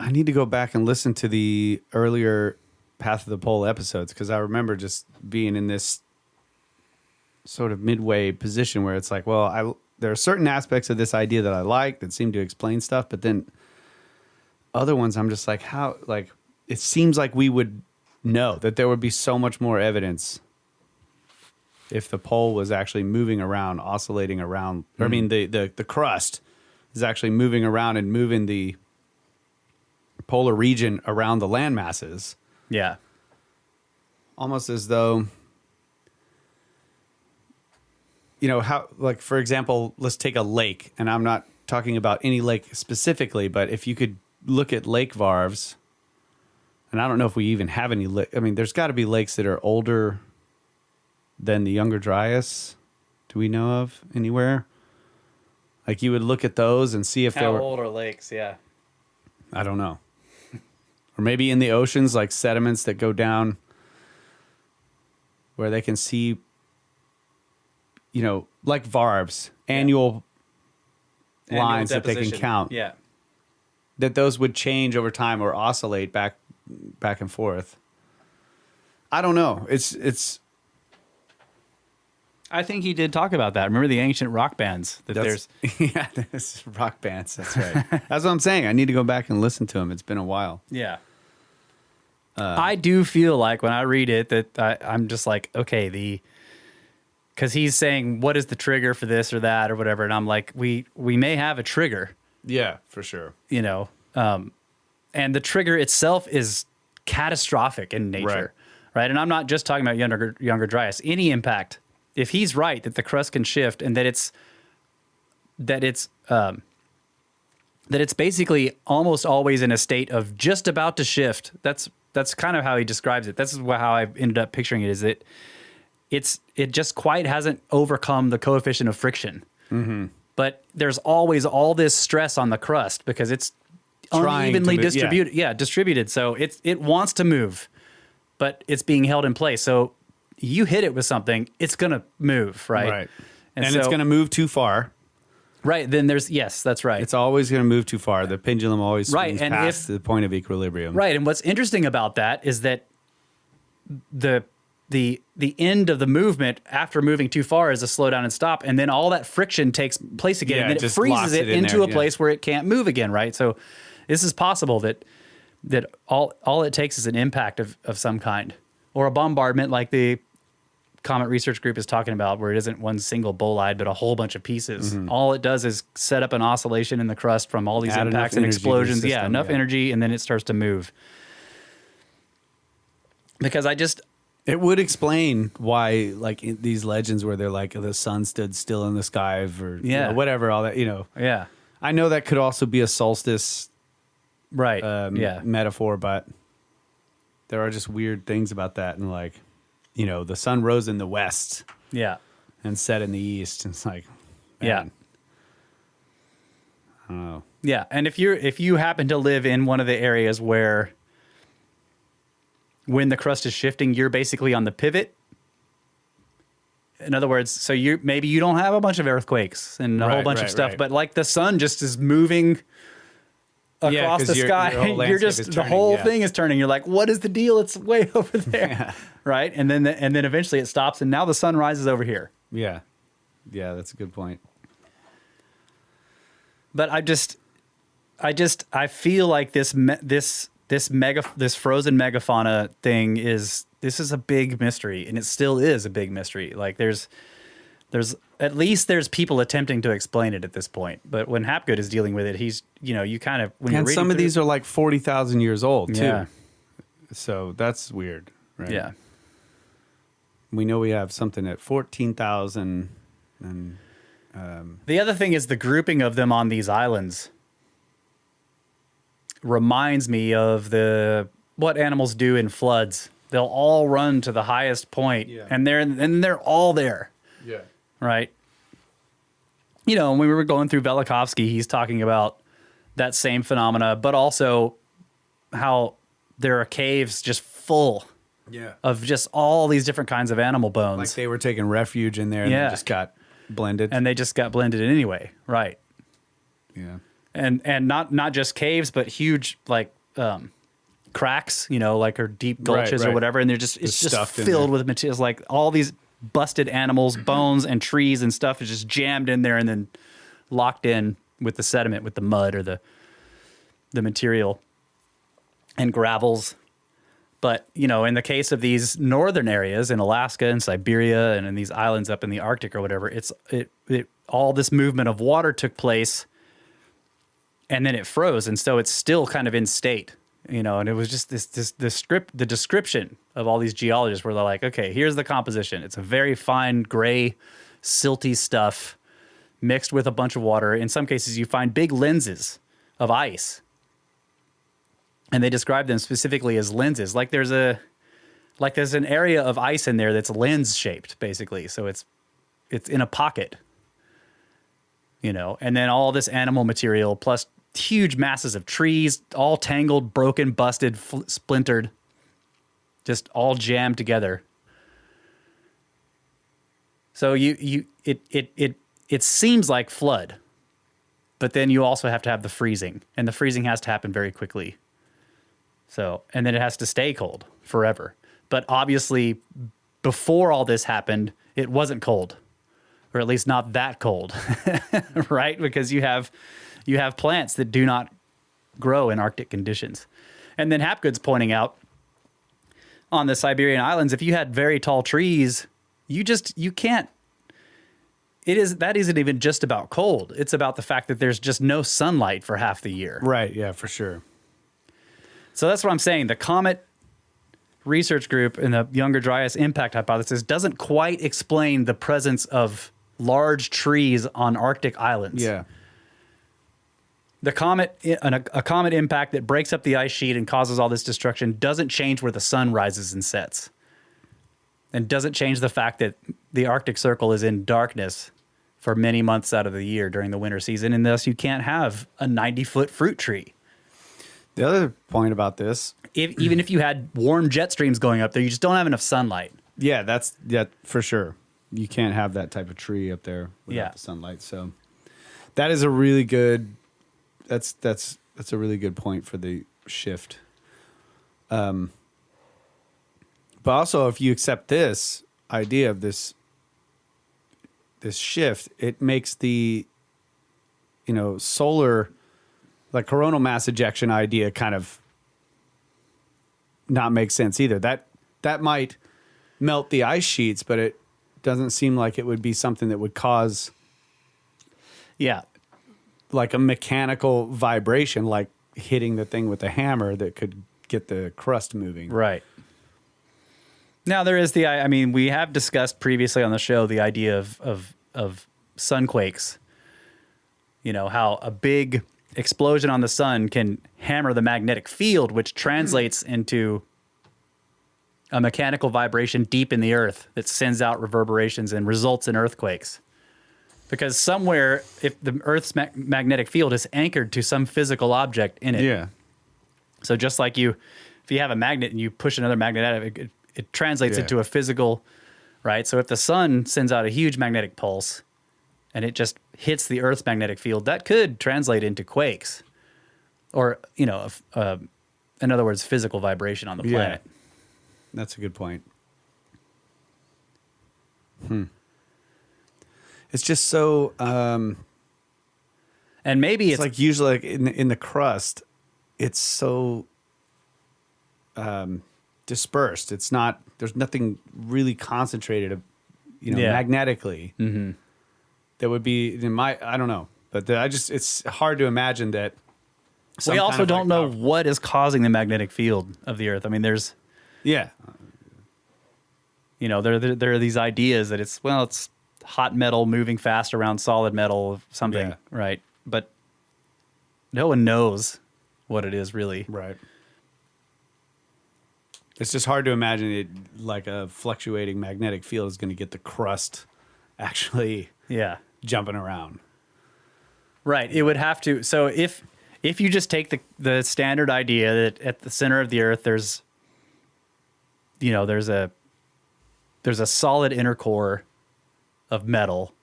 need to go back and listen to the earlier Path of the Pole episodes because I remember just being in this sort of midway position where it's like, well, there are certain aspects of this idea that I like that seem to explain stuff, but then other ones I'm just like, how? Like, it seems like we would know that there would be so much more evidence if the pole was actually moving around, oscillating around. Mm-hmm. I mean, the crust is actually moving around and moving the polar region around the land masses. Yeah. Almost as though, you know, how, like, for example, let's take a lake, and I'm not talking about any lake specifically, but if you could look at lake varves, and I don't know if we even have any, I mean, there's got to be lakes that are older than the Younger Dryas. Do we know of anywhere? Like, you would look at those and see if they were... How old are lakes, yeah. I don't know. Or maybe in the oceans, like sediments that go down where they can see, you know, like varves, annual lines that they can count. Yeah. That those would change over time or oscillate back and forth. I don't know. It's I think he did talk about that. Remember the ancient rock bands? There's rock bands. That's right. That's what I'm saying. I need to go back and listen to them. It's been a while. Yeah. I do feel like when I read it that I'm just like, okay, because he's saying, what is the trigger for this or that or whatever? And I'm like, we may have a trigger. Yeah, for sure. You know, and the trigger itself is catastrophic in nature. Right? And I'm not just talking about Younger Dryas. Any impact. If he's right that the crust can shift and that it's basically almost always in a state of just about to shift. That's kind of how he describes it. This is how I ended up picturing it. Is that it just quite hasn't overcome the coefficient of friction. Mm-hmm. But there's always all this stress on the crust because it's unevenly distributed. Yeah, distributed. So it wants to move, but it's being held in place. So you hit it with something, it's going to move, right? Right. And so, it's going to move too far. Right. Then that's right. It's always going to move too far. The pendulum always swings past the point of equilibrium. Right. And what's interesting about that is that the end of the movement after moving too far is a slow down and stop. And then all that friction takes place again. And then it freezes it into a place where it can't move again. Right. So this is possible that all it takes is an impact of some kind or a bombardment like the Comet Research Group is talking about, where it isn't one single bolide, but a whole bunch of pieces. Mm-hmm. All it does is set up an oscillation in the crust from all these impacts and explosions. Enough energy, and then it starts to move. because It would explain why, like in these legends where they're like the sun stood still in the sky for whatever, all that. yeah, I know that could also be a solstice right, metaphor, but there are just weird things about that, and like, the sun rose in the west yeah, and set in the east. And it's like, yeah. man, I don't know. Yeah, and if you happen to live in one of the areas where when the crust is shifting, you're basically on the pivot. In other words, so maybe you don't have a bunch of earthquakes and a whole bunch of stuff, but like the sun just is moving across the sky. You're just the whole thing is turning. You're like, what is the deal? It's way over there, right? And then eventually it stops, and now the sun rises over here. Yeah, that's a good point. But I feel like this frozen megafauna thing is a big mystery, and it still is a big mystery. Like there's at least there's people attempting to explain it at this point. But when Hapgood is dealing with it, he's you kind of when you're reading some of these are like 40,000 years old too. Yeah. So that's weird, right? Yeah. We know we have something at 14,000 and the other thing is the grouping of them on these islands reminds me of what animals do in floods. They'll all run to the highest point, and they're all there. Yeah. Right. When we were going through Velikovsky, he's talking about that same phenomena, but also how there are caves just full of just all these different kinds of animal bones. Like they were taking refuge in there and they just got blended. And they just got blended anyway. Right. Yeah. And not just caves, but huge like cracks, like or deep gulches or whatever. And it's just filled with materials, like all these busted animals, bones and trees and stuff is just jammed in there and then locked in with the sediment, with the mud or the material and gravels. But, in the case of these northern areas in Alaska and Siberia and in these islands up in the Arctic or whatever, all this movement of water took place and then it froze. And so it's still kind of in state, and it was just the description of all these geologists where they're like, okay, here's the composition. It's a very fine gray, silty stuff mixed with a bunch of water. In some cases, you find big lenses of ice. And they describe them specifically as lenses. Like there's an area of ice in there that's lens shaped, basically. So it's in a pocket, and then all this animal material plus huge masses of trees, all tangled, broken, busted, splintered, just all jammed together. So it seems like flood, but then you also have to have the freezing, and the freezing has to happen very quickly. So, and then it has to stay cold forever. But obviously, before all this happened, it wasn't cold, or at least not that cold, right? Because you have plants that do not grow in Arctic conditions. And then Hapgood's pointing out on the Siberian islands, if you had very tall trees, you can't. That isn't even just about cold. It's about the fact that there's just no sunlight for half the year. Right. Yeah, for sure. So that's what I'm saying. The Comet Research Group and the Younger Dryas Impact Hypothesis doesn't quite explain the presence of large trees on Arctic islands. Yeah. A comet impact that breaks up the ice sheet and causes all this destruction doesn't change where the sun rises and sets. And doesn't change the fact that the Arctic Circle is in darkness for many months out of the year during the winter season, and thus you can't have a 90-foot fruit tree. The other point about this, even if you had warm jet streams going up there, you just don't have enough sunlight. Yeah, that's for sure. You can't have that type of tree up there without the sunlight. So that is a really good. That's a really good point for the shift. But also, if you accept this idea of this shift, it makes the solar, like coronal mass ejection idea kind of not make sense either. That might melt the ice sheets, but it doesn't seem like it would be something that would cause like a mechanical vibration, like hitting the thing with a hammer that could get the crust moving. Right. Now there is I mean, we have discussed previously on the show the idea of sunquakes. You know, how a big explosion on the sun can hammer the magnetic field, which translates into a mechanical vibration deep in the earth that sends out reverberations and results in earthquakes. Because somewhere, if the Earth's magnetic field is anchored to some physical object in it. Yeah. So just like if you have a magnet and you push another magnet at it, it translates into a physical, right? So if the sun sends out a huge magnetic pulse and it just hits the Earth's magnetic field, that could translate into quakes or, you know, in other words, physical vibration on the planet. That's a good point. It's just so, and maybe it's like usually like in the crust, it's so dispersed. It's not, there's nothing really concentrated, you know, magnetically that would be in I don't know, but it's hard to imagine that. We also don't know what is causing the magnetic field of the Earth. I mean, there's, you know, there are these ideas that it's hot metal moving fast around solid metal, something, right? But no one knows what it is really. Right. It's just hard to imagine it like a fluctuating magnetic field is going to get the crust actually jumping around. Right. It would have to. So if you just take the standard idea that at the center of the Earth there's a solid inner core of metal,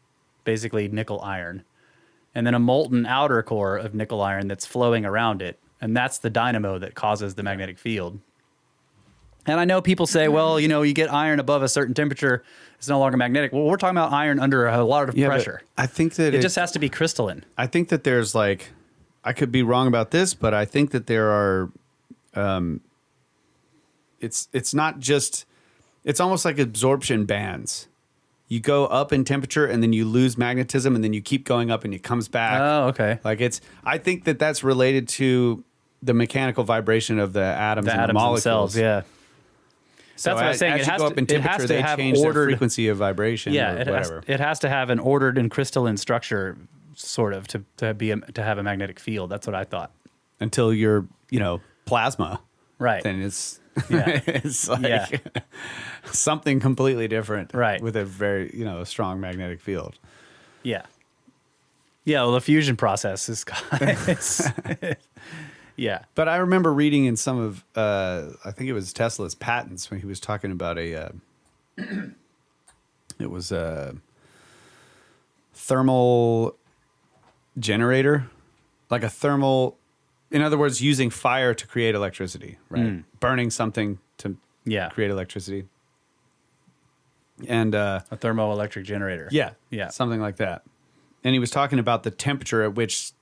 basically nickel iron, and then a molten outer core of nickel iron that's flowing around it, and that's the dynamo that causes the magnetic field. And I know people say, well, you know, you get iron above a certain temperature, it's no longer magnetic. Well, we're talking about iron under a lot of pressure. I think that it just has to be crystalline. I think that there's like, I could be wrong about this, but I think that there are, it's not just, it's almost like absorption bands. You go up in temperature and then you lose magnetism and then you keep going up and it comes back. Oh, okay. Like I think that that's related to the mechanical vibration of the atoms and the molecules. Themselves, yeah. So that's what I was saying. As you go up in temperature, they change their frequency of vibration or whatever. It has to have an ordered and crystalline structure, sort of, to have a magnetic field. That's what I thought. Until you're, you know, plasma. Right. Then it's it's like something completely different. Right. With a very, you know, strong magnetic field. Yeah. Yeah, well, the fusion process is yeah. But I remember reading in some of, I think it was Tesla's patents when he was talking about it was a thermal generator, like a thermal, in other words, using fire to create electricity, right? Burning something to create electricity. And a thermoelectric generator. Yeah. Something like that. And he was talking about the temperature at which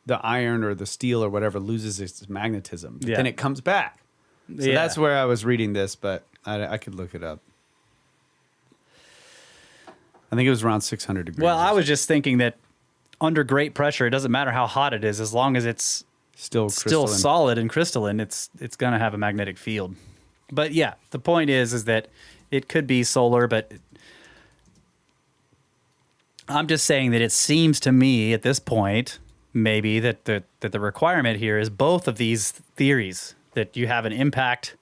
the iron or the steel or whatever loses its magnetism. But then it comes back. So that's where I was reading this, but I could look it up. I think it was around 600 degrees. Well, I was just thinking that under great pressure, it doesn't matter how hot it is, as long as it's still solid and crystalline, it's going to have a magnetic field. But yeah, the point is that it could be solar, but I'm just saying that it seems to me at this point, maybe that the requirement here is both of these theories, that you have an impact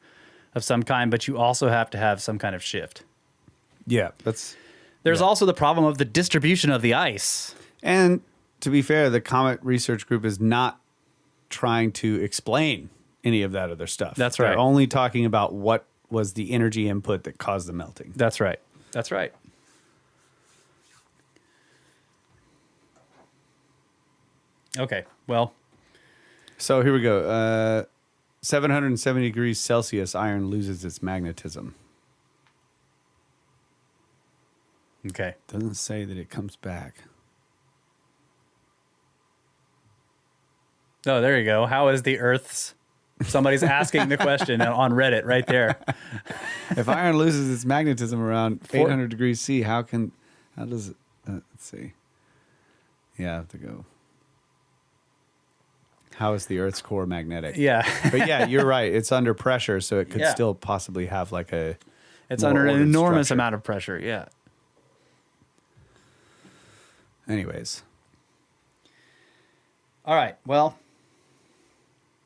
of some kind, but you also have to have some kind of shift. Yeah, there's also the problem of the distribution of the ice. And to be fair, the Comet Research Group is not trying to explain any of that other stuff. That's right. They're only talking about what was the energy input that caused the melting. That's right. That's right. Okay, well. So here we go. 770 degrees Celsius, iron loses its magnetism. Okay. Doesn't say that it comes back. Oh, there you go. How is the Earth's... Somebody's asking the question on Reddit right there. If iron loses its magnetism around 800 degrees C, how does it... let's see. Yeah, I have to go. How is the Earth's core magnetic? Yeah. But yeah, you're right. It's under pressure, so it could still possibly have like a... It's more under an ordered enormous structure. amount of pressure. Yeah. Anyways, All right. Well,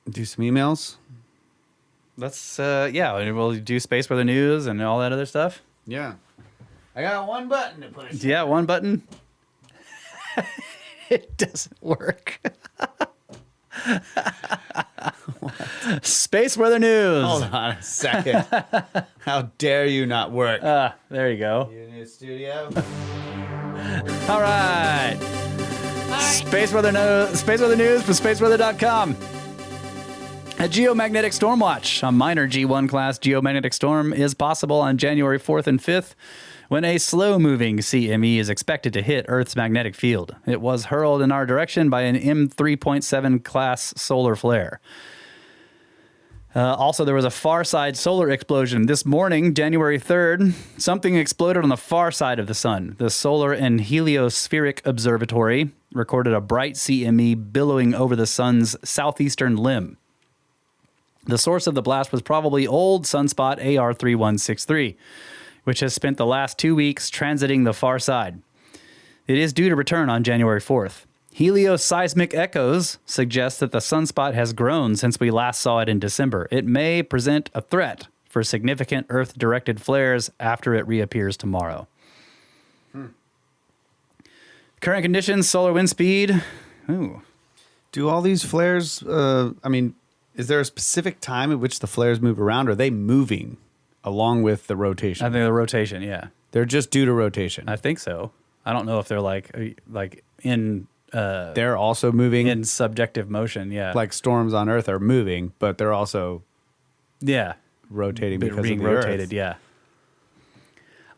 do some emails. let's we'll do space weather news and all that other stuff. Yeah. I got one button to push. Yeah, one button. It doesn't work. Space weather news. Hold on a second. How dare you not work? There you go. You in the studio? All right. Space weather news from spaceweather.com. A geomagnetic storm watch, a minor G1 class geomagnetic storm, is possible on January 4th and 5th when a slow-moving CME is expected to hit Earth's magnetic field. It was hurled in our direction by an M3.7 class solar flare. Also, there was a far side solar explosion. This morning, January 3rd, something exploded on the far side of the sun. The Solar and Heliospheric Observatory recorded a bright CME billowing over the sun's southeastern limb. The source of the blast was probably old sunspot AR3163, which has spent the last 2 weeks transiting the far side. It is due to return on January 4th. Helioseismic echoes suggest that the sunspot has grown since we last saw it in December. It may present a threat for significant Earth-directed flares after it reappears tomorrow. Current conditions, solar wind speed. Ooh. Do all these flares, is there a specific time at which the flares move around? Or are they moving along with the rotation? I think the rotation, yeah. They're just due to rotation. I think so. I don't know if they're like in They're also moving. in subjective motion, yeah. Like storms on Earth are moving, but they're also yeah. rotating Being because of the rotated, Earth. yeah.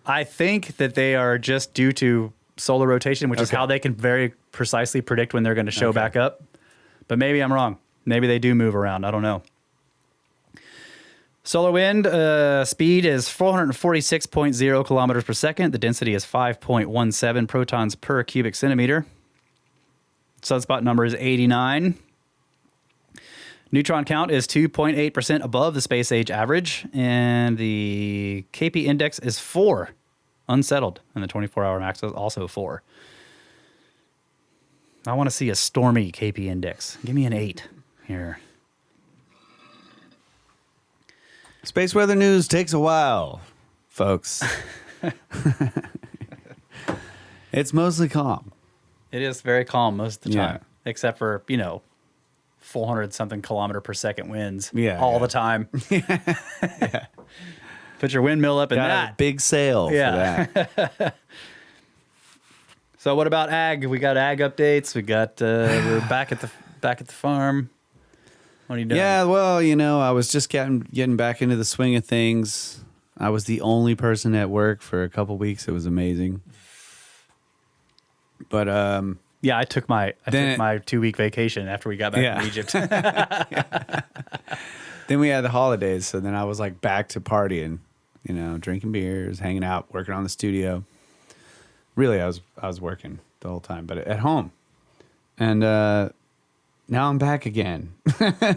I think that they are just due to solar rotation, which is Okay. how they can very precisely predict when they're going to show back up. But maybe I'm wrong. Maybe they do move around. I don't know. Solar wind speed is 446.0 kilometers per second. The density is 5.17 protons per cubic centimeter. Sunspot number is 89. Neutron count is 2.8% above the space age average, and the KP index is 4, unsettled, and the 24-hour max is also 4. I want to see a stormy KP index. Give me an 8 here. Space weather news takes a while, folks. It's mostly calm. It is very calm most of the Yeah. time, except for, 400 something kilometer per second winds Yeah. all the time. Put your windmill up in Got a that. big sail for that. So what about ag? We got ag updates. We got we're back at the farm. What are you doing? Yeah, well, I was just getting back into the swing of things. I was the only person at work for a couple weeks. It was amazing. But Yeah, I took my 2-week vacation after we got back from Egypt. then we had the holidays, so then I was like back to partying, drinking beers, hanging out, working on the studio. Really, I was working the whole time, but at home. And now I'm back again.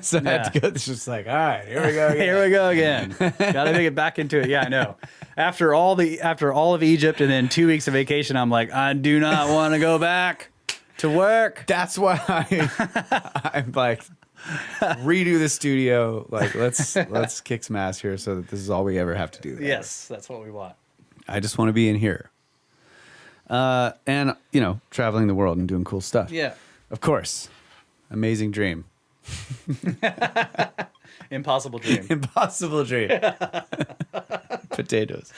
So I had to go. It's just like, all right, here we go again. Here we go again. Got to make it back into it. Yeah, I know. After all of Egypt and then 2 weeks of vacation, I'm like, I do not want to go back to work. That's why I'm like, redo the studio. Like, let's kick some ass here so that this is all we ever have to do. Yes, that's what we want. I just want to be in here. And, traveling the world and doing cool stuff. Yeah. Of course. Amazing dream. Impossible dream. Impossible dream. Potatoes.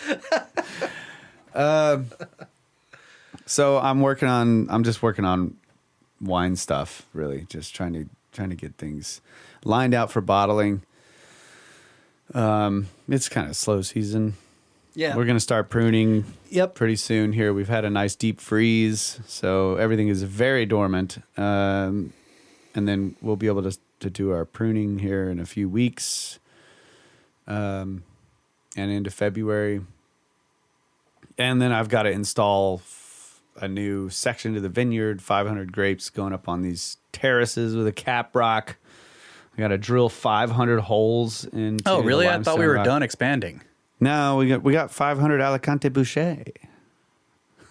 So I'm just working on wine stuff, really. Just trying to get things lined out for bottling. It's kind of slow season. Yeah. We're going to start pruning Yep. pretty soon here. We've had a nice deep freeze, so everything is very dormant. And then we'll be able to do our pruning here in a few weeks and into February. And then I've got to install a new section to the vineyard, 500 grapes going up on these terraces with a cap rock. I got to drill 500 holes into Oh, really? the I thought limestone we were rock. done expanding. No, we got 500 Alicante Boucher.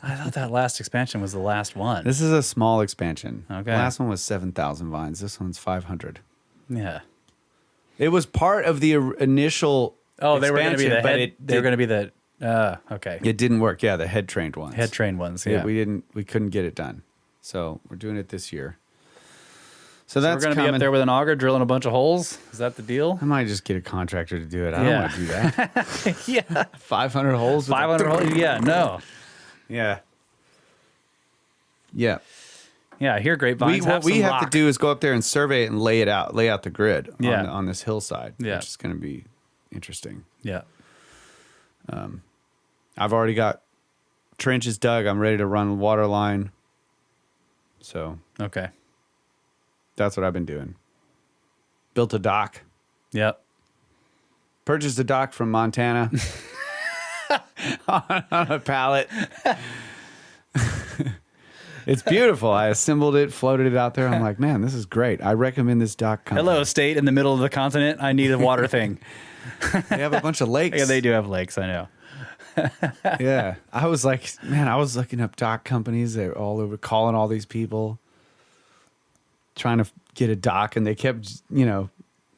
I thought that last expansion was the last one. This is a small expansion. Okay. The last one was 7,000 vines. This one's 500. Yeah. It was part of the initial. Oh, they were going to be the but head. They were going to be the. Okay. It didn't work. Yeah, the head trained ones. Head trained ones. Yeah. We couldn't get it done, so we're doing it this year. So So that's we're going to be up there with an auger drilling a bunch of holes. Is that the deal? I might just get a contractor to do it. I don't Yeah. want to do that. Yeah. 500 holes. 500 holes. Yeah. No. Yeah. Yeah. Yeah. I hear grapevines. What we some have to rock. do is go up there and survey it and lay out the grid Yeah. on this hillside, Yeah. which is going to be interesting. Yeah. I've already got trenches dug. I'm ready to run water line. So Okay. that's what I've been doing. Built a dock. Yep. Purchased a dock from Montana on a pallet. It's beautiful. I assembled it, floated it out there. I'm like, man, this is great. I recommend this dock company. Hello, state in the middle of the continent. I need a water thing. They have a bunch of lakes. Yeah, they do have lakes. I know. Yeah. I was like, man, I was looking up dock companies. They're all over, calling all these people, trying to get a dock. And they kept,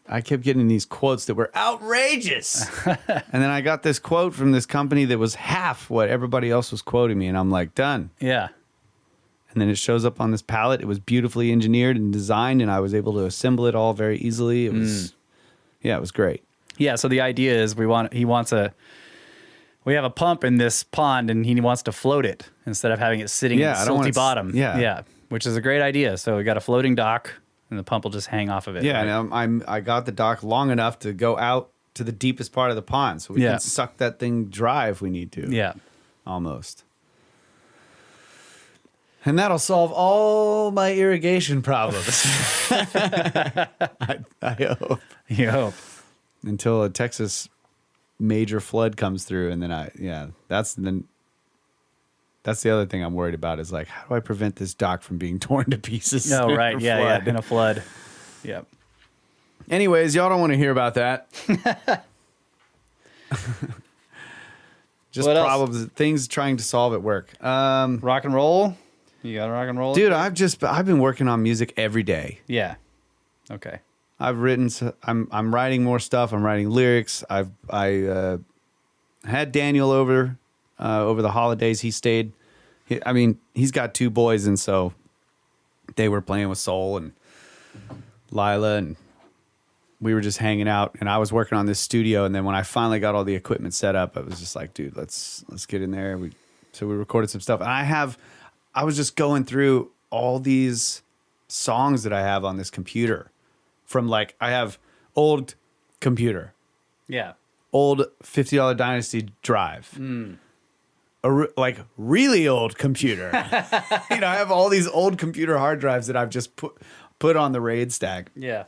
I kept getting these quotes that were outrageous. And then I got this quote from this company that was half what everybody else was quoting me. And I'm like, done. Yeah. And then it shows up on this pallet. It was beautifully engineered and designed, and I was able to assemble it all very easily. It was, yeah, it was great. Yeah. So the idea is we have a pump in this pond and he wants to float it instead of having it sitting in I don't want silty it bottom. yeah. Yeah. Which is a great idea. So we got a floating dock and the pump will just hang off of it. Yeah, right? and I got the dock long enough to go out to the deepest part of the pond, so we Yeah. can suck that thing dry if we need to. Yeah. Almost. And that'll solve all my irrigation problems. I hope. You hope. Until a Texas major flood comes through, and then that's the other thing I'm worried about is like, how do I prevent this dock from being torn to pieces? No, in right. a Yeah. flood? Yeah. In a flood. Yep. Anyways, y'all don't want to hear about that. Just What else? problems, things trying to solve at work. Rock and roll. You got a rock and roll? Dude, I've been working on music every day. Yeah. Okay. I'm writing more stuff. I'm writing lyrics. I had Daniel over the holidays. He stayed. He's got 2 boys, and so they were playing with Soul and Lila, and we were just hanging out. And I was working on this studio. And then when I finally got all the equipment set up, I was just like, dude, let's get in there. So we recorded some stuff, and I was just going through all these songs that I have on this computer. From I have old computer, Yeah. old $50 Dynasty drive, really old computer. I have all these old computer hard drives that I've just put on the RAID stack, Yeah.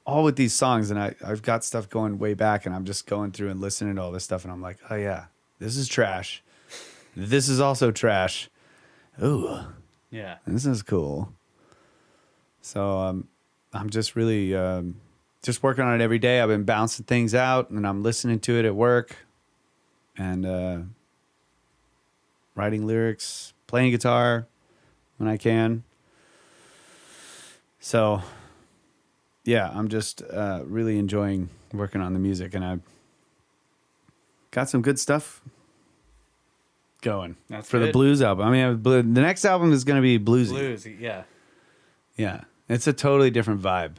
all with these songs. And I've got stuff going way back, and I'm just going through and listening to all this stuff. And I'm like, oh yeah, this is trash. This is also trash. Ooh, Yeah. this is cool. So I'm just really just working on it every day. I've been bouncing things out, and I'm listening to it at work, and writing lyrics, playing guitar when I can. So, yeah, I'm just really enjoying working on the music, and I've got some good stuff going That's for the good. blues album. The next album is going to be bluesy. Blues. Yeah. Yeah, it's a totally different vibe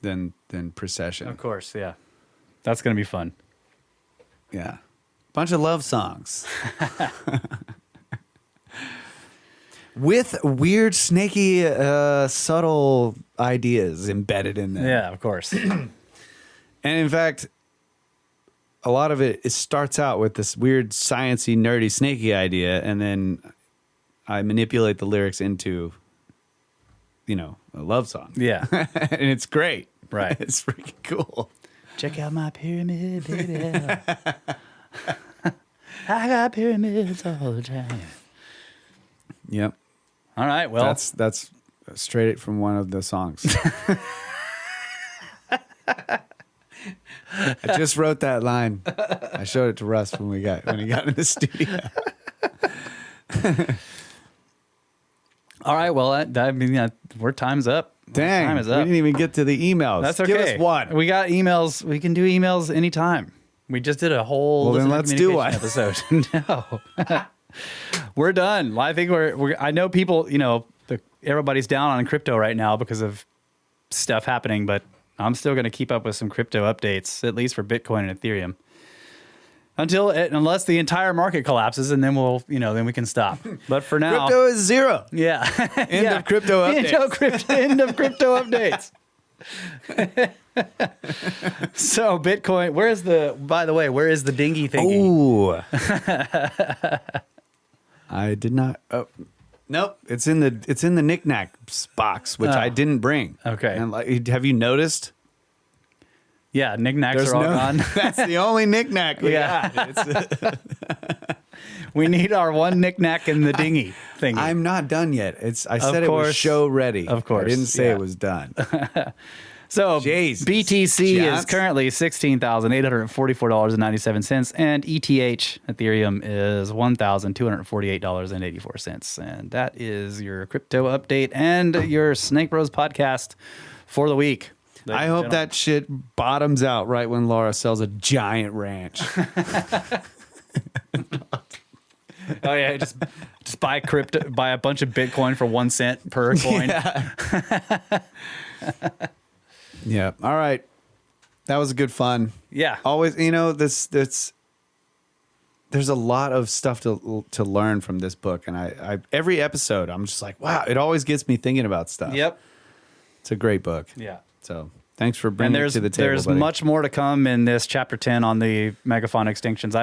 than Procession. Of course. Yeah. That's going to be fun. Yeah, bunch of love songs with weird, snaky, subtle ideas embedded in them. Yeah, of course. And in fact, a lot of it starts out with this weird, sciencey, nerdy, snaky idea, and then I manipulate the lyrics into, a love song. Yeah. And it's great. Right. It's freaking cool. Check out my pyramid, baby. I got pyramids all the time. Yep. All right. Well, That's straight from one of the songs. I just wrote that line. I showed it to Russ when he got in the studio. All right. Well, I mean, we're time's up. Dang, Time is we up. didn't even get to the emails. That's okay. Give us one. We got emails. We can do emails anytime. We just did a whole Well, then listener let's do communication episode. No. We're done. I think we're I know people, everybody's down on crypto right now because of stuff happening, but I'm still going to keep up with some crypto updates, at least for Bitcoin and Ethereum. Unless the entire market collapses, and then then we can stop. But for now, Crypto is zero. yeah. End of crypto updates. End of crypto updates. So Bitcoin, where is the dinghy thingy? Ooh. I did not. Oh, nope. It's in the knickknacks box, which I didn't bring. Okay. And have you noticed? Yeah, knickknacks are all gone. That's the only knickknack we got. We need our one knick-knack in the dinghy thingy. I'm not done yet. I said it was show ready. Of course. I didn't say it was done. So Jesus. BTC John. is currently $16,844.97, and ETH Ethereum is $1,248.84. And that is your crypto update and your Snake Bros podcast for the week. I hope that shit bottoms out right when Laura sells a giant ranch. Oh yeah, just buy a bunch of Bitcoin for 1 cent per coin. Yeah. All right. That was good fun. Yeah. Always, there's a lot of stuff to learn from this book, and I every episode I'm just like, wow, it always gets me thinking about stuff. Yep. It's a great book. Yeah. So thanks for bringing it to the table. There's buddy. much more to come in this chapter 10 on the megafauna extinctions.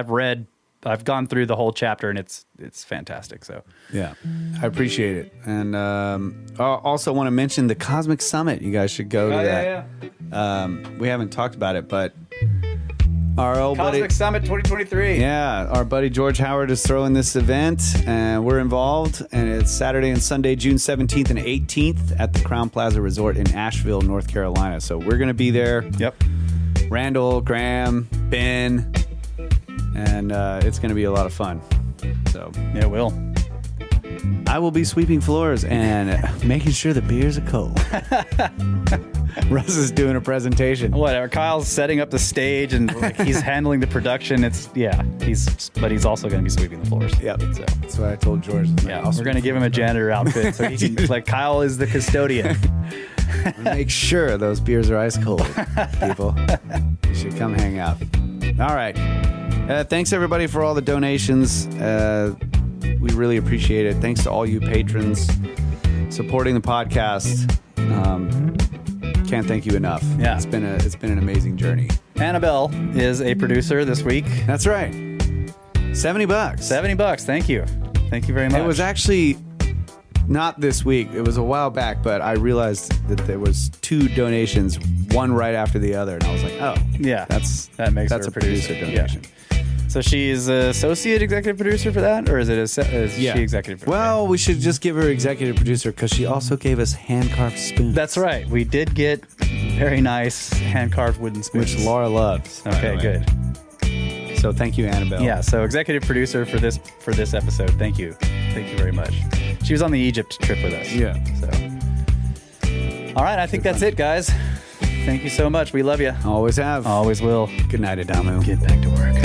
I've gone through the whole chapter, and it's fantastic. So Yeah, I appreciate it. And I also want to mention the Cosmic Summit. You guys should go to that. Yeah. We haven't talked about it, but our old Cosmic buddy, Summit 2023. yeah, our buddy George Howard is throwing this event, and we're involved. And it's Saturday and Sunday, June 17th and 18th at the Crown Plaza Resort in Asheville, North Carolina. So we're going to be there. Yep. Randall, Graham, Ben, and it's going to be a lot of fun. So It will. I will be sweeping floors and making sure the beers are cold. Russ is doing a presentation. Whatever. Kyle's setting up the stage, and he's handling the production. But he's also going to be sweeping the floors. Yep. So That's what I told George. yeah, we're going to give him a janitor outfit so he can. Like Kyle is the custodian. Make sure those beers are ice cold, people. You should come hang out. All right. Thanks everybody for all the donations. We really appreciate it. Thanks to all you patrons supporting the podcast. Can't thank you enough. Yeah. It's been an amazing journey. Annabel is a producer this week. That's right. $70. $70. Thank you. Thank you very much. It was actually not this week. It was a while back, but I realized that there was 2 donations, one right after the other, and I was like, oh, yeah, that makes her her a producer donation. Yeah. So she's associate executive producer for that, or is she executive producer? Well, we should just give her executive producer because she also gave us hand-carved spoons. That's right. We did get very nice hand-carved wooden spoons. Which Laura loves. Okay, good. So thank you, Annabelle. Yeah, so executive producer for this episode. Thank you. Thank you very much. She was on the Egypt trip with us. Yeah. So, all right, I think that's it, guys. Thank you so much. We love you. Always have. Always will. Good night, Adamu. Get back to work.